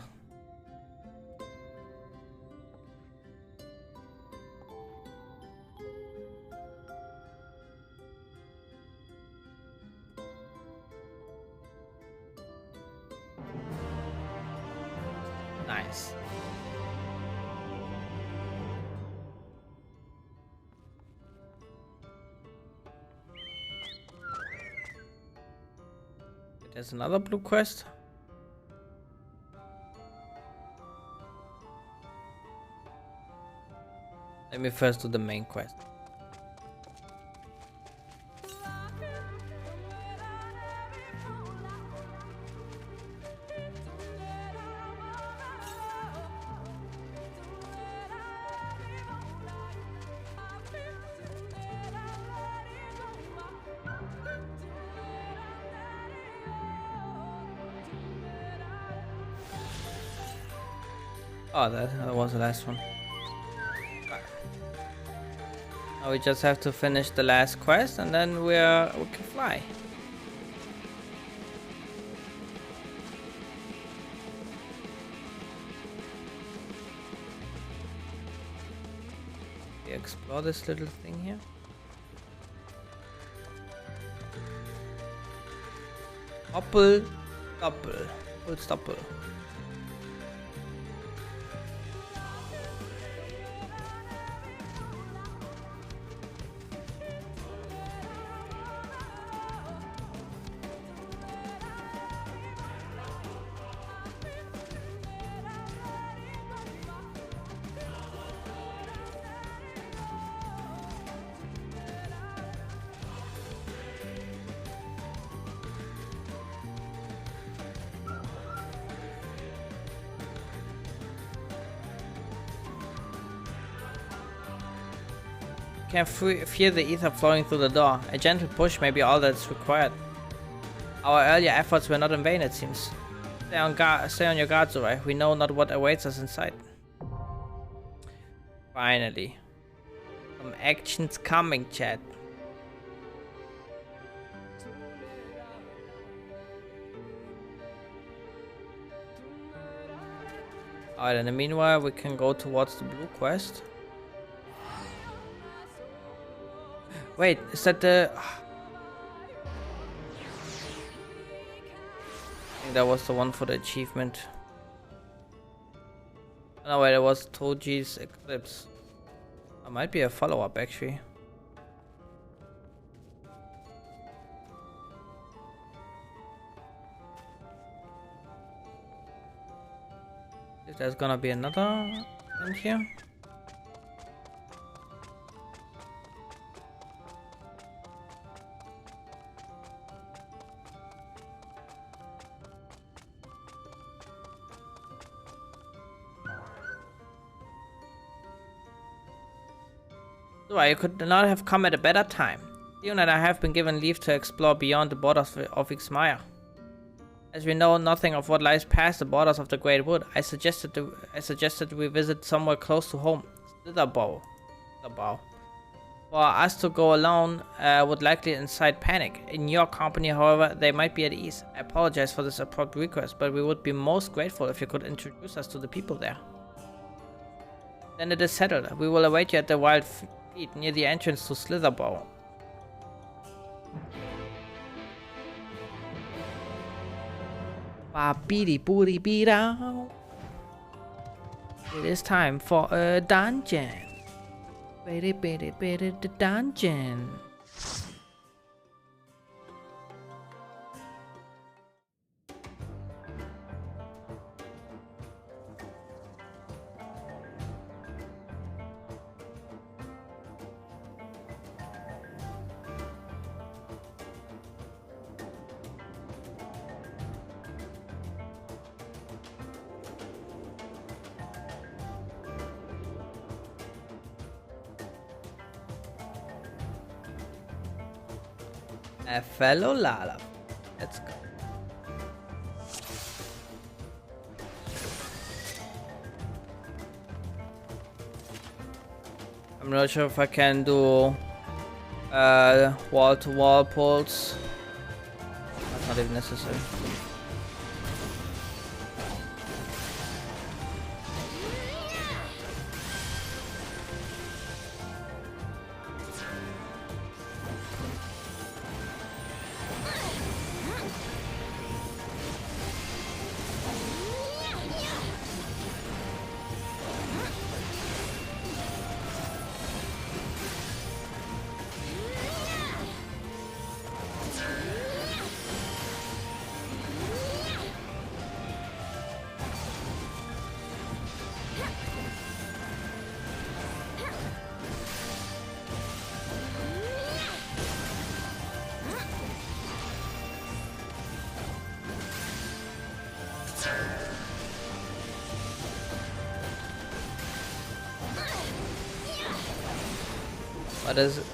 Nice. There's another blue quest. Let me first do the main quest. Oh, that was the last one. Now we just have to finish the last quest and then we can fly. We explore this little thing here. Doppel, doppel, doppel. Can feel the ether flowing through the door. A gentle push may be all that's required. Our earlier efforts were not in vain, it seems. Stay on your guard, Zorai. We know not what awaits us inside. Finally. Some actions coming, chat. Alright, in the meanwhile, we can go towards the blue quest. Wait, is that the... I think that was the one for the achievement. No, wait, it was Toji's Eclipse. That might be a follow-up, actually. If there's gonna be another in here. I could not have come at a better time. Leon and I have been given leave to explore beyond the borders of Ixmaya. As we know nothing of what lies past the borders of the Great Wood, I suggested we visit somewhere close to home, Slitherbow. For us to go alone would likely incite panic. In your company, however, they might be at ease. I apologize for this abrupt request, but we would be most grateful if you could introduce us to the people there. Then it is settled. We will await you at the Wild Fleet near the entrance to Slitherbow. It is time for a dungeon. The dungeon. A fellow Lala. Let's go. I'm not sure if I can do wall-to-wall pulls. That's not even necessary.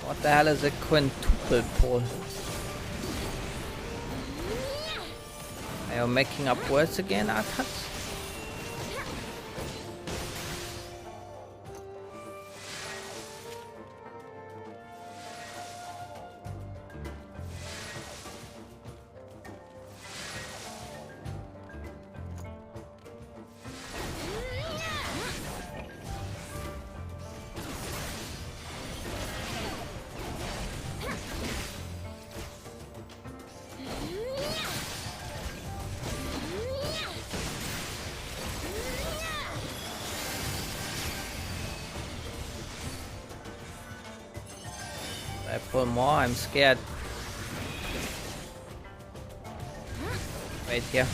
What the hell is a quintuple pull? Are you making up words again, Arkat? I pull more, I'm scared. Wait here.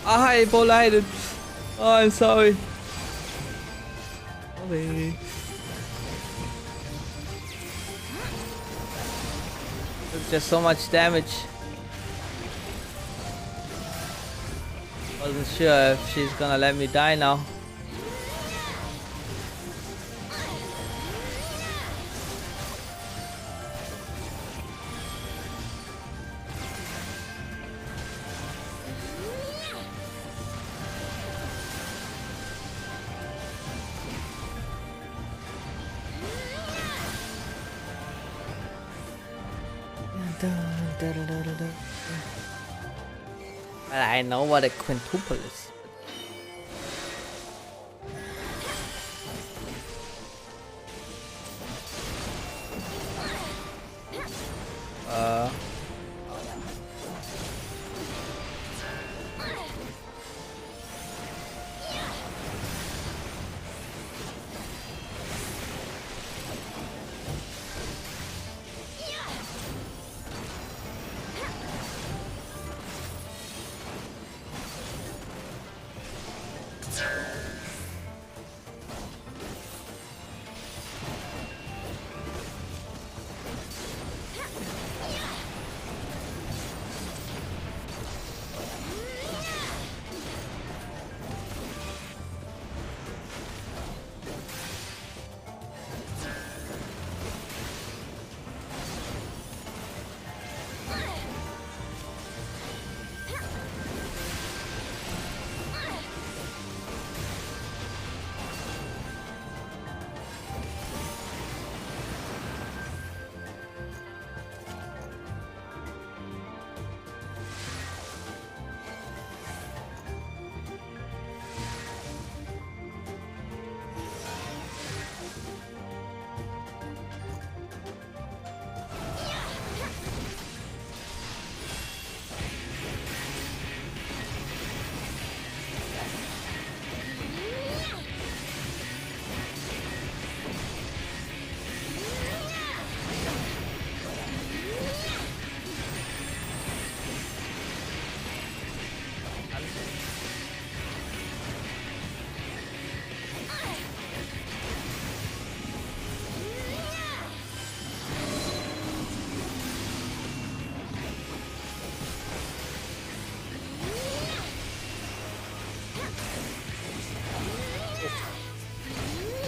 I pollited. Oh, I'm sorry. Sorry. It's just so much damage. Wasn't sure if she's gonna let me die now. Well, I know what a quintuple is.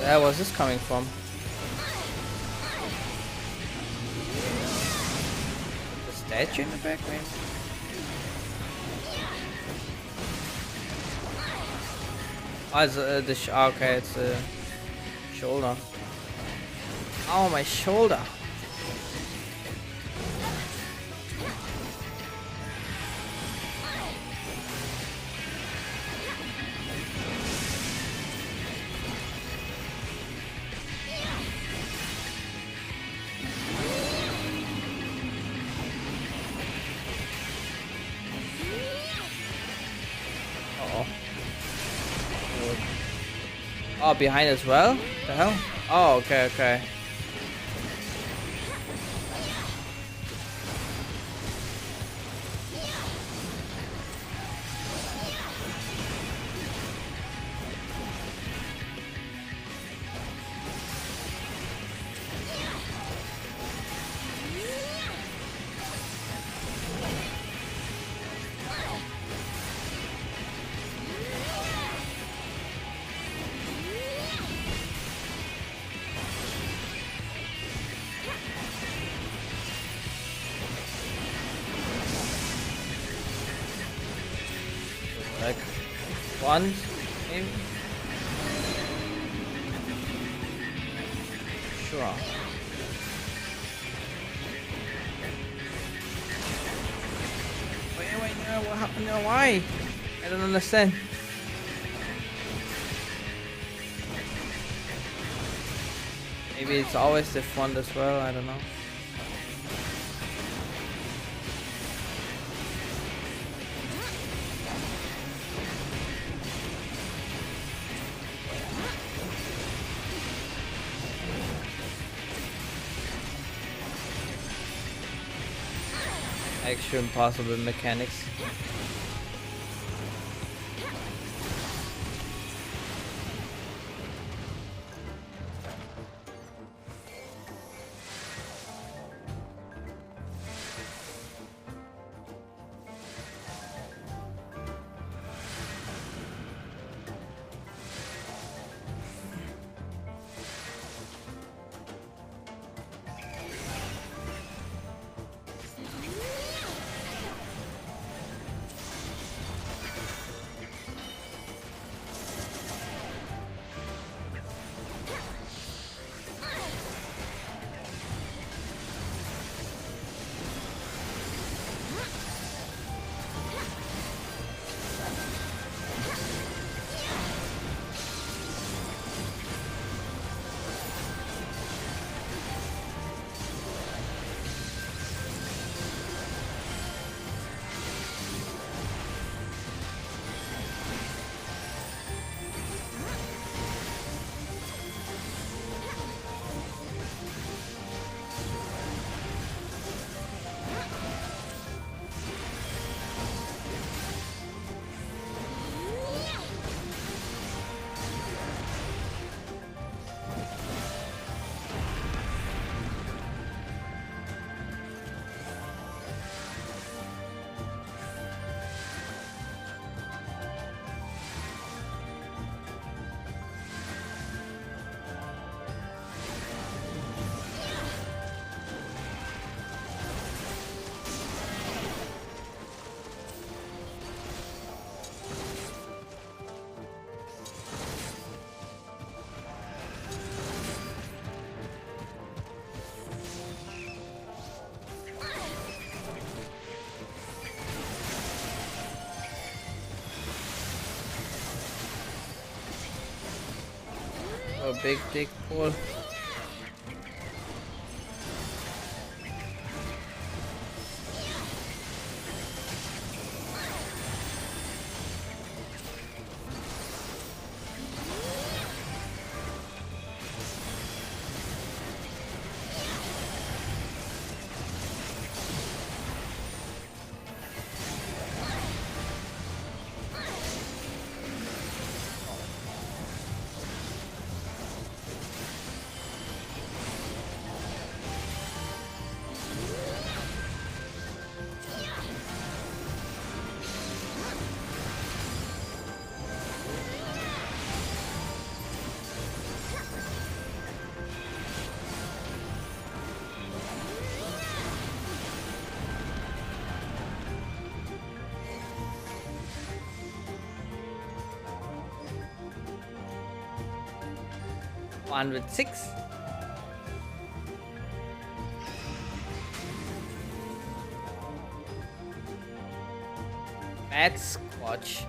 Where was this coming from? The statue in the back, maybe? Oh, it's okay, it's the shoulder. Oh, my shoulder. Oh, behind as well? The hell? Oh, okay, okay. Like one, maybe? Sure. Wait, no, what happened? No, why? I don't understand. Maybe it's always the front as well, I don't know. Extra impossible mechanics. A big dick pull. 406. Bad Squatch.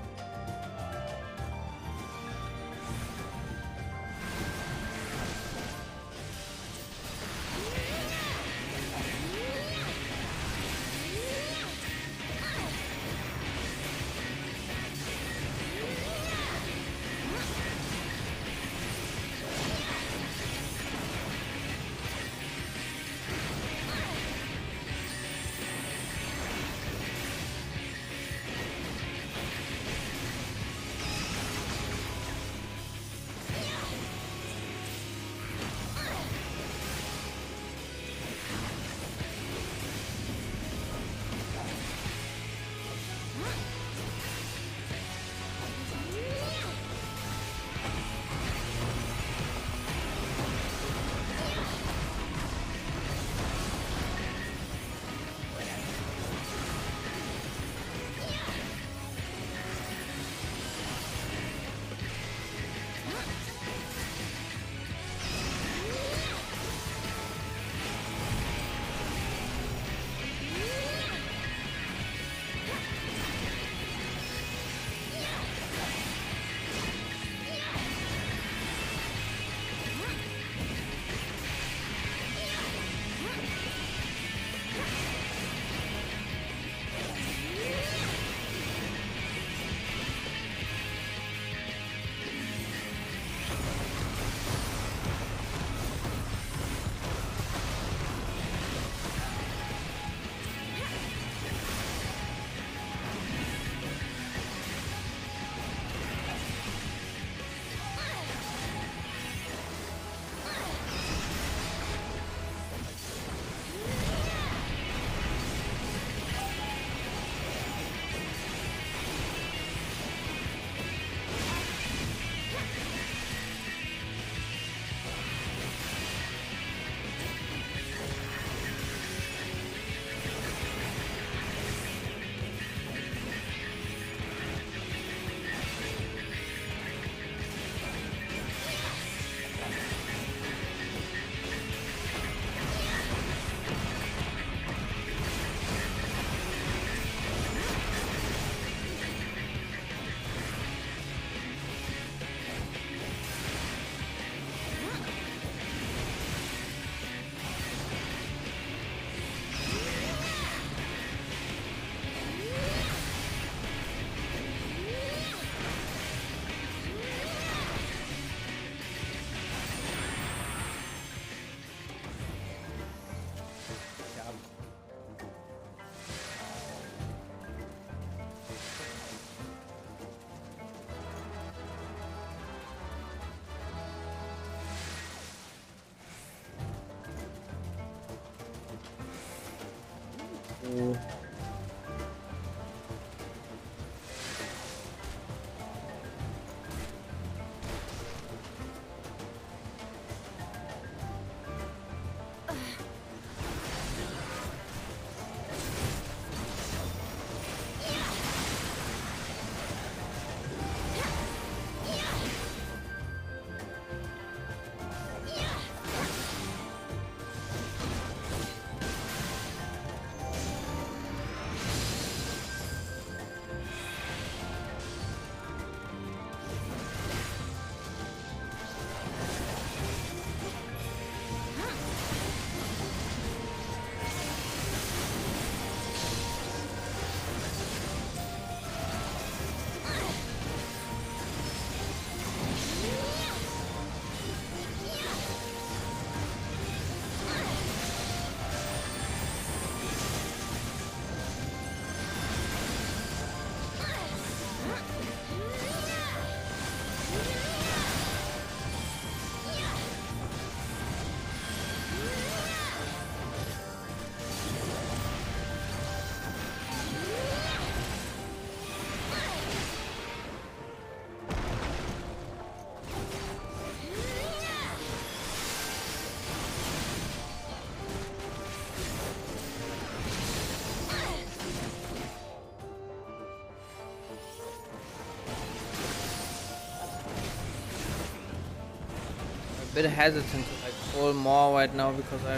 bit hesitant to like pull more right now because I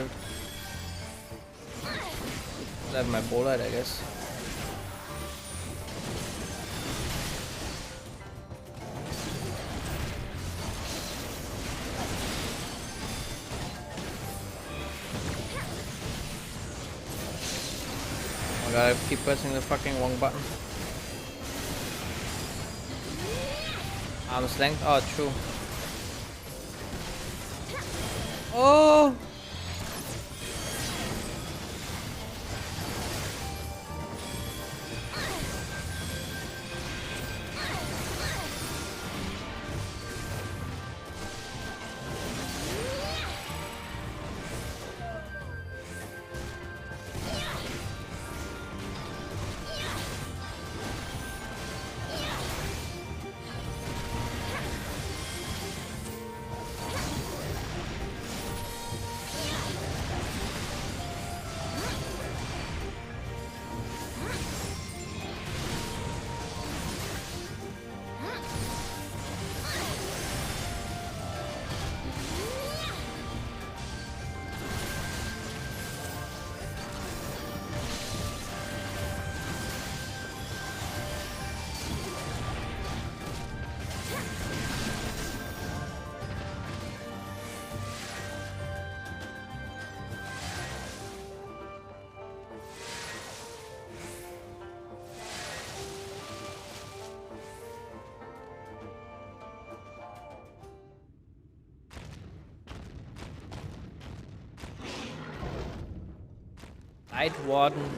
have my bullet, I guess. Oh my god, I keep pressing the fucking wrong button. Arm's length? Oh, true. Oh! Night Warden.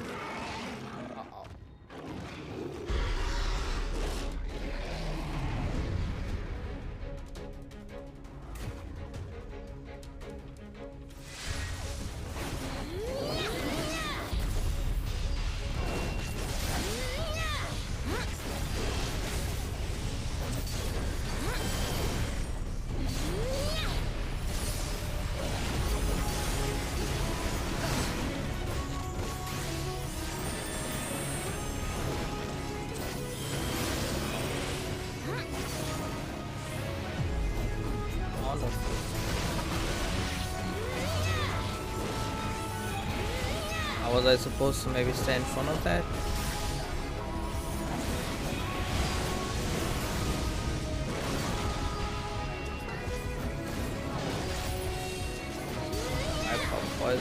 How was I supposed to maybe stay in front of that? I pop poison.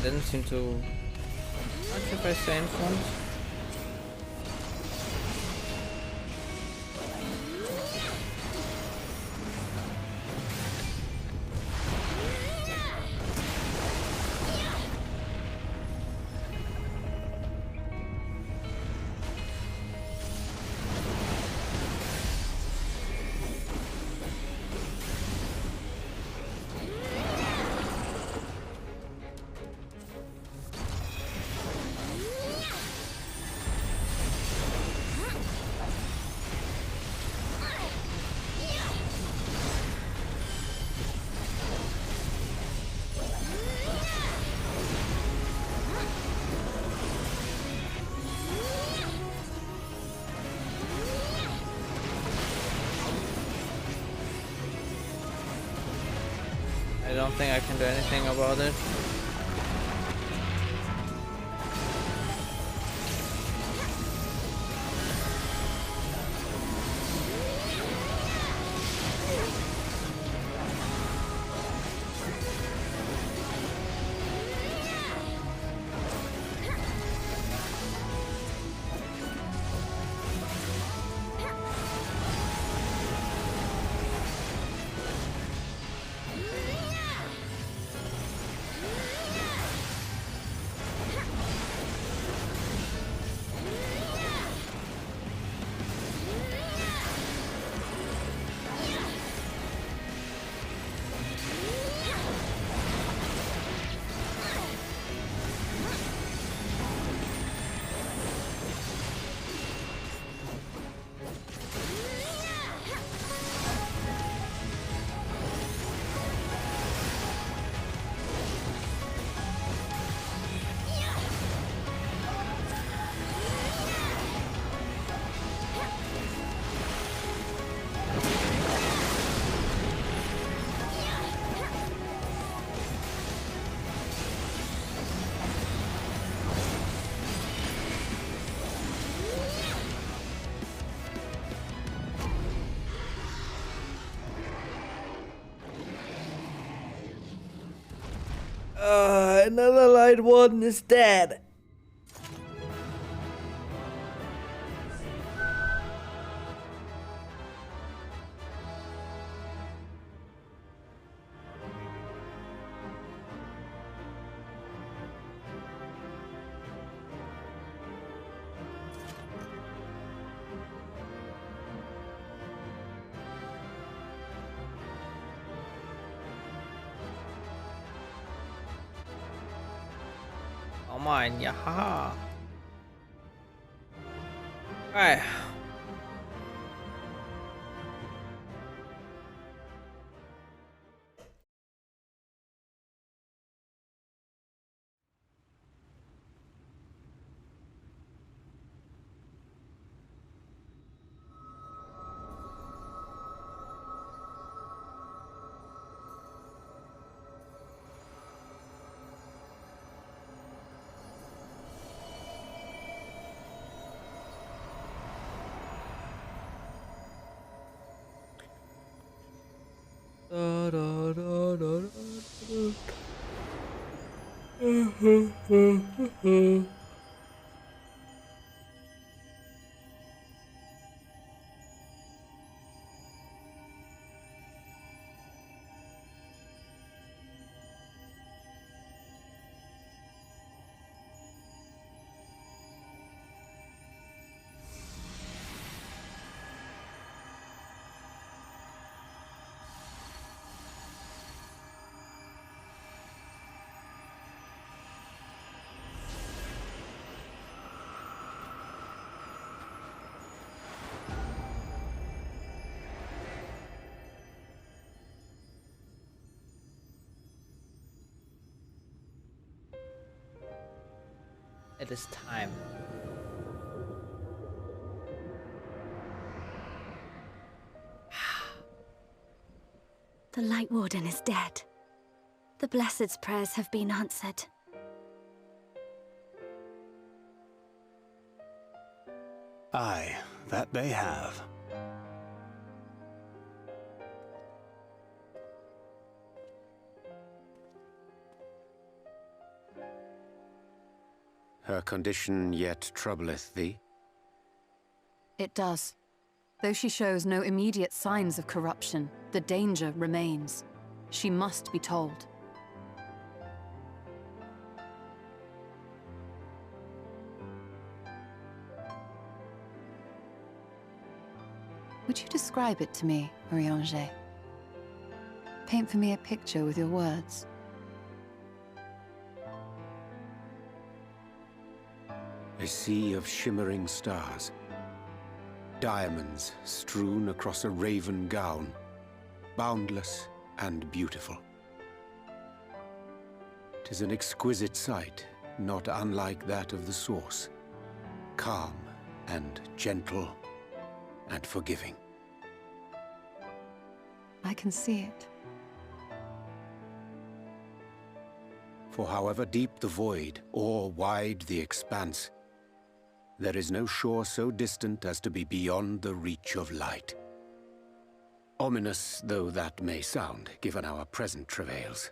Didn't seem to much if I stay in front. I don't think I can do anything about it. Another light warden is dead. Come on, yeah. Alright. It is time. The Light Warden is dead. The Blessed's prayers have been answered. Aye, that they have. Her condition yet troubleth thee? It does. Though she shows no immediate signs of corruption, the danger remains. She must be told. Would you describe it to me, Marie-Ange? Paint for me a picture with your words. A sea of shimmering stars. Diamonds strewn across a raven gown. Boundless and beautiful. 'Tis an exquisite sight, not unlike that of the source. Calm and gentle and forgiving. I can see it. For however deep the void, or wide the expanse, there is no shore so distant as to be beyond the reach of light. Ominous though that may sound, given our present travails.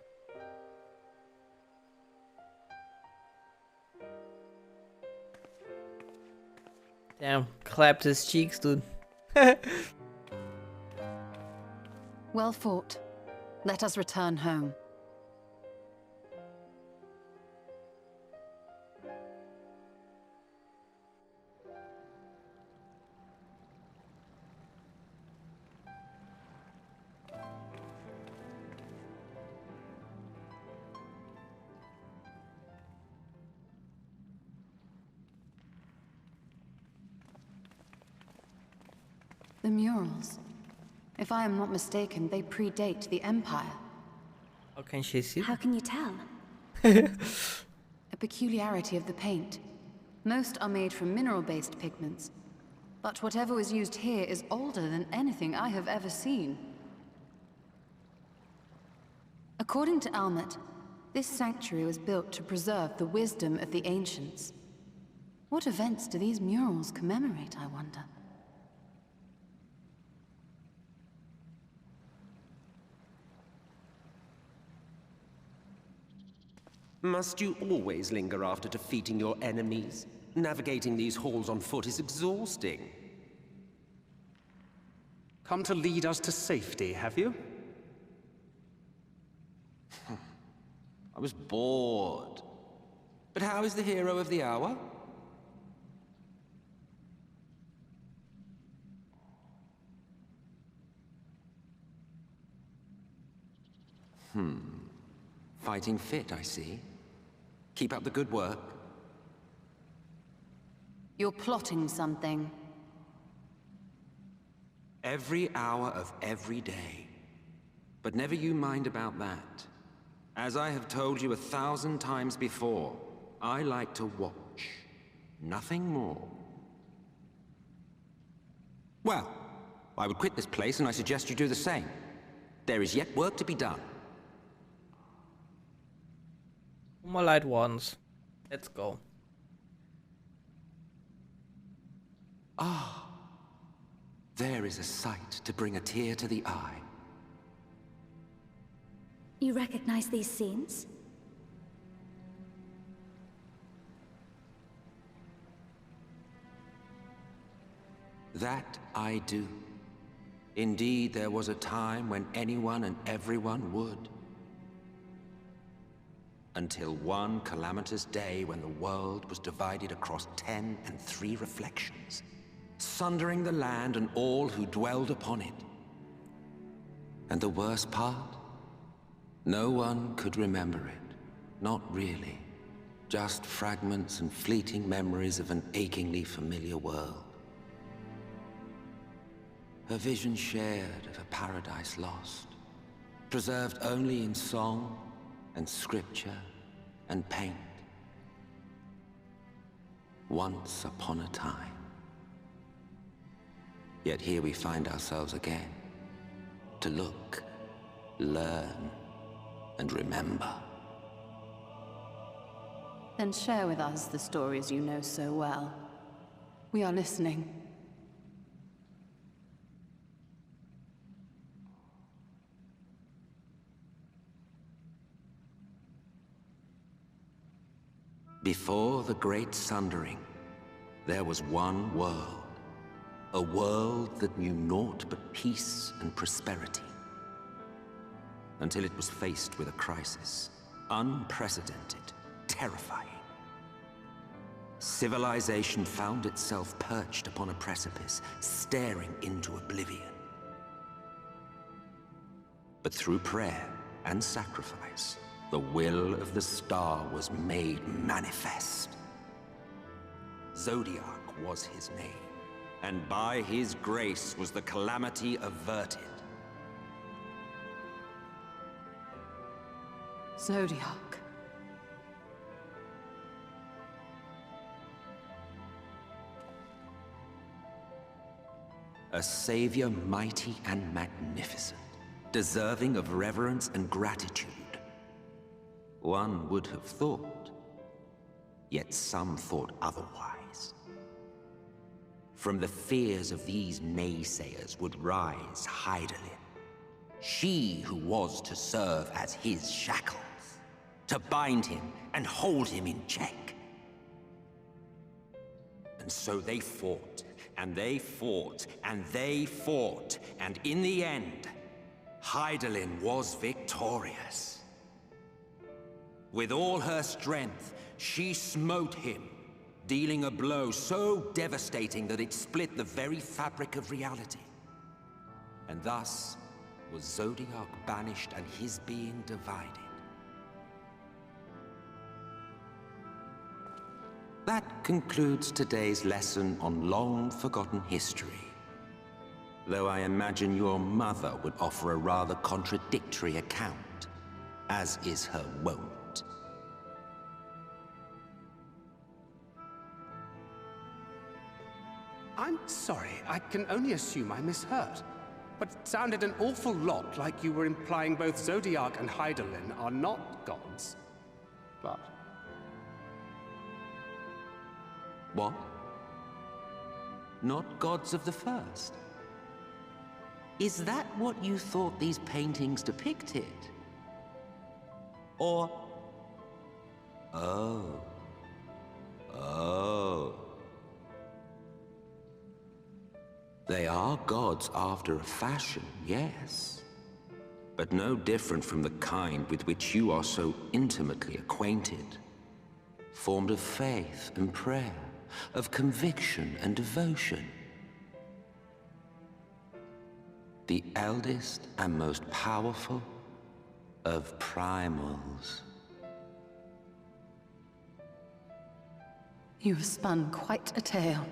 Damn, clapped his cheeks, dude. Well fought. Let us return home. The murals. If I am not mistaken, they predate the Empire. How can she see? How can you tell? A peculiarity of the paint. Most are made from mineral-based pigments. But whatever was used here is older than anything I have ever seen. According to Almet, this sanctuary was built to preserve the wisdom of the ancients. What events do these murals commemorate, I wonder? Must you always linger after defeating your enemies? Navigating these halls on foot is exhausting. Come to lead us to safety, have you? I was bored. But how is the hero of the hour? Fighting fit, I see. Keep up the good work. You're plotting something. Every hour of every day. But never you mind about that. As I have told you 1,000 times before, I like to watch. Nothing more. Well, I would quit this place, and I suggest you do the same. There is yet work to be done. More light ones. Let's go. Ah, there is a sight to bring a tear to the eye. You recognize these scenes? That I do. Indeed, there was a time when anyone and everyone would. Until one calamitous day when the world was divided across 10 and 3 reflections, sundering the land and all who dwelled upon it. And the worst part? No one could remember it. Not really. Just fragments and fleeting memories of an achingly familiar world. A vision shared of a paradise lost, preserved only in song and scripture and paint. Once upon a time. Yet here we find ourselves again, to look, learn, and remember. Then share with us the stories you know so well. We are listening. Before the Great Sundering, there was one world. A world that knew naught but peace and prosperity. Until it was faced with a crisis. Unprecedented, terrifying. Civilization found itself perched upon a precipice, staring into oblivion. But through prayer and sacrifice, the will of the star was made manifest. Zodiac was his name, and by his grace was the calamity averted. Zodiac. A savior mighty and magnificent, deserving of reverence and gratitude. One would have thought, yet some thought otherwise. From the fears of these naysayers would rise Hydaelyn, she who was to serve as his shackles, to bind him and hold him in check. And so they fought, and they fought, and they fought, and in the end, Hydaelyn was victorious. With all her strength, she smote him, dealing a blow so devastating that it split the very fabric of reality. And thus was Zodiac banished and his being divided. That concludes today's lesson on long-forgotten history. Though I imagine your mother would offer a rather contradictory account, as is her wont. I'm sorry, I can only assume I misheard. But it sounded an awful lot like you were implying both Zodiac and Hydaelyn are not gods. But... What? Not gods of the first? Is that what you thought these paintings depicted? Or Oh. Oh. They are gods after a fashion, yes. But no different from the kind with which you are so intimately acquainted. Formed of faith and prayer, of conviction and devotion. The eldest and most powerful of primals. You have spun quite a tale.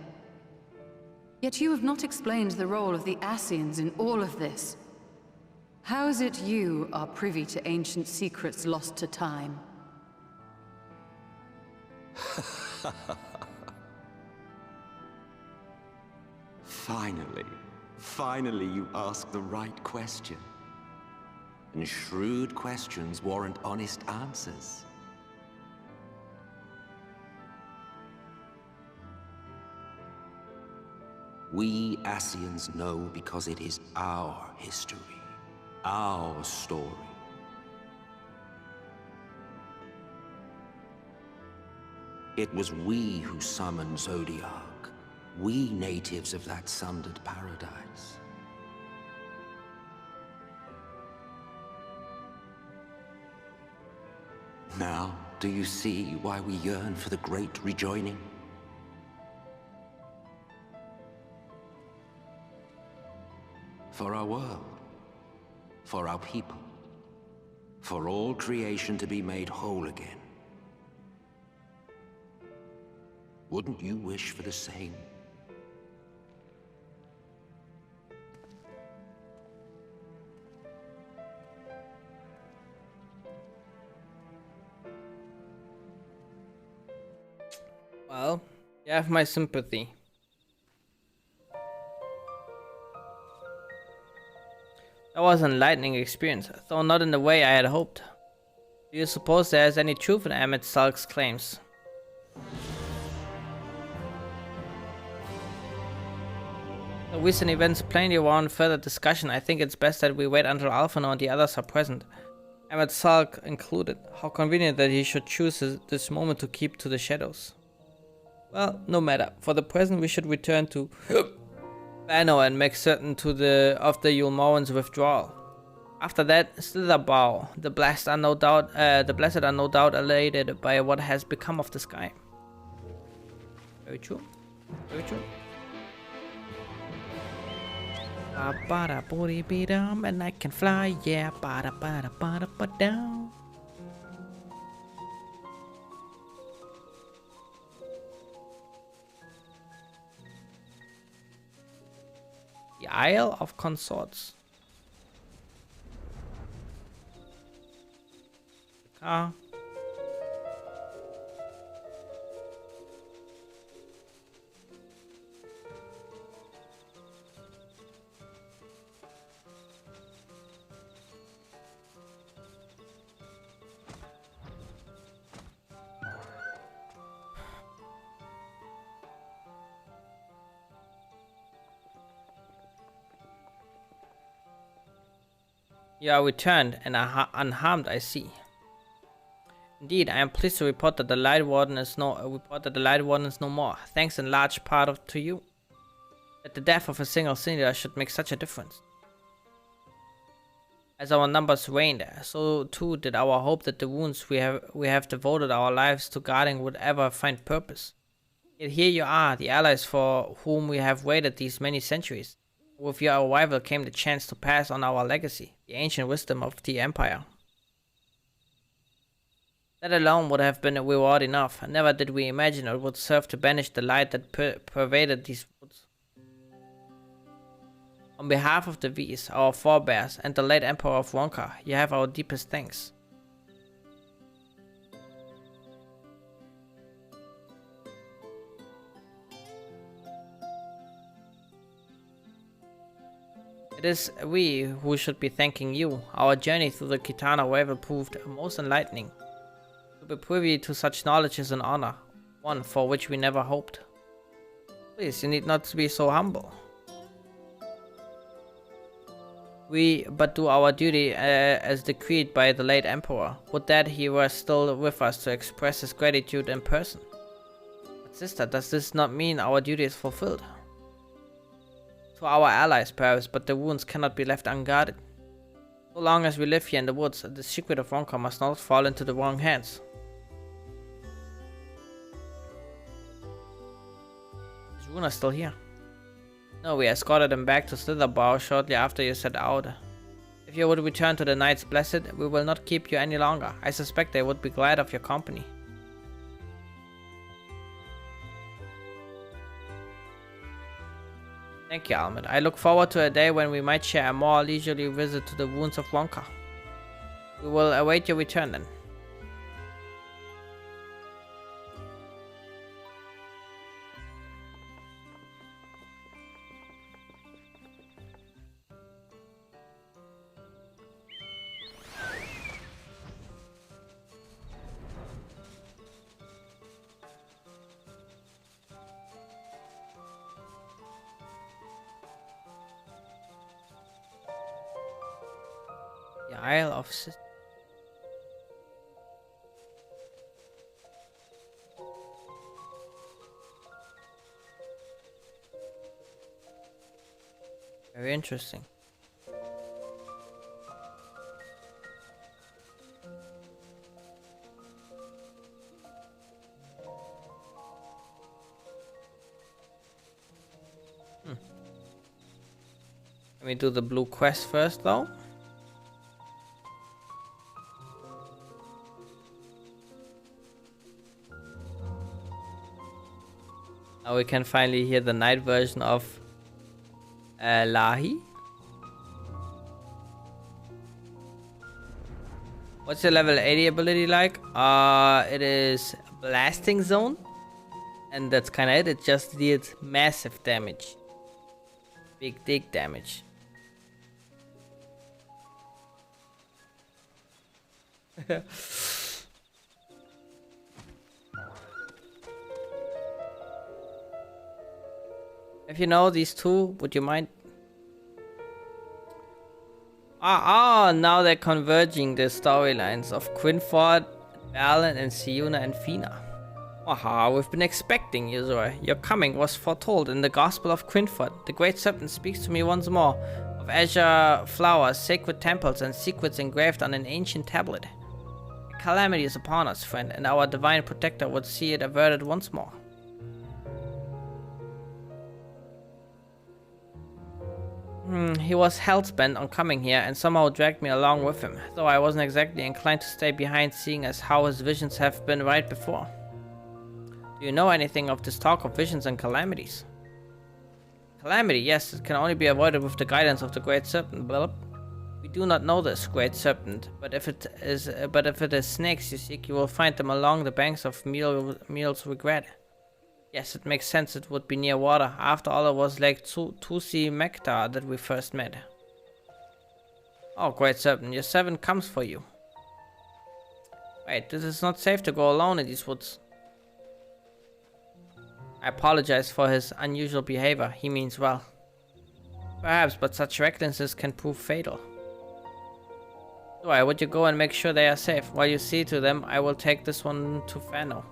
Yet you have not explained the role of the Ascians in all of this. How is it you are privy to ancient secrets lost to time? Finally you ask the right question. And shrewd questions warrant honest answers. We Ascians know because it is our history, our story. It was we who summoned Zodiac, we natives of that sundered paradise. Now, do you see why we yearn for the great rejoining? For our world, for our people, for all creation to be made whole again. Wouldn't you wish for the same? Well, you have my sympathy. That was an enlightening experience, though not in the way I had hoped. Do you suppose there is any truth in Emmett Salk's claims? The recent events plainly warrant further discussion. I think it's best that we wait until Alphinaud and the others are present. Emmett Salk included. How convenient that he should choose this moment to keep to the shadows. Well, no matter. For the present we should return to Banner and make certain of the Yulmoran's withdrawal. After that, Slitherbow, the blessed are no doubt elated by what has become of the sky. Very true. Very true. And I can fly, yeah. The Isle of Consorts. The car. You are returned and are unharmed, I see. Indeed, I am pleased to report that the Light Warden is no more. Thanks in large part to you. That the death of a single singular should make such a difference. As our numbers waned, so too did our hope that the wounds we have devoted our lives to guarding would ever find purpose. Yet here you are, the allies for whom we have waited these many centuries. With your arrival came the chance to pass on our legacy, the ancient wisdom of the Empire. That alone would have been a reward enough. Never did we imagine it would serve to banish the light that pervaded these woods. On behalf of the V's, our forebears, and the late Emperor of Wonka, you have our deepest thanks. It is we who should be thanking you. Our journey through the Kitana River proved most enlightening. To be privy to such knowledge is an honor, one for which we never hoped. Please, you need not to be so humble. We but do our duty as decreed by the late Emperor. Would that he were still with us to express his gratitude in person. But sister, does this not mean our duty is fulfilled? To our allies, perhaps, but the wounds cannot be left unguarded. So long as we live here in the woods, the secret of Wonka must not fall into the wrong hands. Is Runa still here? No, we escorted him back to Slitherbough shortly after you set out. If you would return to the Knights Blessed, we will not keep you any longer. I suspect they would be glad of your company. Thank you, Almond. I look forward to a day when we might share a more leisurely visit to the wounds of Wonka. We will await your return then. The Isle of Very interesting. Let me do the blue quest first though. Now we can finally hear the night version of Lahi. What's your level 80 ability like? It is Blasting Zone. And that's kinda it. It just deals massive damage. Big dig damage. If you know these two, would you mind? Now they're converging the storylines of Quinford, Balin, and Siuna and Fina. Aha, we've been expecting you, Zoe. Your coming was foretold in the Gospel of Quinford. The Great Serpent speaks to me once more of azure flowers, sacred temples, and secrets engraved on an ancient tablet. A calamity is upon us, friend, and our divine protector would see it averted once more. He was hell-bent on coming here and somehow dragged me along with him, though I wasn't exactly inclined to stay behind, seeing as how his visions have been right before. Do you know anything of this talk of visions and calamities? Calamity, yes, it can only be avoided with the guidance of the Great Serpent. Blub. We do not know this Great Serpent, but if it is snakes you seek, you will find them along the banks of Meal's Regret. Yes, it makes sense it would be near water. After all, it was Lake Tusi Mektar that we first met. Oh, Great Serpent, your servant comes for you. Wait, this is not safe to go alone in these woods. I apologize for his unusual behavior. He means well. Perhaps, but such recklessness can prove fatal. So I would you go and make sure they are safe? While you see to them, I will take this one to Fano.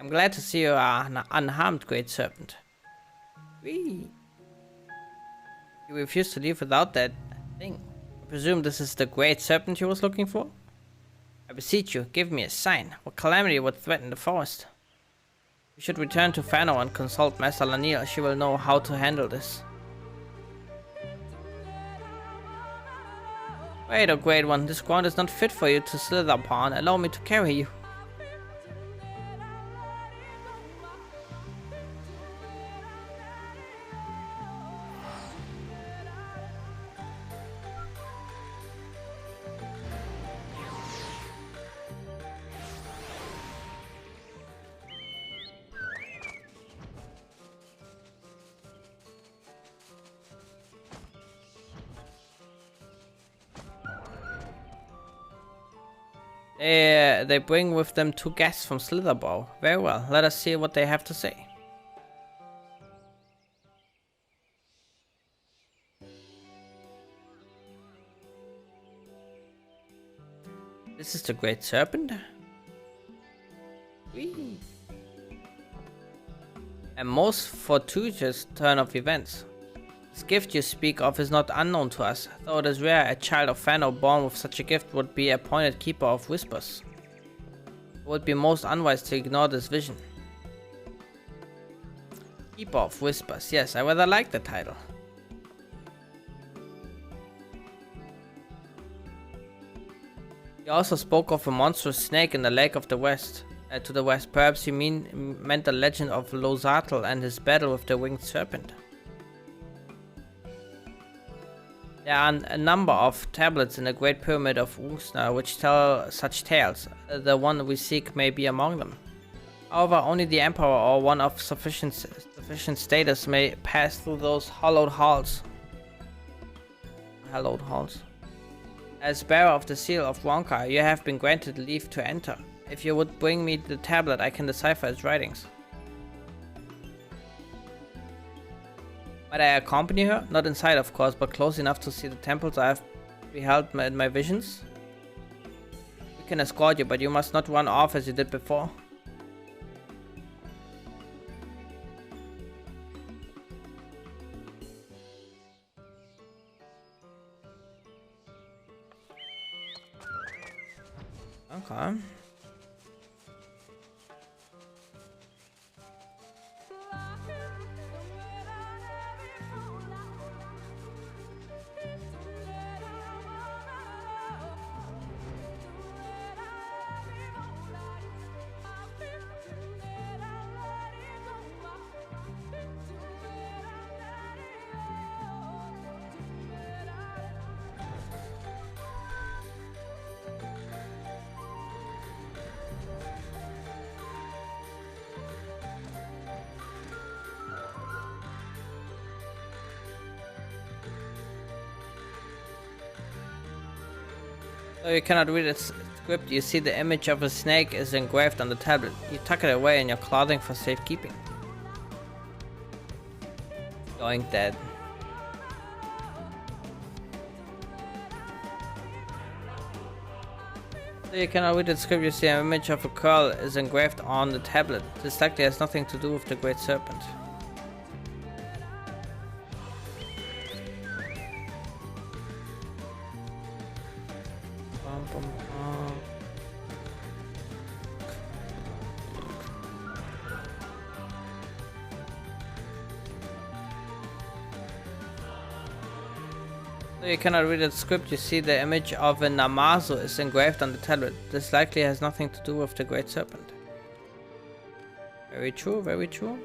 I'm glad to see you are unharmed, Great Serpent. Whee! You refuse to leave without that thing. I presume this is the Great Serpent you was looking for? I beseech you, give me a sign. What calamity would threaten the forest? You should return to Fano and consult Master Laniel. She will know how to handle this. Wait, oh Great One. This ground is not fit for you to slither upon. Allow me to carry you. They bring with them 2 guests from Slitherbow. Very well, let us see what they have to say. This is the Great Serpent? Whee. A most fortuitous turn of events. This gift you speak of is not unknown to us, though it is rare a child of Fano born with such a gift would be appointed Keeper of Whispers. It would be most unwise to ignore this vision. Keeper of Whispers, yes, I rather like the title. You also spoke of a monstrous snake in the lake of the west. To the west, perhaps you meant the legend of Lozatl and his battle with the winged serpent. There are a number of tablets in the Great Pyramid of Ungsna which tell such tales. The one we seek may be among them. However, only the Emperor or one of sufficient status may pass through those hallowed halls. As bearer of the seal of Wonka, you have been granted leave to enter. If you would bring me the tablet, I can decipher its writings. Might I accompany her? Not inside, of course, but close enough to see the temples I have beheld in my visions. We can escort you, but you must not run off as you did before. Okay. Though you cannot read its script, you see the image of a snake is engraved on the tablet. You tuck it away in your clothing for safekeeping. Going dead. Though you cannot read its script, you see an image of a curl is engraved on the tablet. This likely has nothing to do with the Great Serpent. Though you cannot read the script, you see the image of a Namazu is engraved on the tablet. This likely has nothing to do with the Great Serpent. Very true, very true.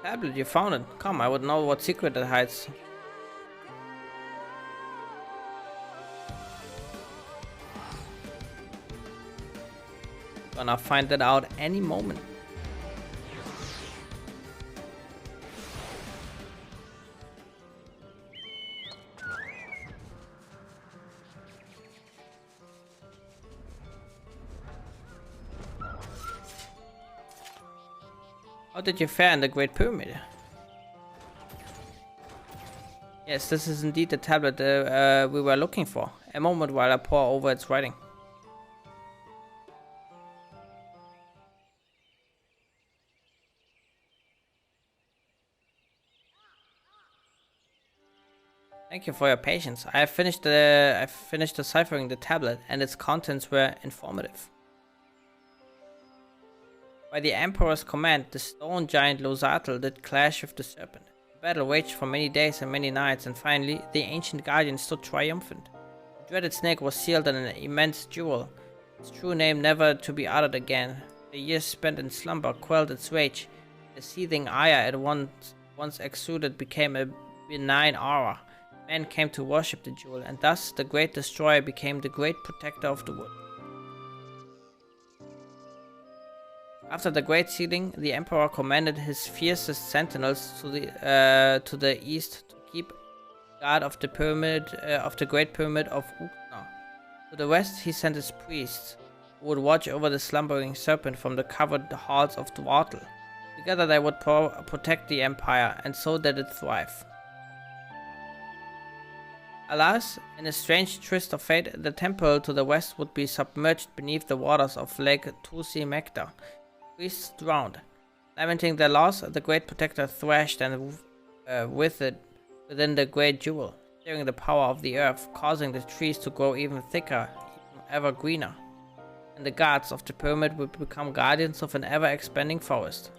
Tablet, you found it. Come, I would know what secret it hides. Gonna find that out any moment. How did you fare in the Great Pyramid? Yes, this is indeed the tablet we were looking for. A moment while I pore over its writing. Thank you for your patience. I finished deciphering the tablet, and its contents were informative. By the Emperor's command, the stone giant Losatl did clash with the serpent. The battle waged for many days and many nights, and finally, the ancient guardian stood triumphant. The dreaded snake was sealed in an immense jewel, its true name never to be uttered again. The years spent in slumber quelled its rage. The seething ire it once exuded became a benign aura. Men came to worship the jewel, and thus the great destroyer became the great protector of the wood. After the great sealing, the Emperor commanded his fiercest sentinels to the east to keep guard of the great pyramid of Uxnar. To the west, he sent his priests, who would watch over the slumbering serpent from the covered halls of Dwartl. Together they would protect the empire, and so did it thrive. Alas, in a strange twist of fate, the temple to the west would be submerged beneath the waters of Lake Tusi Mekta. Priests drowned. Lamenting their loss, the great protector thrashed and within the great jewel, sharing the power of the earth, causing the trees to grow even thicker, even ever greener. And the guards of the pyramid would become guardians of an ever-expanding forest.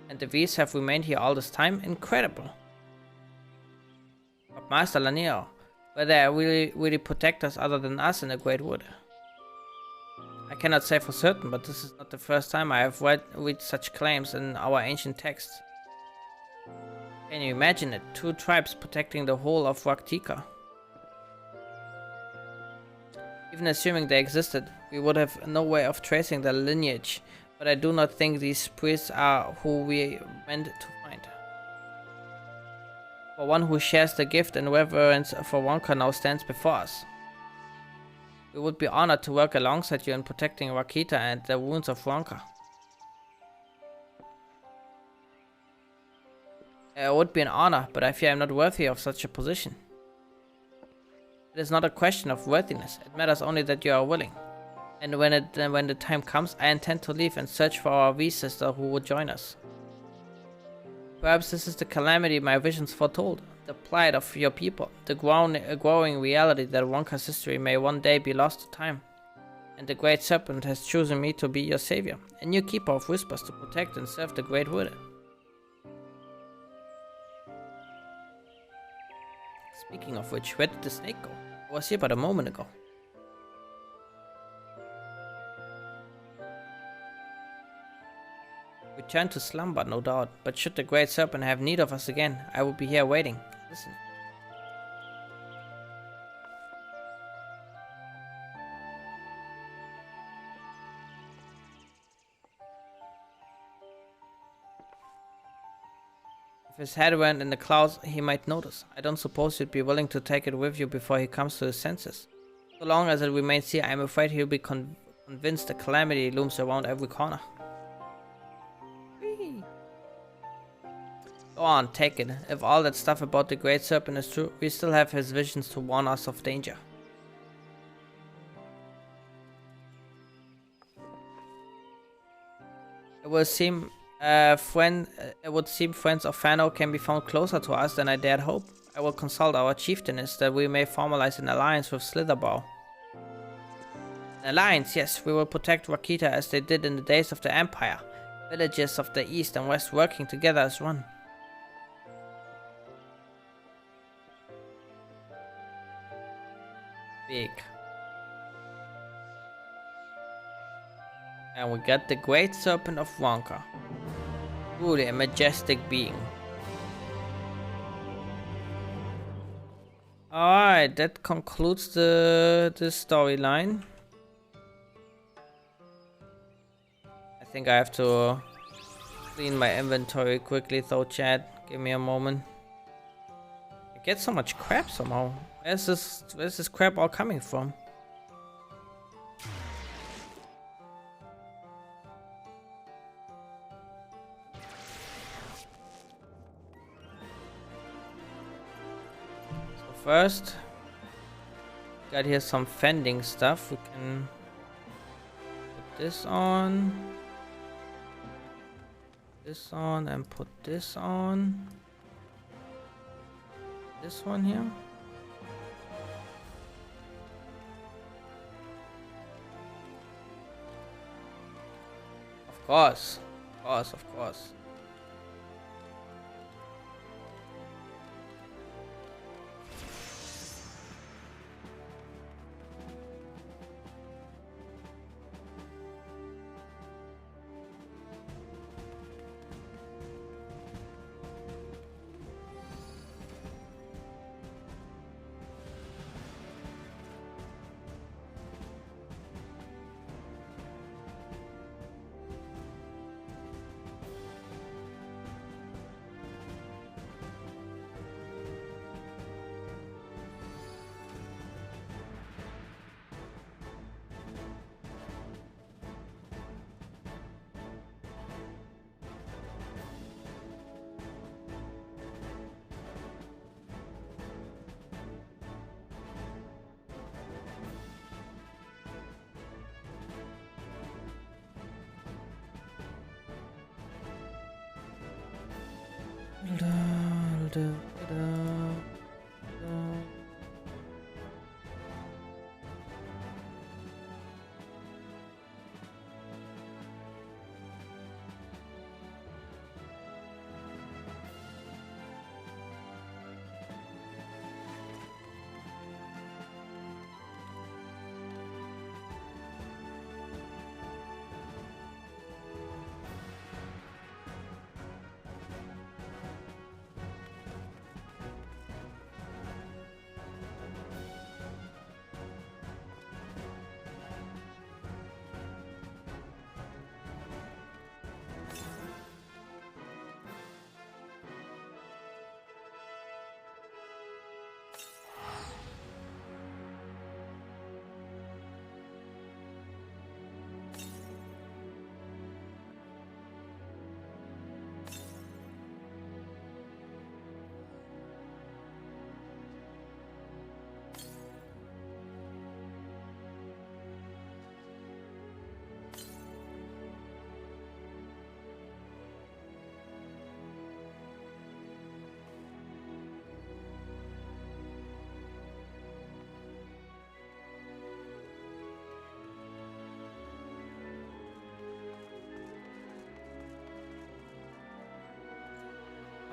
And the V's have remained here all this time? Incredible! But Master Lanier, were there really protectors other than us in the Great Wood? I cannot say for certain, but this is not the first time I have read such claims in our ancient texts. Can you imagine it? 2 tribes protecting the whole of Raktika. Even assuming they existed, we would have no way of tracing their lineage, but I do not think these priests are who we meant to find. For one who shares the gift and reverence for Wonka now stands before us. We would be honored to work alongside you in protecting Rakita and the wounds of Wonka. It would be an honor, but I fear I'm not worthy of such a position. It is not a question of worthiness, it matters only that you are willing. And when the time comes, I intend to leave and search for our V-sister who would join us. Perhaps this is the calamity my visions foretold. The plight of your people, the growing reality that Wonka's history may one day be lost to time. And the Great Serpent has chosen me to be your savior, a new keeper of whispers to protect and serve the Great Wood. Speaking of which, where did the snake go? I was here but a moment ago. Return to slumber, no doubt, but should the Great Serpent have need of us again, I will be here waiting. Listen. If his head went in the clouds, he might notice. I don't suppose you'd be willing to take it with you before he comes to his senses. So long as it remains here, I am afraid he'll be convinced the calamity looms around every corner. Go on, take it. If all that stuff about the Great Serpent is true, we still have his visions to warn us of danger. It would seem friends of Fano can be found closer to us than I dared hope. I will consult our chieftainess that we may formalize an alliance with Slitherbow. An alliance, yes, we will protect Rakita as they did in the days of the Empire. Villages of the east and west working together as one. Big. And we got the Great Serpent of Wonka. Truly a majestic being. Alright, that concludes the storyline. I think I have to clean my inventory quickly though, chat. Give me a moment. I get so much crap somehow. Where's this crap all coming from? first, got here some fending stuff. We can put this on, and put this on. This one here. Of course, of course.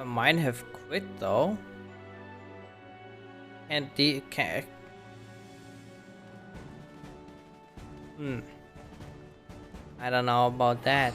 Mine have quit though. And the can. I don't know about that.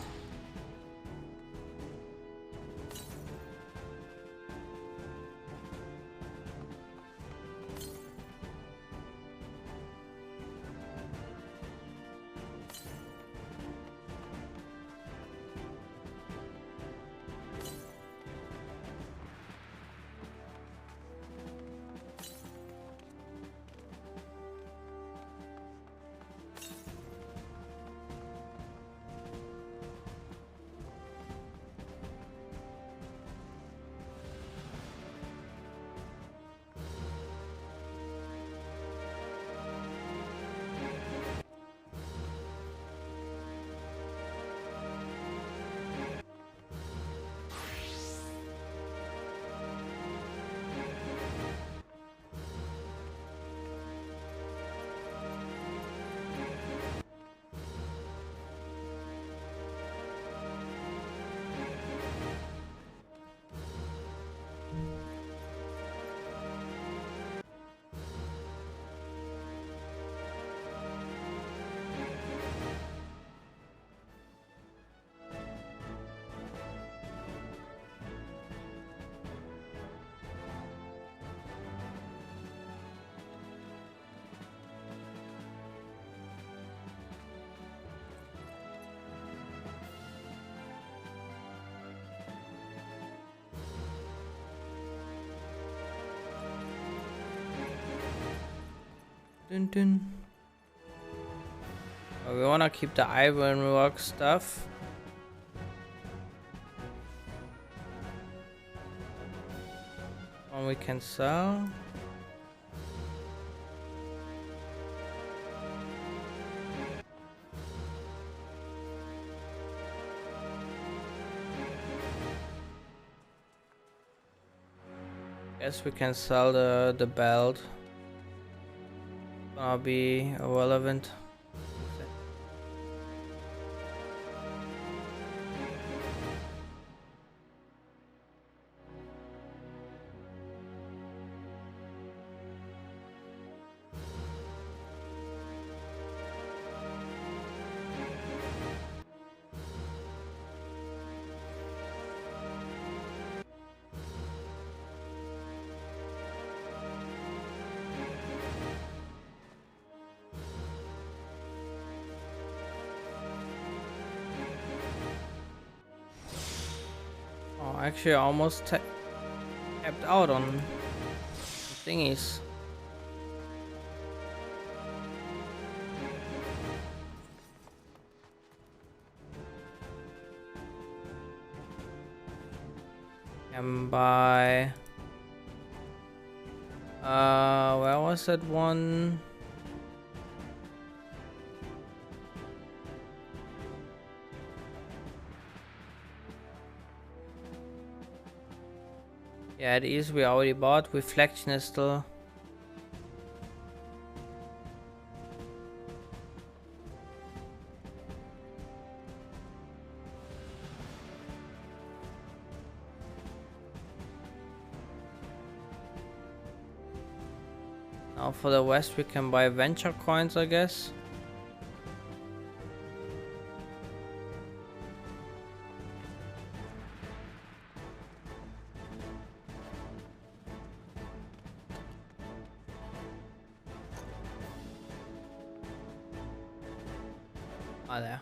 Dun dun. Oh, we wanna keep the ironwork stuff. One we can sell. Guess we can sell the belt. Gonna be irrelevant. Actually, I almost tapped out on the thingies. And by where was that one? Yeah, it is. We already bought. Reflection is still. Now for the west, we can buy venture coins, I guess. Ah, there.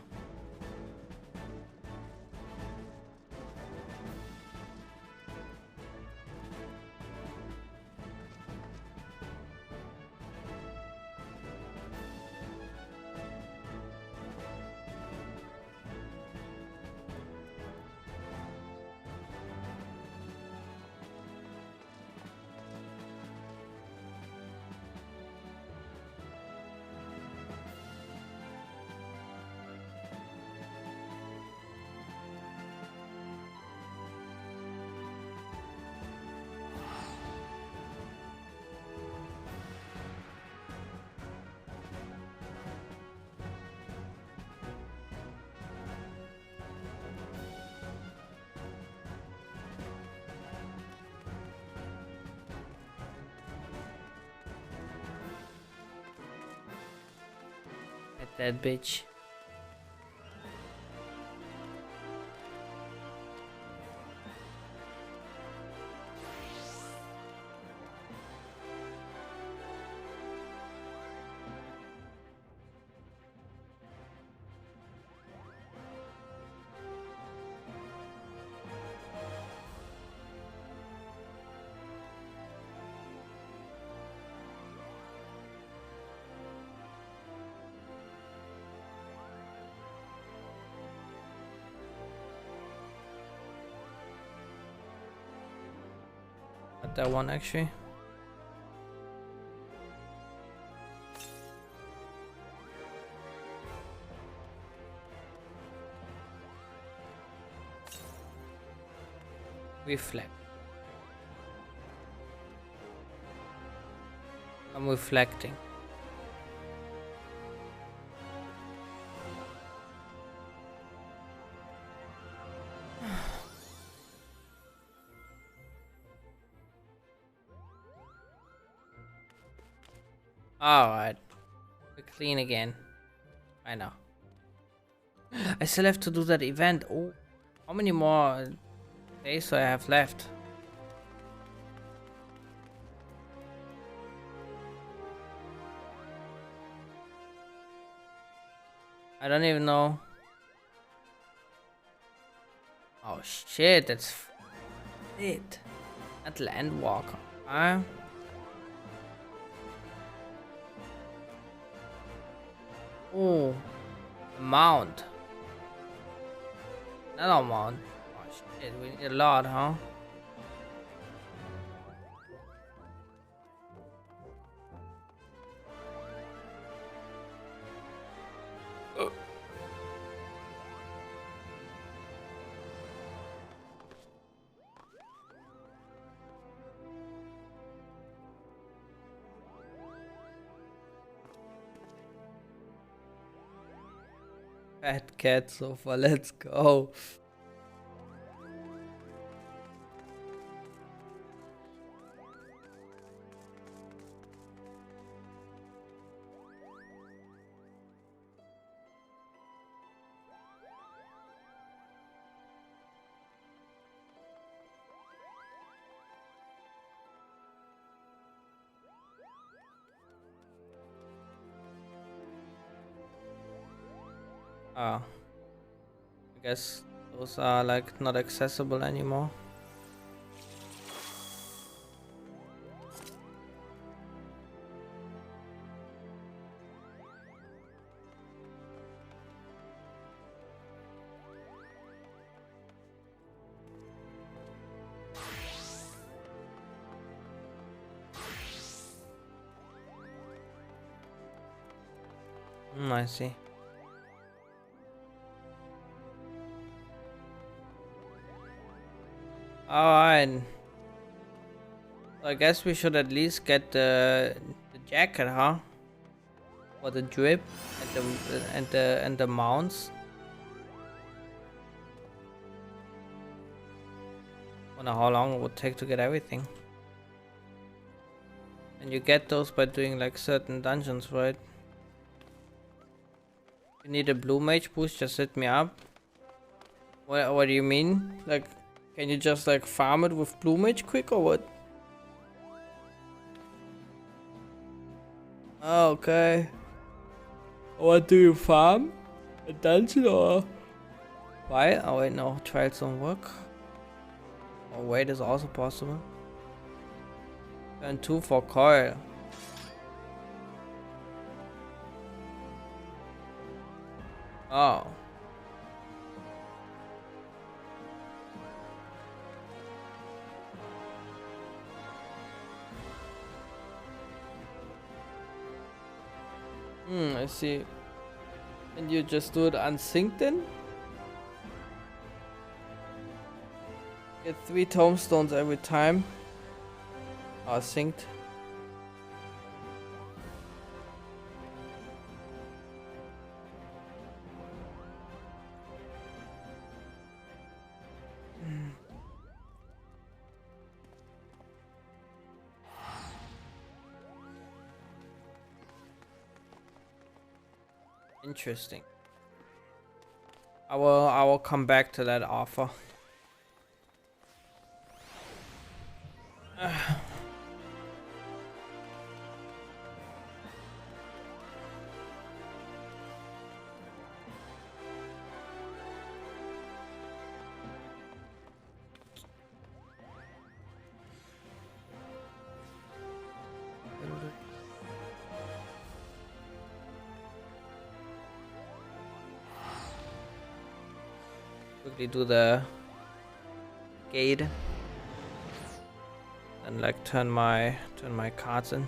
That bitch. Not that one actually. Reflect. I'm reflecting. Alright. We're clean again. I know. I still have to do that event. Oh, how many more days do I have left? I don't even know. Oh shit, that's it. At Landwalker. Huh? Oh, mount. Another mount. Oh shit, we need a lot, huh? Fat cat sofa, let's go. Ah, I guess those are like not accessible anymore. I see. Alright. I guess we should at least get the jacket, huh? Or the drip and the mounts. Wonder how long it would take to get everything. And you get those by doing like certain dungeons, right? You need a blue mage boost, just hit me up. What do you mean? Like, can you just like farm it with blue mage quick or what? Okay. What do you farm? A dungeon or? Why? Oh wait, no, trials don't work. Oh wait, is also possible. Turn 2 for coil. Oh. I see. And you just do it unsynced then? Get 3 tombstones every time. Are synced. Interesting. I will come back to that offer. Quickly do the gate and like turn my cards in.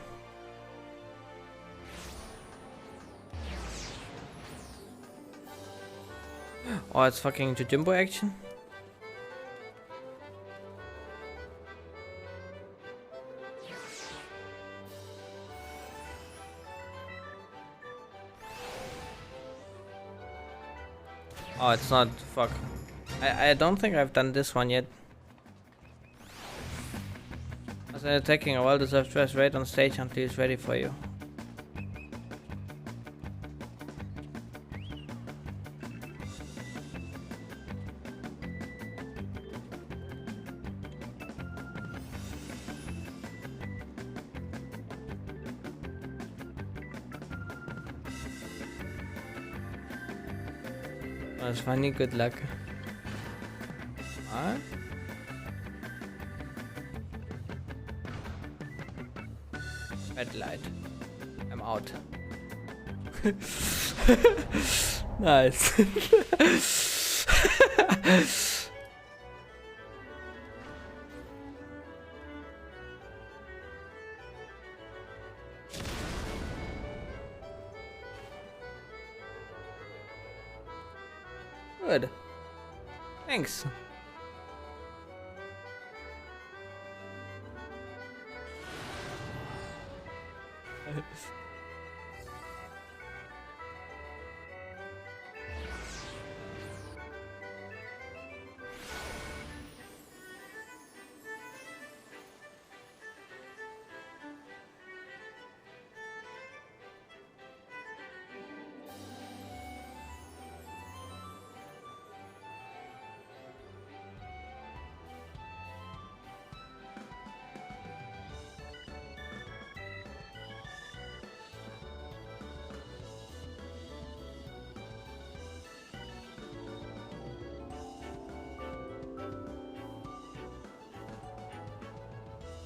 Oh, it's fucking Jojimbo action. Oh, it's not. Fuck. I don't think I've done this one yet. As an attacking a well-deserved stress, wait on stage until he's ready for you. That's funny, good luck. Huh? Red light. I'm out. Nice. Good. Thanks.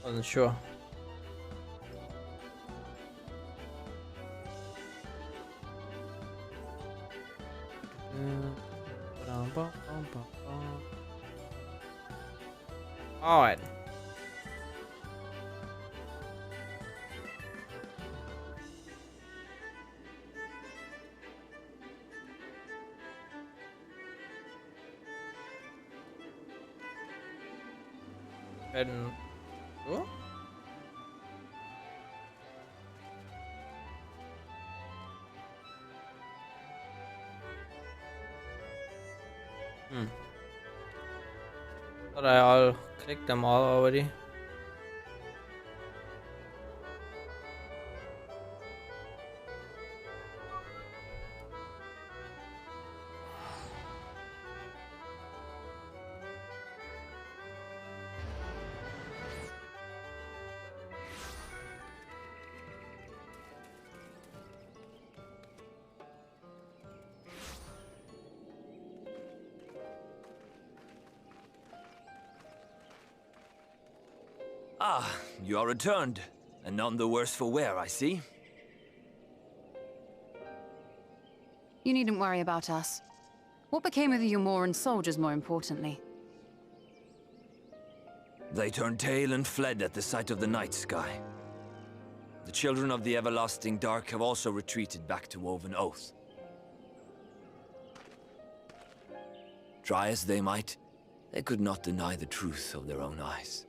Wasn't sure. Alright. And oh. Thought I all clicked them all already. Ah, you are returned, and none the worse for wear, I see. You needn't worry about us. What became of the Umoran soldiers, more importantly? They turned tail and fled at the sight of the night sky. The children of the everlasting dark have also retreated back to Woven Oath. Try as they might, they could not deny the truth of their own eyes.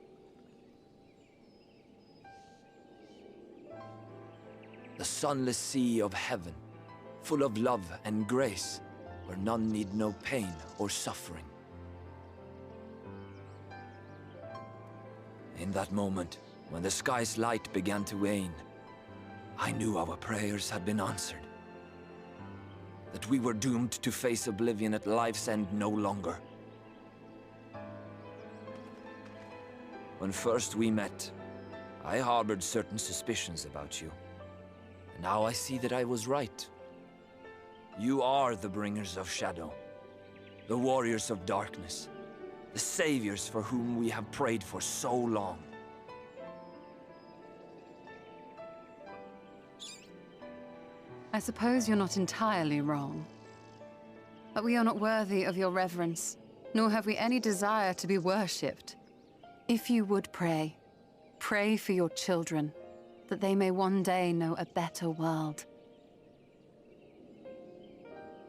The sunless sea of heaven, full of love and grace, where none need know pain or suffering. In that moment, when the sky's light began to wane, I knew our prayers had been answered. That we were doomed to face oblivion at life's end no longer. When first we met, I harbored certain suspicions about you. And now I see that I was right. You are the bringers of shadow, the warriors of darkness, the saviors for whom we have prayed for so long. I suppose you're not entirely wrong. But we are not worthy of your reverence, nor have we any desire to be worshipped. If you would pray, pray for your children, that they may one day know a better world.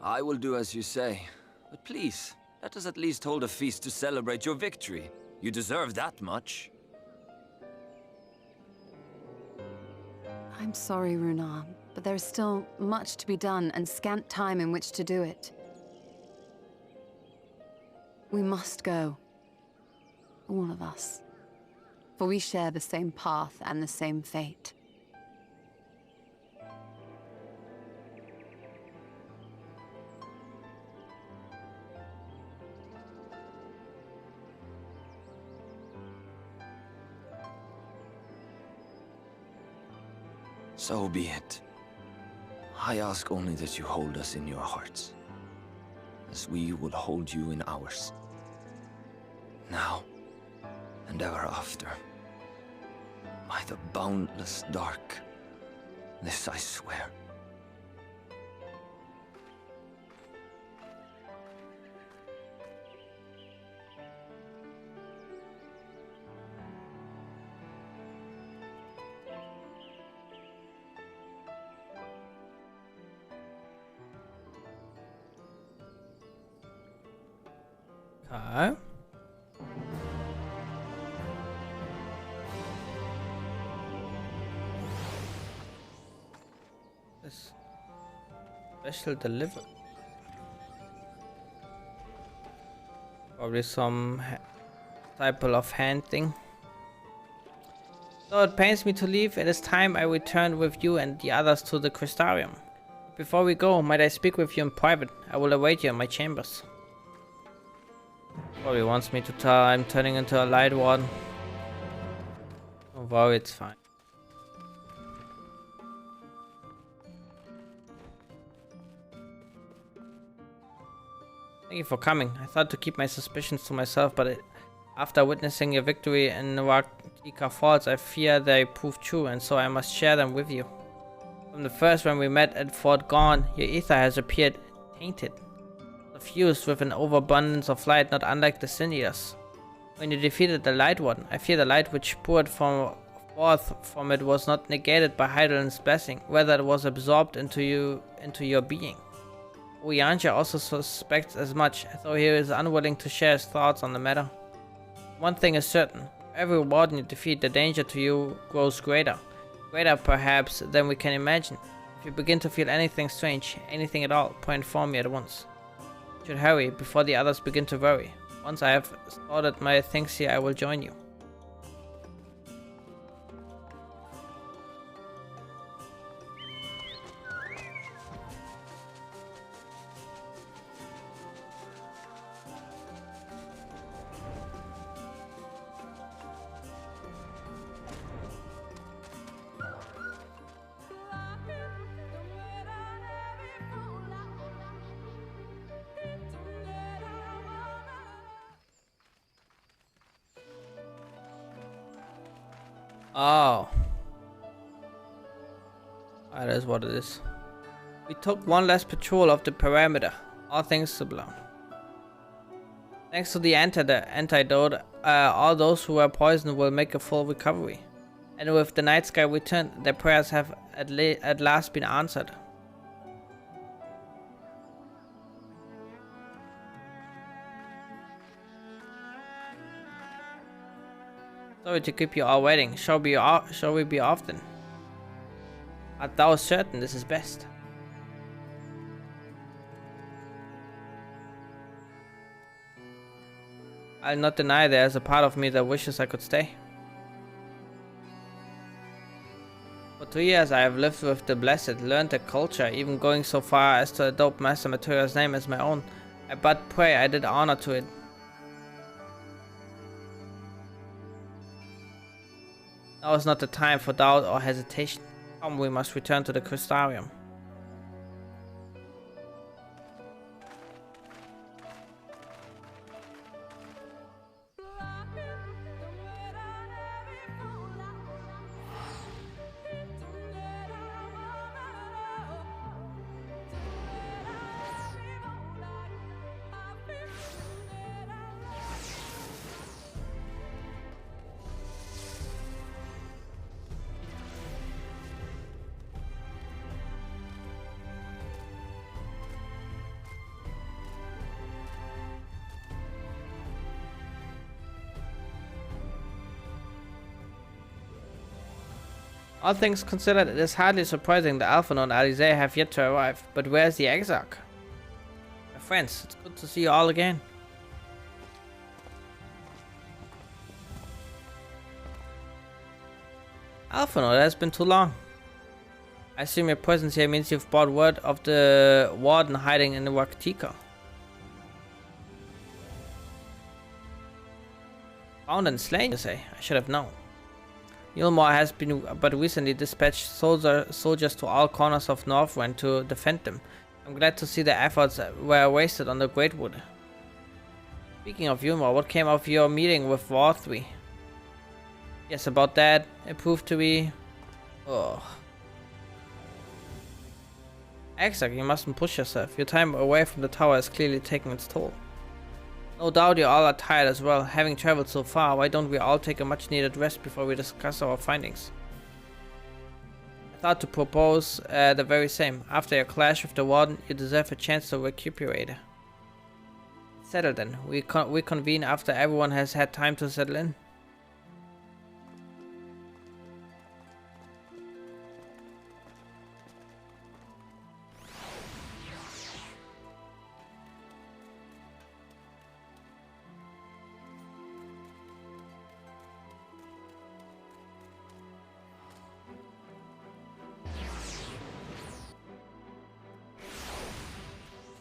I will do as you say, but please, let us at least hold a feast to celebrate your victory. You deserve that much. I'm sorry, Runar, but there is still much to be done and scant time in which to do it. We must go. All of us. For we share the same path and the same fate. So be it. I ask only that you hold us in your hearts, as we will hold you in ours. Now, and ever after. By the boundless dark, this I swear. Okay. This special deliver. Probably some type of hand thing. Though it pains me to leave, it is time I return with you and the others to the Crystarium. Before we go, might I speak with you in private? I will await you in my chambers. Probably wants me to tell I'm turning into a light one. Don't worry, it's fine. Thank you for coming. I thought to keep my suspicions to myself, but After witnessing your victory in Raktika Falls, I fear they prove true, and so I must share them with you. From the first when we met at Fort Gone, your ether has appeared tainted, suffused with an overabundance of light not unlike the Siniers. When you defeated the Light Warden, I fear the light which poured forth from it was not negated by Hydaelyn's blessing, rather it was absorbed into your being. Uyanja also suspects as much, though he is unwilling to share his thoughts on the matter. One thing is certain, every warden you defeat, the danger to you grows greater. Greater, perhaps, than we can imagine. If you begin to feel anything strange, anything at all, pray inform me at once. You should hurry, before the others begin to worry. Once I have sorted my things here, I will join you. Oh. That is what it is. We took one last patrol of the perimeter. All things sublime. Thanks to the antidote, all those who were poisoned will make a full recovery. And with the night sky returned, their prayers have at last been answered. Sorry to keep you all waiting. Shall we be off then? Art thou certain this is best? I'll not deny there is a part of me that wishes I could stay. For 2 years I have lived with the Blessed, learned their culture, even going so far as to adopt Master Materia's name as my own. I but pray I did honor to it. Now is not the time for doubt or hesitation. Come, we must return to the Crystarium. All things considered, it is hardly surprising that Alphonse and Alize have yet to arrive. But where's the Exarch? My friends, it's good to see you all again. Alphonse, it has been too long. I assume your presence here means you've brought word of the warden hiding in the Raktika. Found and slain, you say? I should have known. Yulmore has been but recently dispatched soldiers to all corners of Northrend to defend them. I'm glad to see the efforts were wasted on the Greatwood. Speaking of Yulmore, what came of your meeting with Warthry? Yes, about that, it proved to be... Oh. Exarch, you mustn't push yourself. Your time away from the tower is clearly taking its toll. No doubt you all are tired as well. Having traveled so far, why don't we all take a much needed rest before we discuss our findings? I thought to propose the very same. After your clash with the warden, you deserve a chance to recuperate. Settle then. We convene after everyone has had time to settle in.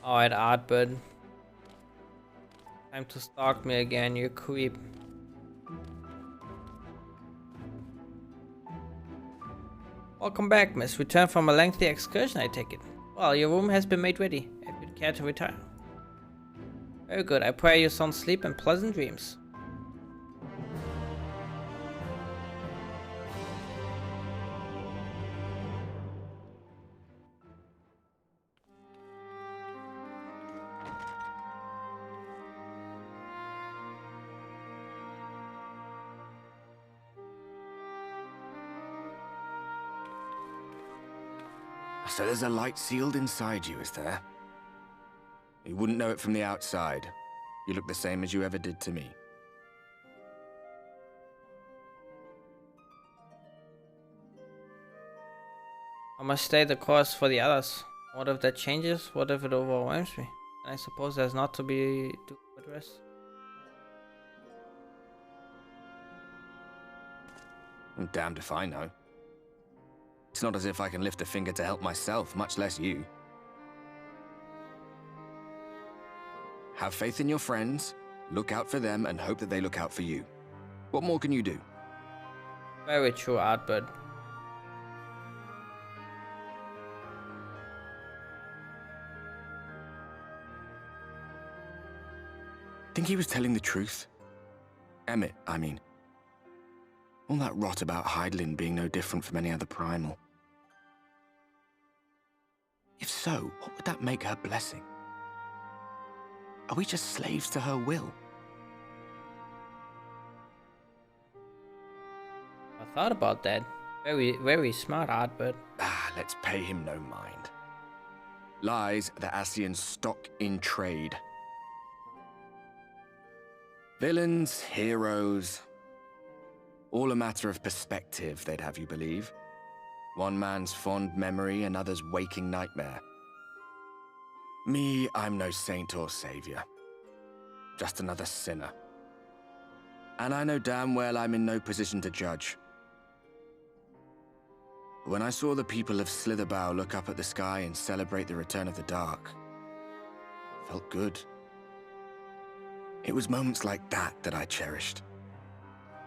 Alright, Artbird. Time to stalk me again, you creep. Welcome back, miss. Returned from a lengthy excursion, I take it. Well, your room has been made ready, if you'd care to retire. Very good. I pray you sound sleep and pleasant dreams. So there's a light sealed inside you, is there? You wouldn't know it from the outside. You look the same as you ever did to me. I must stay the course for the others. What if that changes? What if it overwhelms me? And I suppose there's not to be to address. I'm damned if I know. It's not as if I can lift a finger to help myself, much less you. Have faith in your friends, look out for them, and hope that they look out for you. What more can you do? Very true, Artbird. Think he was telling the truth? Emmett, I mean. All that rot about Hydaelyn being no different from any other primal. If so, what would that make her blessing? Are we just slaves to her will? I thought about that. Very smart, Artbird. Let's pay him no mind. Lies the Ascians stock in trade. Villains, heroes, all a matter of perspective, they'd have you believe. One man's fond memory, another's waking nightmare. Me, I'm no saint or savior. Just another sinner. And I know damn well I'm in no position to judge. When I saw the people of Slitherbough look up at the sky and celebrate the return of the dark, it felt good. It was moments like that that I cherished.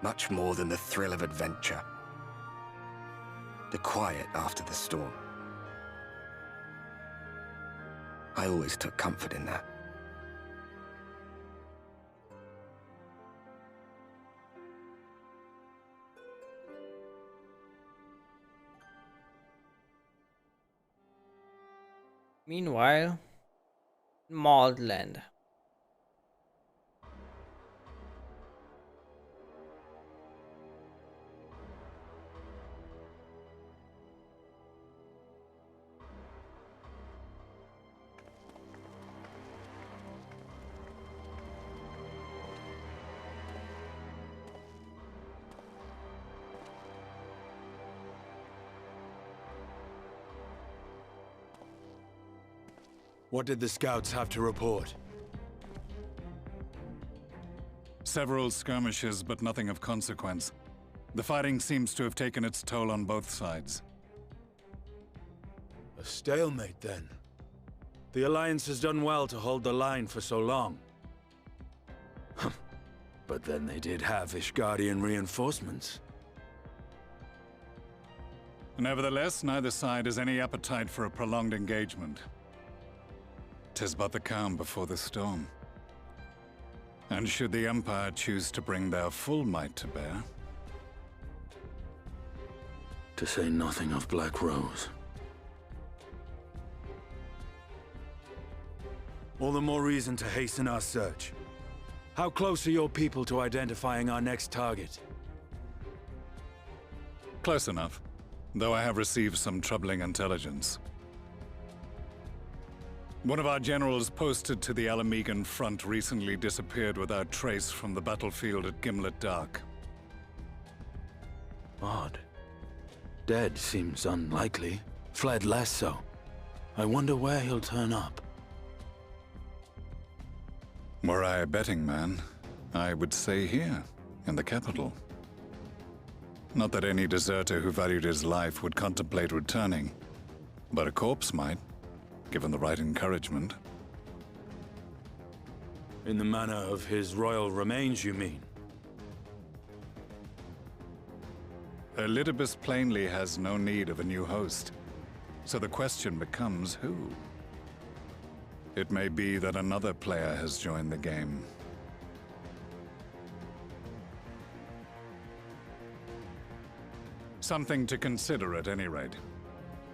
Much more than the thrill of adventure. The quiet after the storm. I always took comfort in that. Meanwhile, Maldland. What did the scouts have to report? Several skirmishes, but nothing of consequence. The fighting seems to have taken its toll on both sides. A stalemate, then. The Alliance has done well to hold the line for so long. But then they did have Ishgardian reinforcements. Nevertheless, neither side has any appetite for a prolonged engagement. 'Tis but the calm before the storm. And should the Empire choose to bring their full might to bear? To say nothing of Black Rose. All the more reason to hasten our search. How close are your people to identifying our next target? Close enough, though I have received some troubling intelligence. One of our generals posted to the Alamegan front recently disappeared without trace from the battlefield at Gimlet Dark. Odd. Dead seems unlikely. Fled less so. I wonder where he'll turn up. Were I a betting man, I would say here, in the capital. Not that any deserter who valued his life would contemplate returning, but a corpse might, given the right encouragement. In the manner of his royal remains, you mean? Elidibus plainly has no need of a new host, so the question becomes who? It may be that another player has joined the game. Something to consider at any rate.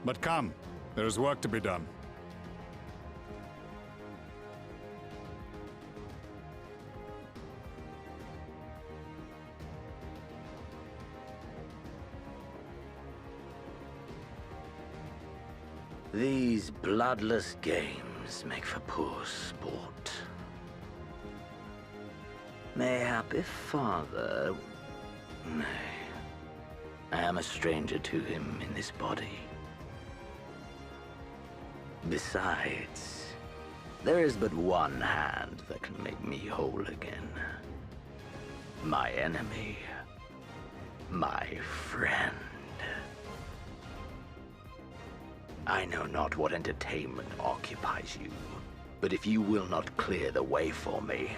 But come, there is work to be done. These bloodless games make for poor sport. Mayhap if father... Nay. I am a stranger to him in this body. Besides, there is but one hand that can make me whole again. My enemy. My friend. I know not what entertainment occupies you, but if you will not clear the way for me,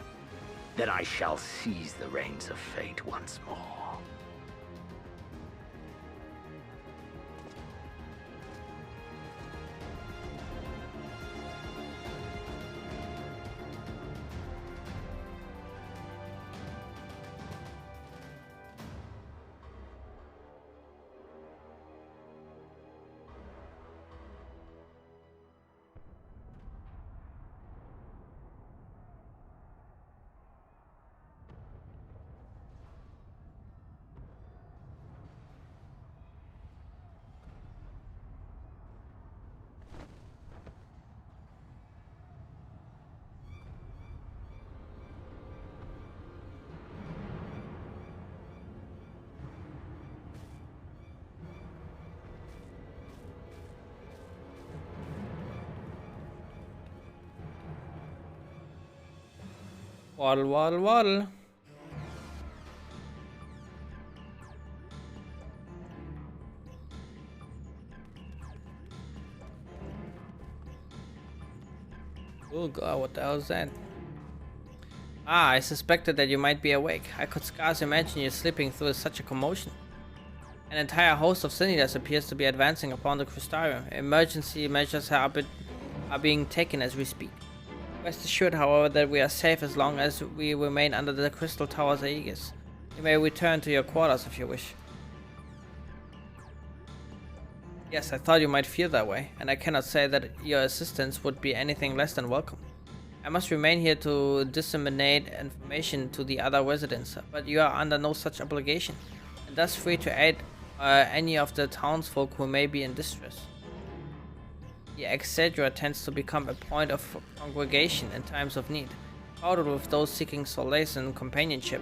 then I shall seize the reins of fate once more. Waddle, waddle, waddle. Oh god, what the hell is that? Ah, I suspected that you might be awake. I could scarce imagine you slipping through such a commotion. An entire host of Sinidas appears to be advancing upon the Crystarium. Emergency measures are being taken as we speak. Rest assured, however, that we are safe as long as we remain under the Crystal Tower's aegis. You may return to your quarters if you wish. Yes, I thought you might feel that way, and I cannot say that your assistance would be anything less than welcome. I must remain here to disseminate information to the other residents, but you are under no such obligation, and thus free to aid any of the townsfolk who may be in distress. The Exedra tends to become a point of congregation in times of need, crowded with those seeking solace and companionship.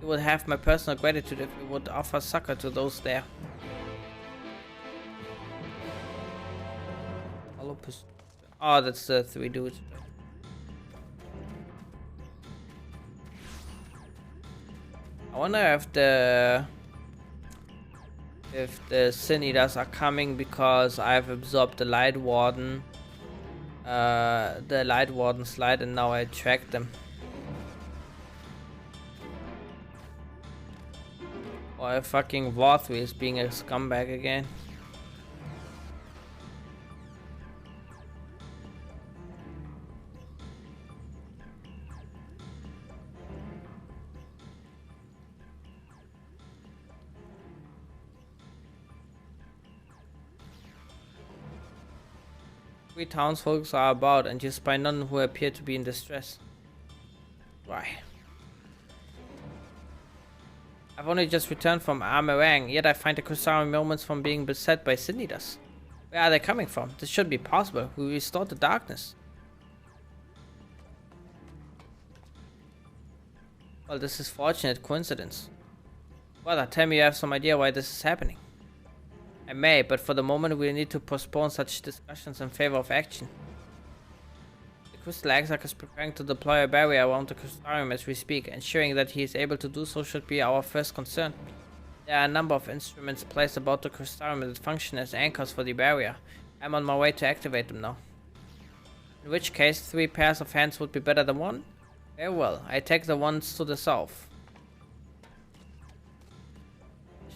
You would have my personal gratitude if you would offer succor to those there. Oh, that's the three dudes. I wonder if the Sinidas are coming because I've absorbed the Light Warden, the Light Warden's light, and now I track them. Or if fucking Vorthri is being a scumbag again. Three townsfolk are about, and you spy none who appear to be in distress. Why? I've only just returned from Amerang, yet I find the Crystarium moments from being beset by Sinidas. Where are they coming from? This should be possible. We restored the darkness. Well, this is fortunate coincidence. Brother, tell me you have some idea why this is happening. I may, but for the moment we need to postpone such discussions in favor of action. The Crystal Exarch is preparing to deploy a barrier around the Crystarium as we speak. Ensuring that he is able to do so should be our first concern. There are a number of instruments placed about the Crystarium that function as anchors for the barrier. I'm on my way to activate them now. In which case, 3 pairs of hands would be better than 1? Very well, I take the ones to the south.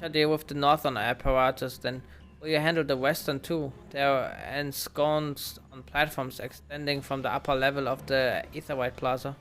Shall deal with the northern apparatus then. Will you handle the western too? They are ensconced on platforms extending from the upper level of the Aetherite Plaza.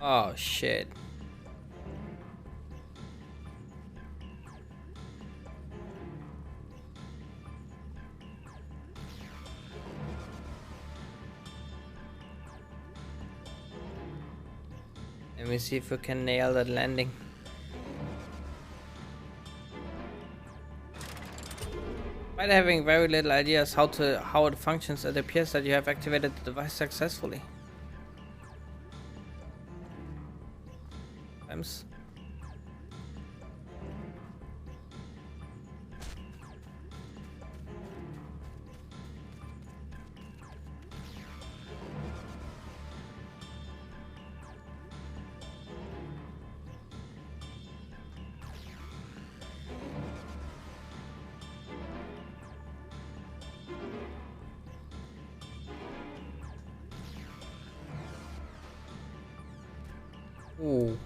Oh shit. Let me see if we can nail that landing. Despite having very little ideas how it functions, it appears that you have activated the device successfully. Times. Ooh.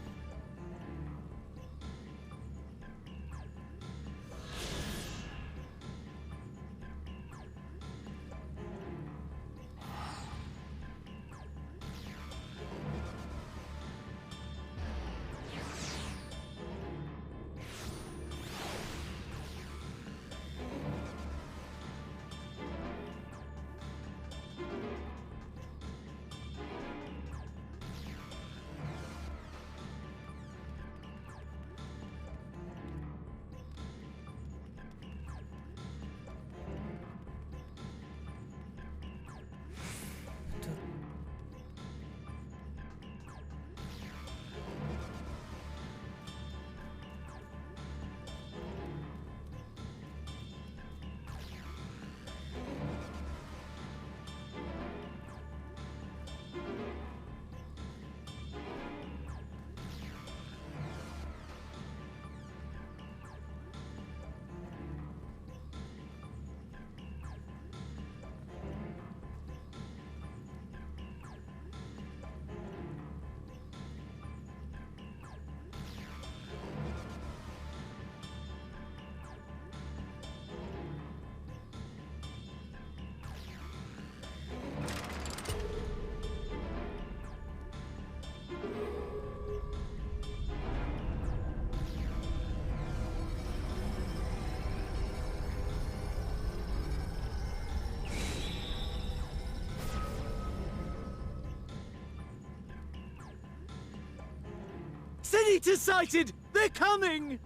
Senator sighted! They're coming!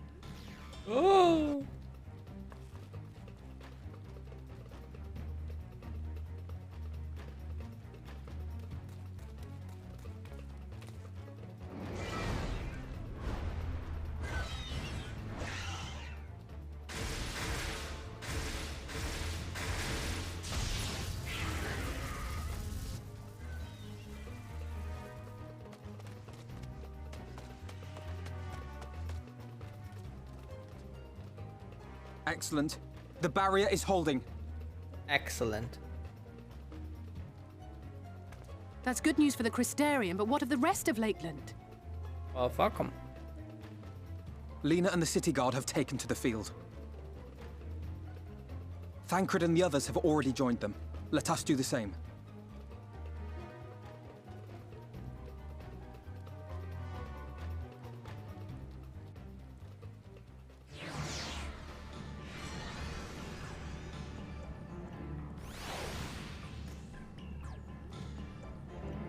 Oh. Excellent. The barrier is holding. Excellent. That's good news for the Crystarian, but what of the rest of Lakeland? Well, fuck 'em. Lena and the city guard have taken to the field. Thancred and the others have already joined them. Let us do the same.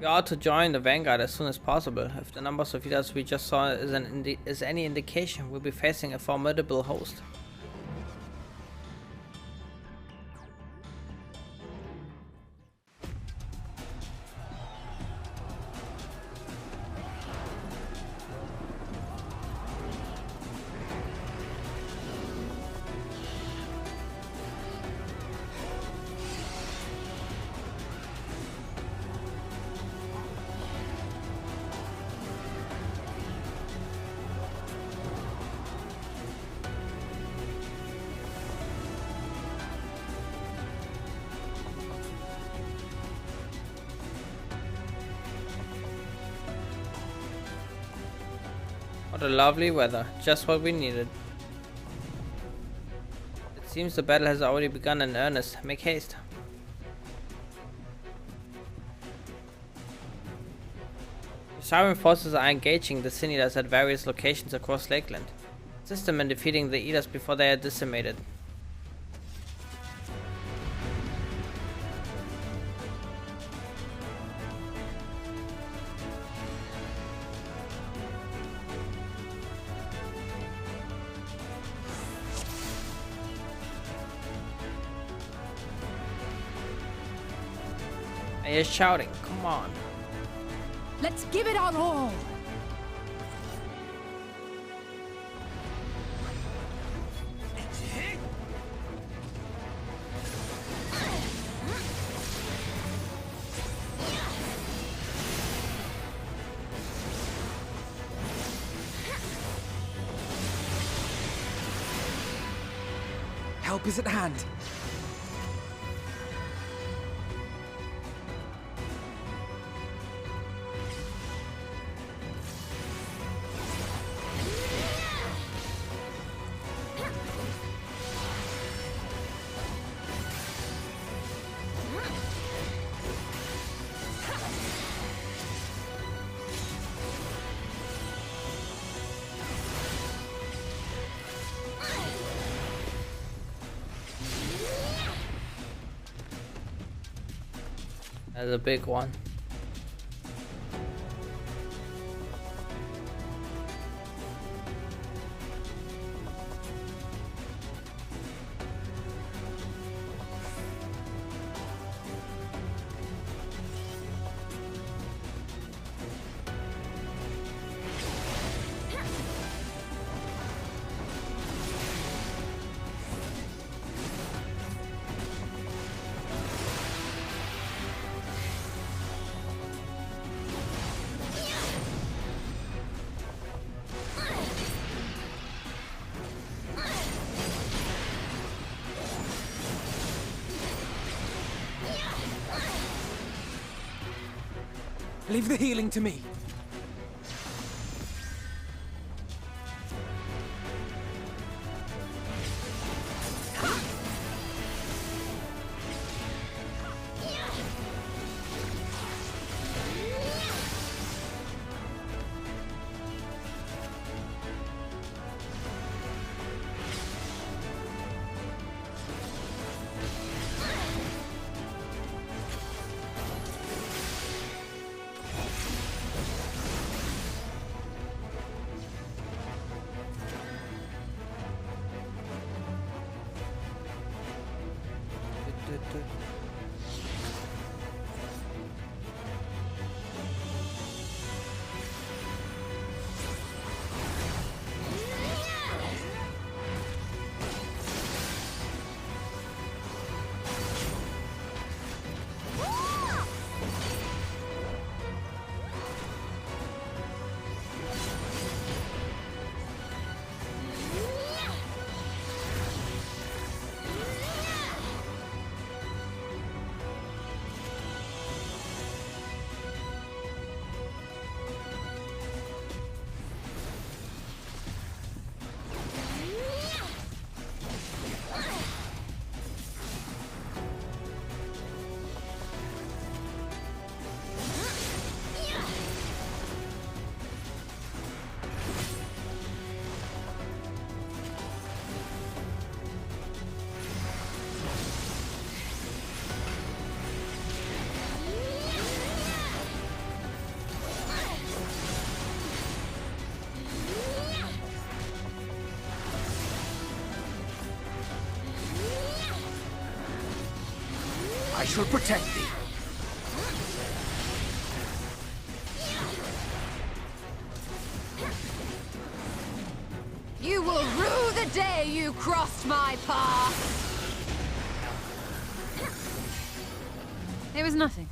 We ought to join the Vanguard as soon as possible. If the numbers of leaders we just saw is any indication, we'll be facing a formidable host. What a lovely weather, just what we needed. It seems the battle has already begun in earnest. Make haste. Siren forces are engaging the Sin Eaters at various locations across Lakeland. Assist them in defeating the Eaters before they are decimated. I hear shouting, come on. Let's give it our all! Help is at hand. That's a big one. Leave the healing to me. I shall protect thee. You will rue the day you crossed my path! It was nothing.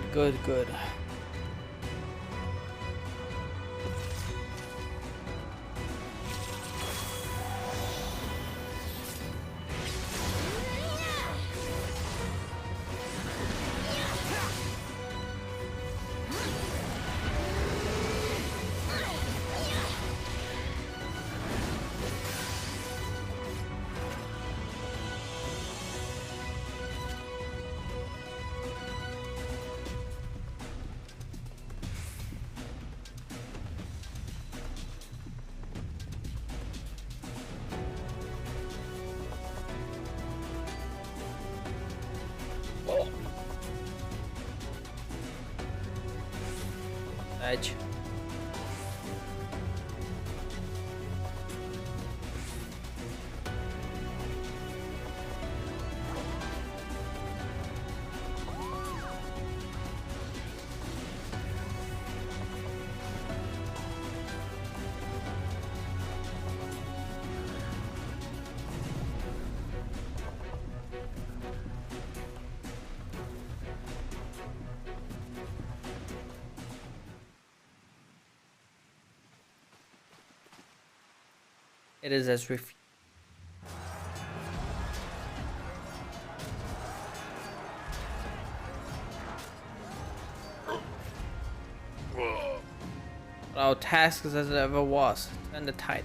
Good. Edge. It is as our task as it ever was. Turn the tide.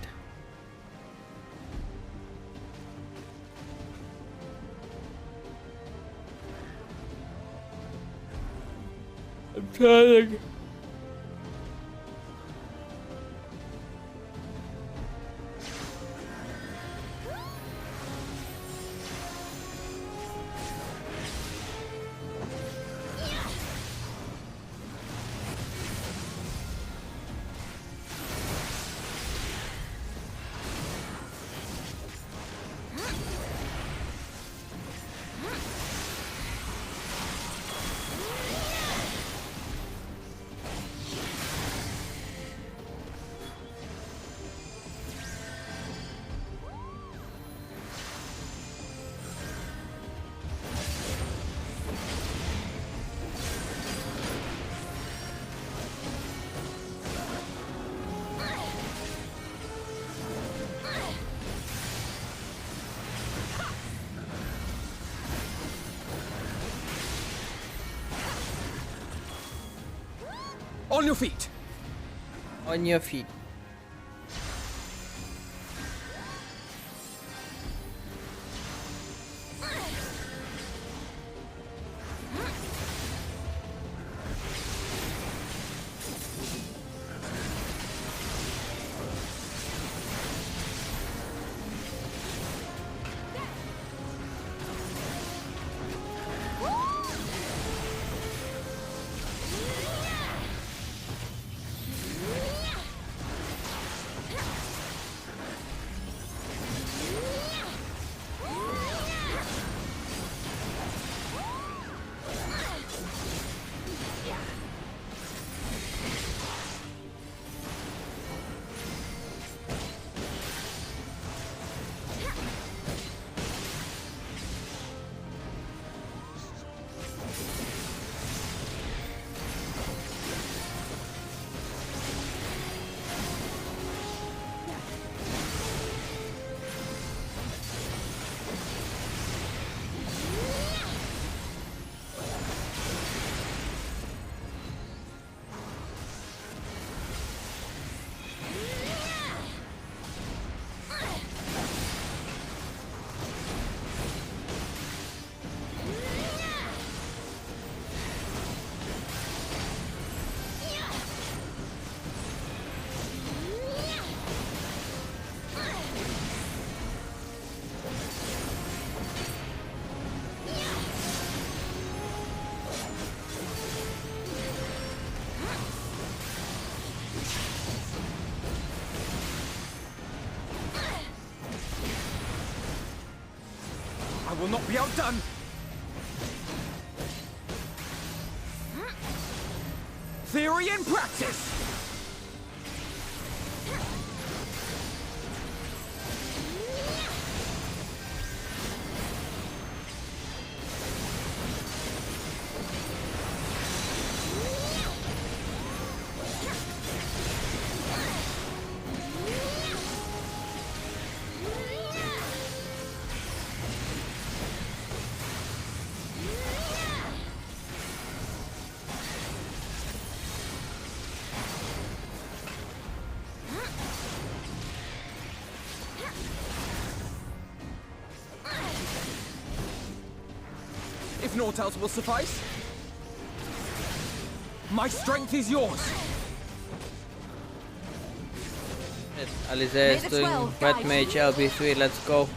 I'm trying. On your feet! On your feet. I will not be outdone! Theory in practice! If naught else will suffice, my strength is yours. Alice is doing Red Mage LB3, let's go.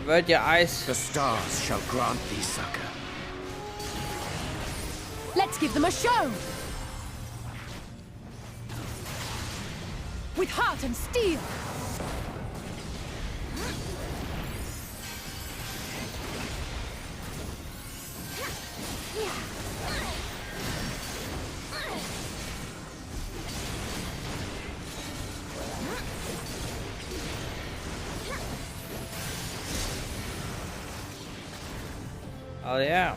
Avert your eyes. The stars shall grant thee succor. Let's give them a show! With heart and steel! Oh yeah.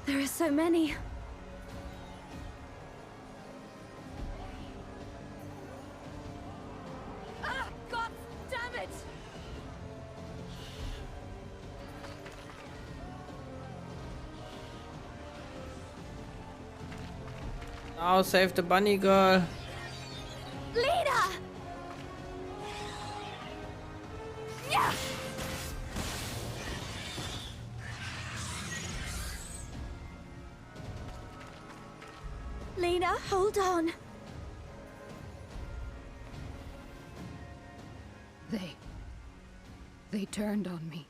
There are so many. Ah, God damn it! Now save the bunny girl. Lena! Yeah! Lena, hold on. They turned on me.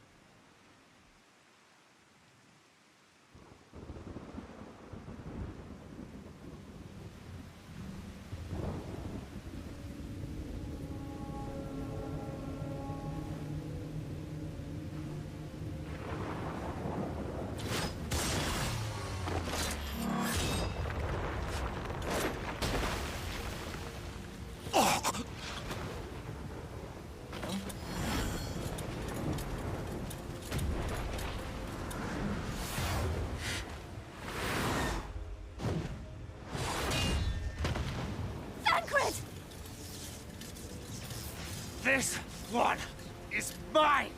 This one is mine!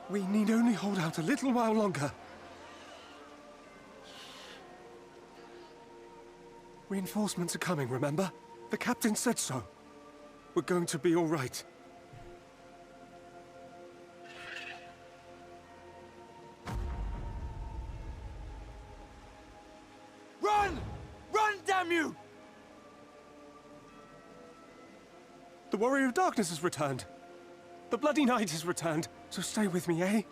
We need only hold out a little while longer. Reinforcements are coming, remember? The captain said so. We're going to be all right. Run! Run, damn you! The Warrior of Darkness has returned. The Bloody Knight has returned. So stay with me, eh?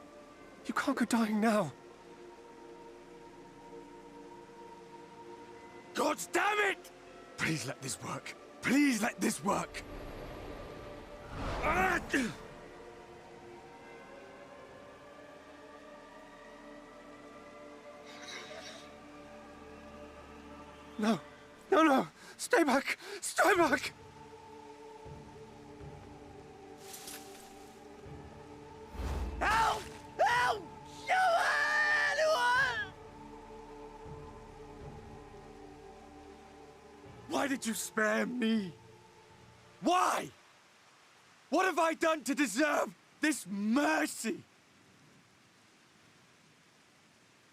You can't go dying now. God damn it! Please let this work. Please let this work. No. No, no. Stay back. Stay back. Help! Help! Anyone! Why did you spare me? Why? What have I done to deserve this mercy?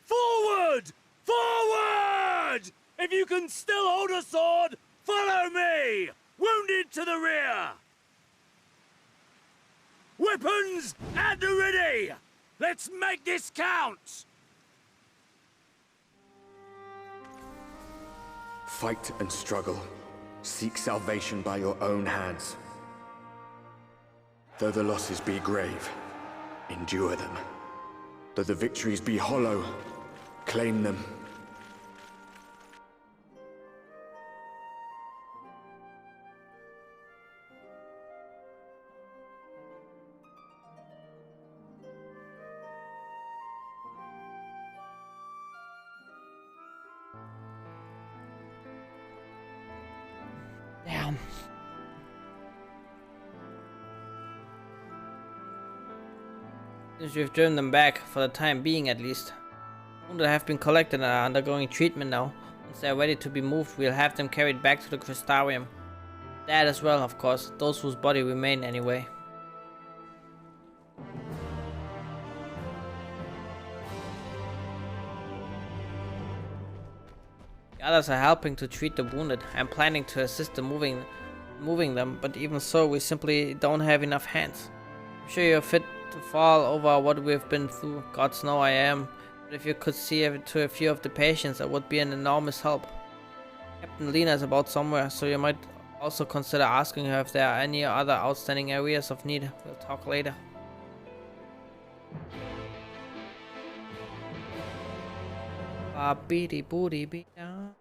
Forward! Forward! If you can still hold a sword, follow me! Wounded to the rear! Weapons at the ready! Let's make this count! Fight and struggle. Seek salvation by your own hands. Though the losses be grave, endure them. Though the victories be hollow, claim them. Damn. Since we've driven them back, for the time being at least. Wounded have been collected and are undergoing treatment now. Once they are ready to be moved, we'll have them carried back to the Crystarium. That as well, of course, those whose body remain anyway. The others are helping to treat the wounded. I'm planning to assist in moving them, but even so, we simply don't have enough hands. I'm sure you're fit to fall over what we've been through. Gods know I am. But if you could see to a few of the patients, that would be an enormous help. Captain Lena is about somewhere, so you might also consider asking her if there are any other outstanding areas of need. We'll talk later. Beady booty be down.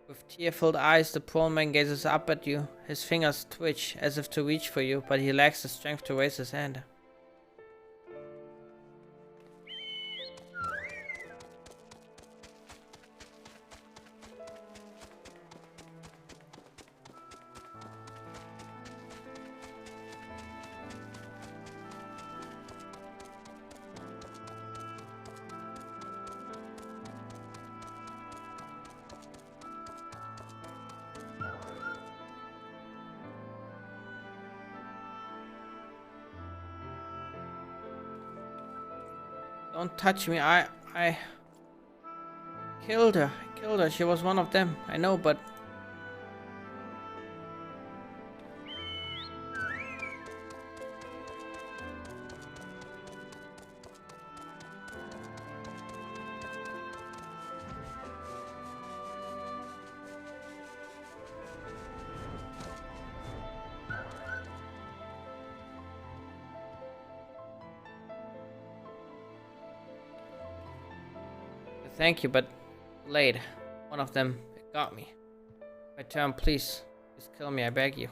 With tear-filled eyes, the poor man gazes up at you. His fingers twitch, as if to reach for you, but he lacks the strength to raise his hand. Don't touch me, I killed her. She was one of them, I know, but... Thank you, but late. One of them got me. My turn, please. Please kill me, I beg you.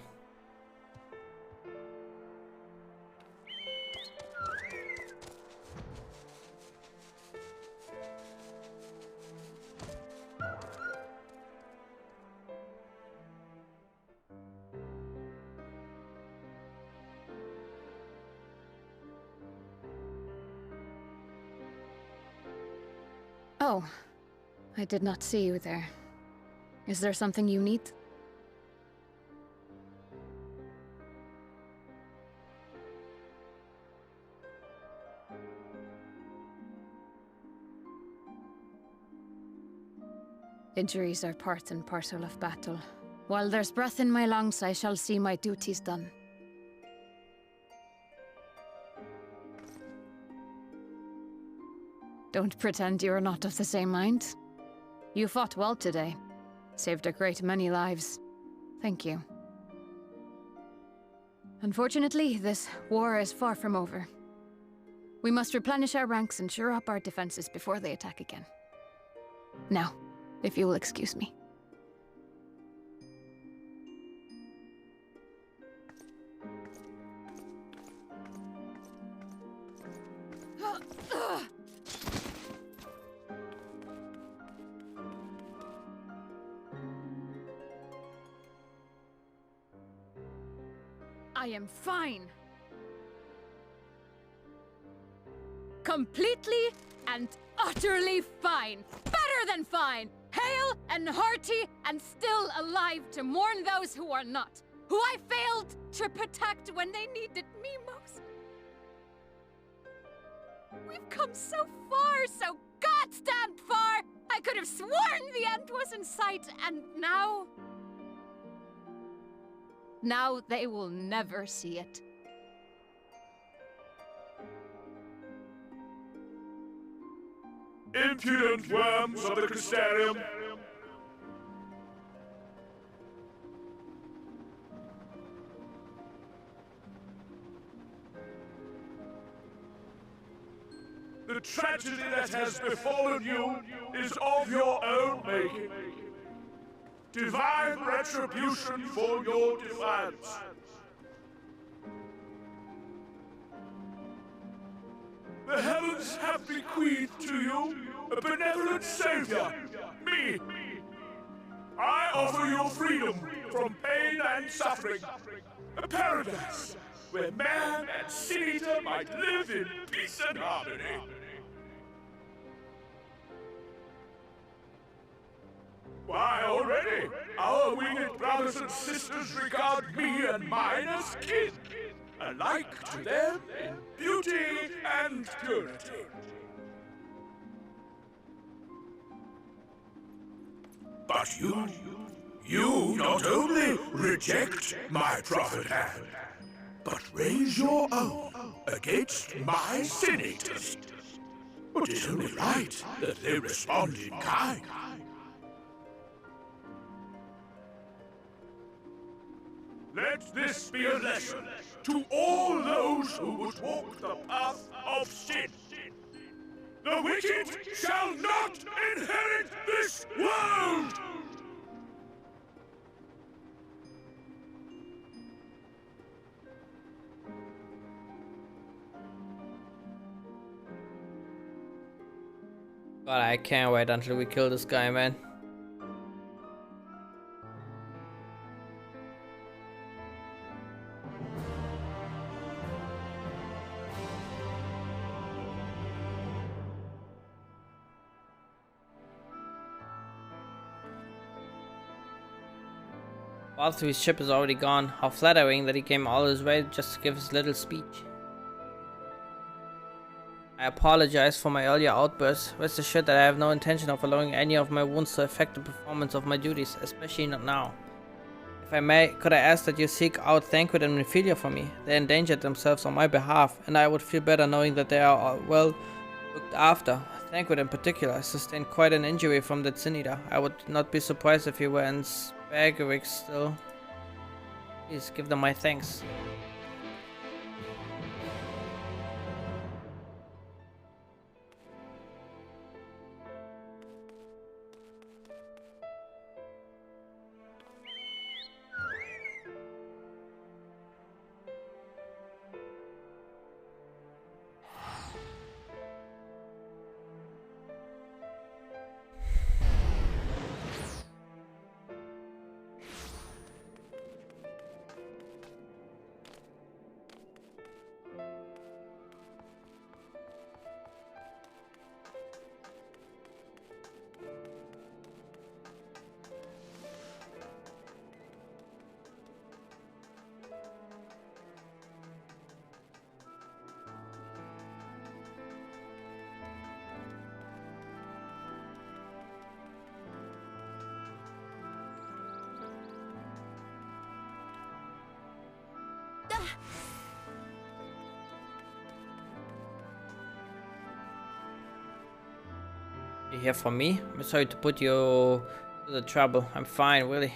Oh, I did not see you there. Is there something you need? Injuries are part and parcel of battle. While there's breath in my lungs, I shall see my duties done. Don't pretend you're not of the same mind. You fought well today. Saved a great many lives. Thank you. Unfortunately, this war is far from over. We must replenish our ranks and shore up our defenses before they attack again. Now, if you will excuse me. I am fine. Completely and utterly fine. Better than fine. Hale and hearty and still alive to mourn those who are not. Who I failed to protect when they needed me most. We've come so far, so goddamn far! I could have sworn the end was in sight, and now... Now they will never see it. Impudent worms of the Crystarium! The tragedy that has befallen you is of your own making. divine retribution for your defiance. The heavens have bequeathed to you a benevolent savior, me. I offer you freedom from pain and suffering, a paradise where man and Sin-Eater might live in peace and harmony. Why, already, our winged brothers and sisters regard me and mine as kin, alike to them in beauty and purity. But you not only reject my prophet hand, but raise your own against my Sin-Eaters. But it's only right that they respond in kind. Let this be a lesson to all those who would walk the path of sin. The wicked shall not inherit this world! God, I can't wait until we kill this guy, man. After his ship is already gone, how flattering that he came all this way just to give his little speech. I apologize for my earlier outbursts. Rest assured that I have no intention of allowing any of my wounds to affect the performance of my duties, especially not now. If I may, could I ask that you seek out Thancred and Nephilia for me? They endangered themselves on my behalf, and I would feel better knowing that they are well looked after. Thancred in particular sustained quite an injury from that Sin-Eater. I would not be surprised if he were in Spagarix still. Please give them my thanks. You here for me? I'm sorry to put you to the trouble. I'm fine, really.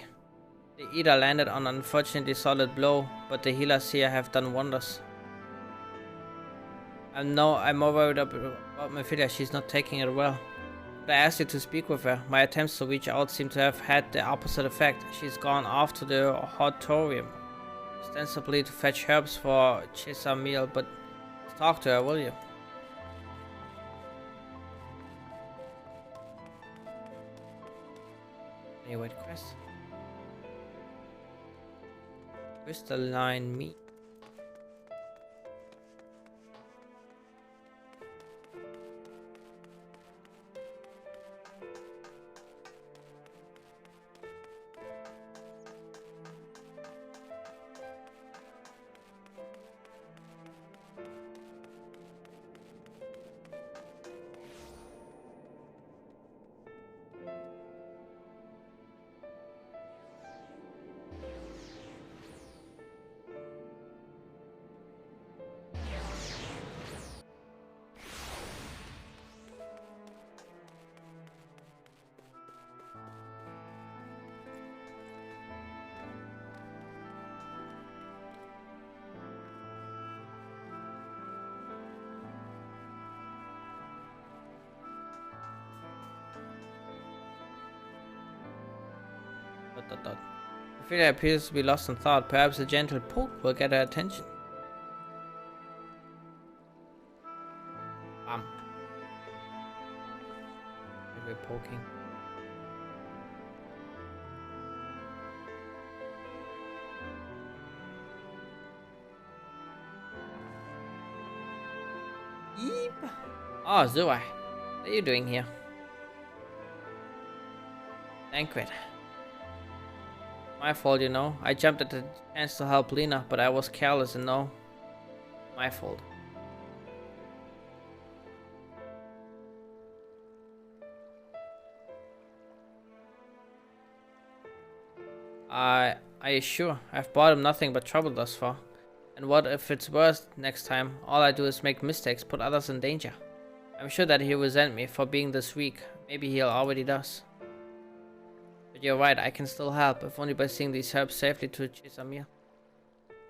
The Eater landed on an unfortunately solid blow, but the healers here have done wonders. I'm more worried about Nephilia. She's not taking it well. But I asked you to speak with her. My attempts to reach out seem to have had the opposite effect. She's gone off to the Hortorium, ostensibly to fetch herbs for Chesa meal, but talk to her, will you? Anyway, quest. Crystalline meat. Dot, dot, dot. Ophelia appears to be lost in thought. Perhaps a gentle poke will get her attention. Maybe poking. Eep. Oh, Zoe. What are you doing here? Banquet. My fault, you know. I jumped at the chance to help Lena, but I was careless and no. My fault. Are you sure? I've brought him nothing but trouble thus far. And what if it's worse next time? All I do is make mistakes, put others in danger. I'm sure that he'll resent me for being this weak. Maybe he already does. But you're right, I can still help, if only by seeing these herbs safely to Chisamir.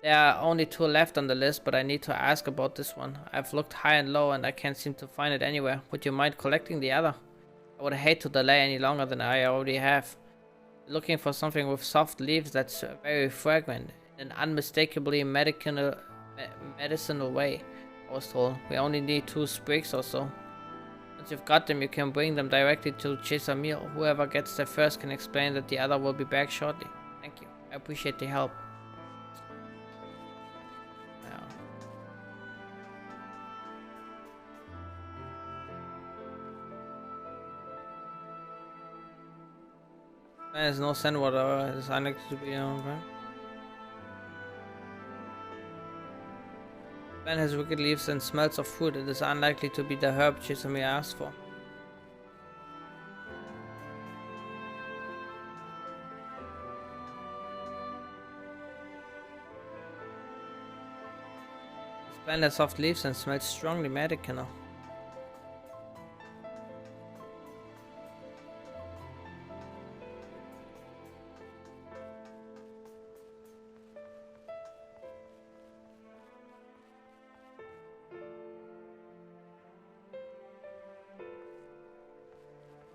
There are only 2 left on the list, but I need to ask about this one. I've looked high and low and I can't seem to find it anywhere. Would you mind collecting the other? I would hate to delay any longer than I already have. Looking for something with soft leaves that's very fragrant, in an unmistakably medicinal way, I was told. We only need 2 sprigs or so. Once you've got them, you can bring them directly to Chesamir. Whoever gets there first can explain that the other will be back shortly. Thank you. I appreciate the help. There's no sand water. It's unlikely to be okay. Plant has wicked leaves and smells of food. It is unlikely to be the herb Chisamir asked for. This plant has soft leaves and smells strongly medicinal.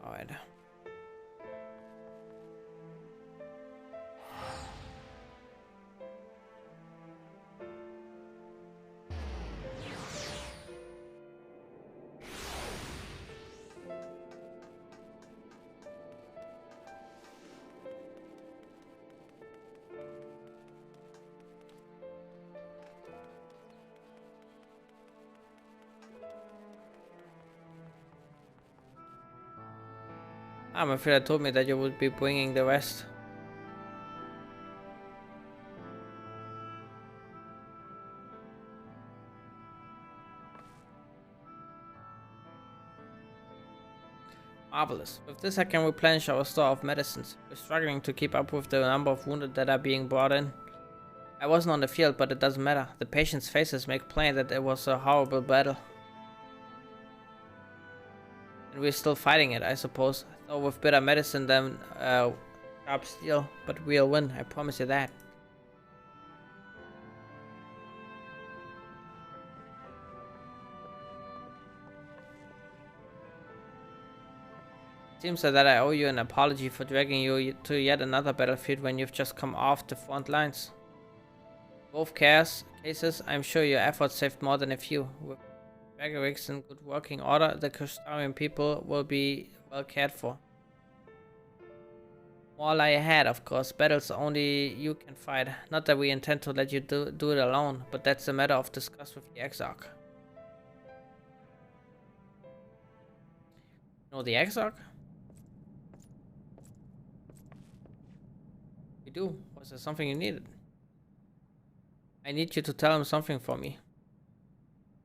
Alright. I'm afraid I told me that you would be bringing the rest. Marvelous. With this I can replenish our store of medicines. We're struggling to keep up with the number of wounded that are being brought in. I wasn't on the field, but it doesn't matter. The patients' faces make plain that it was a horrible battle. And we're still fighting it, I suppose. Though with better medicine than sharp steel, but we'll win, I promise you that. It seems that I owe you an apology for dragging you to yet another battlefield when you've just come off the front lines. Both cases, I'm sure your efforts saved more than a few. With Baggericks in good working order, the Crystarian people will be well cared for. More lie ahead, of course. Battles only you can fight. Not that we intend to let you do it alone, but that's a matter of discuss with the Exarch. Know the Exarch? You do. Was there something you needed? I need you to tell him something for me.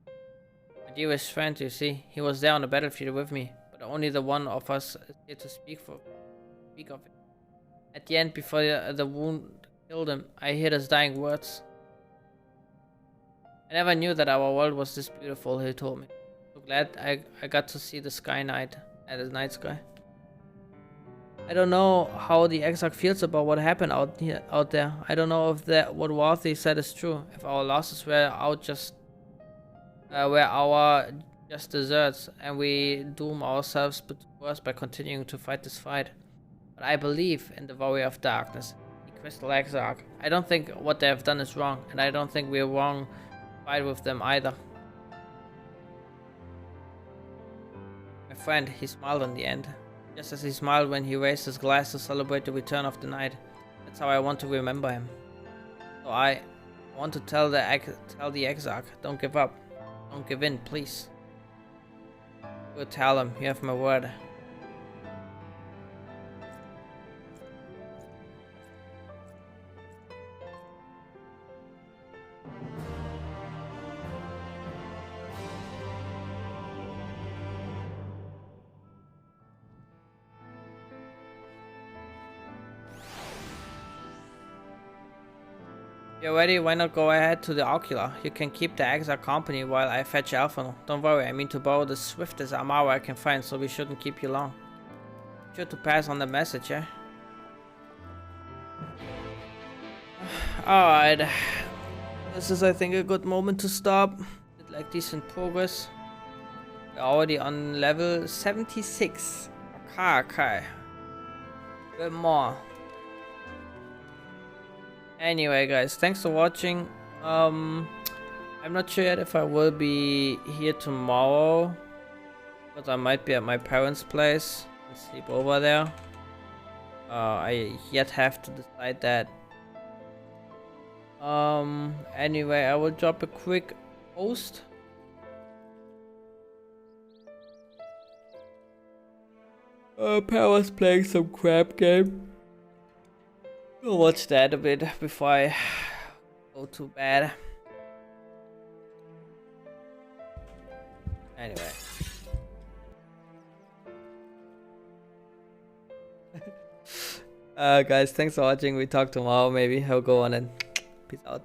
My dearest friend, you see, he was there on the battlefield with me, but only the one of us is here to speak of it. At the end, before the wound killed him, I heard his dying words. I never knew that our world was this beautiful, he told me. So glad I got to see the night sky. I don't know how the Exarch feels about what happened out there. I don't know if what Walthy said is true. If our losses were our just deserts, and we doom ourselves to worse by continuing to fight this fight. But I believe in the Warrior of Darkness, the Crystal Exarch. I don't think what they have done is wrong, and I don't think we're wrong to fight with them either. My friend, he smiled in the end, just as he smiled when he raised his glass to celebrate the return of the night. That's how I want to remember him. So I want to tell the Exarch, don't give up. Don't give in, please. Go tell him, you have my word. You're ready? Why not go ahead to the Ocular? You can keep the Exarch company while I fetch Alphonse. Don't worry, I mean to borrow the swiftest Armara I can find, so we shouldn't keep you long. Sure to pass on the message, eh? Alright. This is, I think, a good moment to stop. Did like decent progress. We're already on level 76. Okay. A bit more. Anyway, guys, thanks for watching. I'm not sure yet if I will be here tomorrow, but I might be at my parents' place and sleep over there. I yet have to decide that. Anyway, I will drop a quick post. Power's playing some crap game. I'll watch that a bit before I go to bed. Anyway. Guys, thanks for watching. We talk tomorrow maybe. I'll go on and peace out.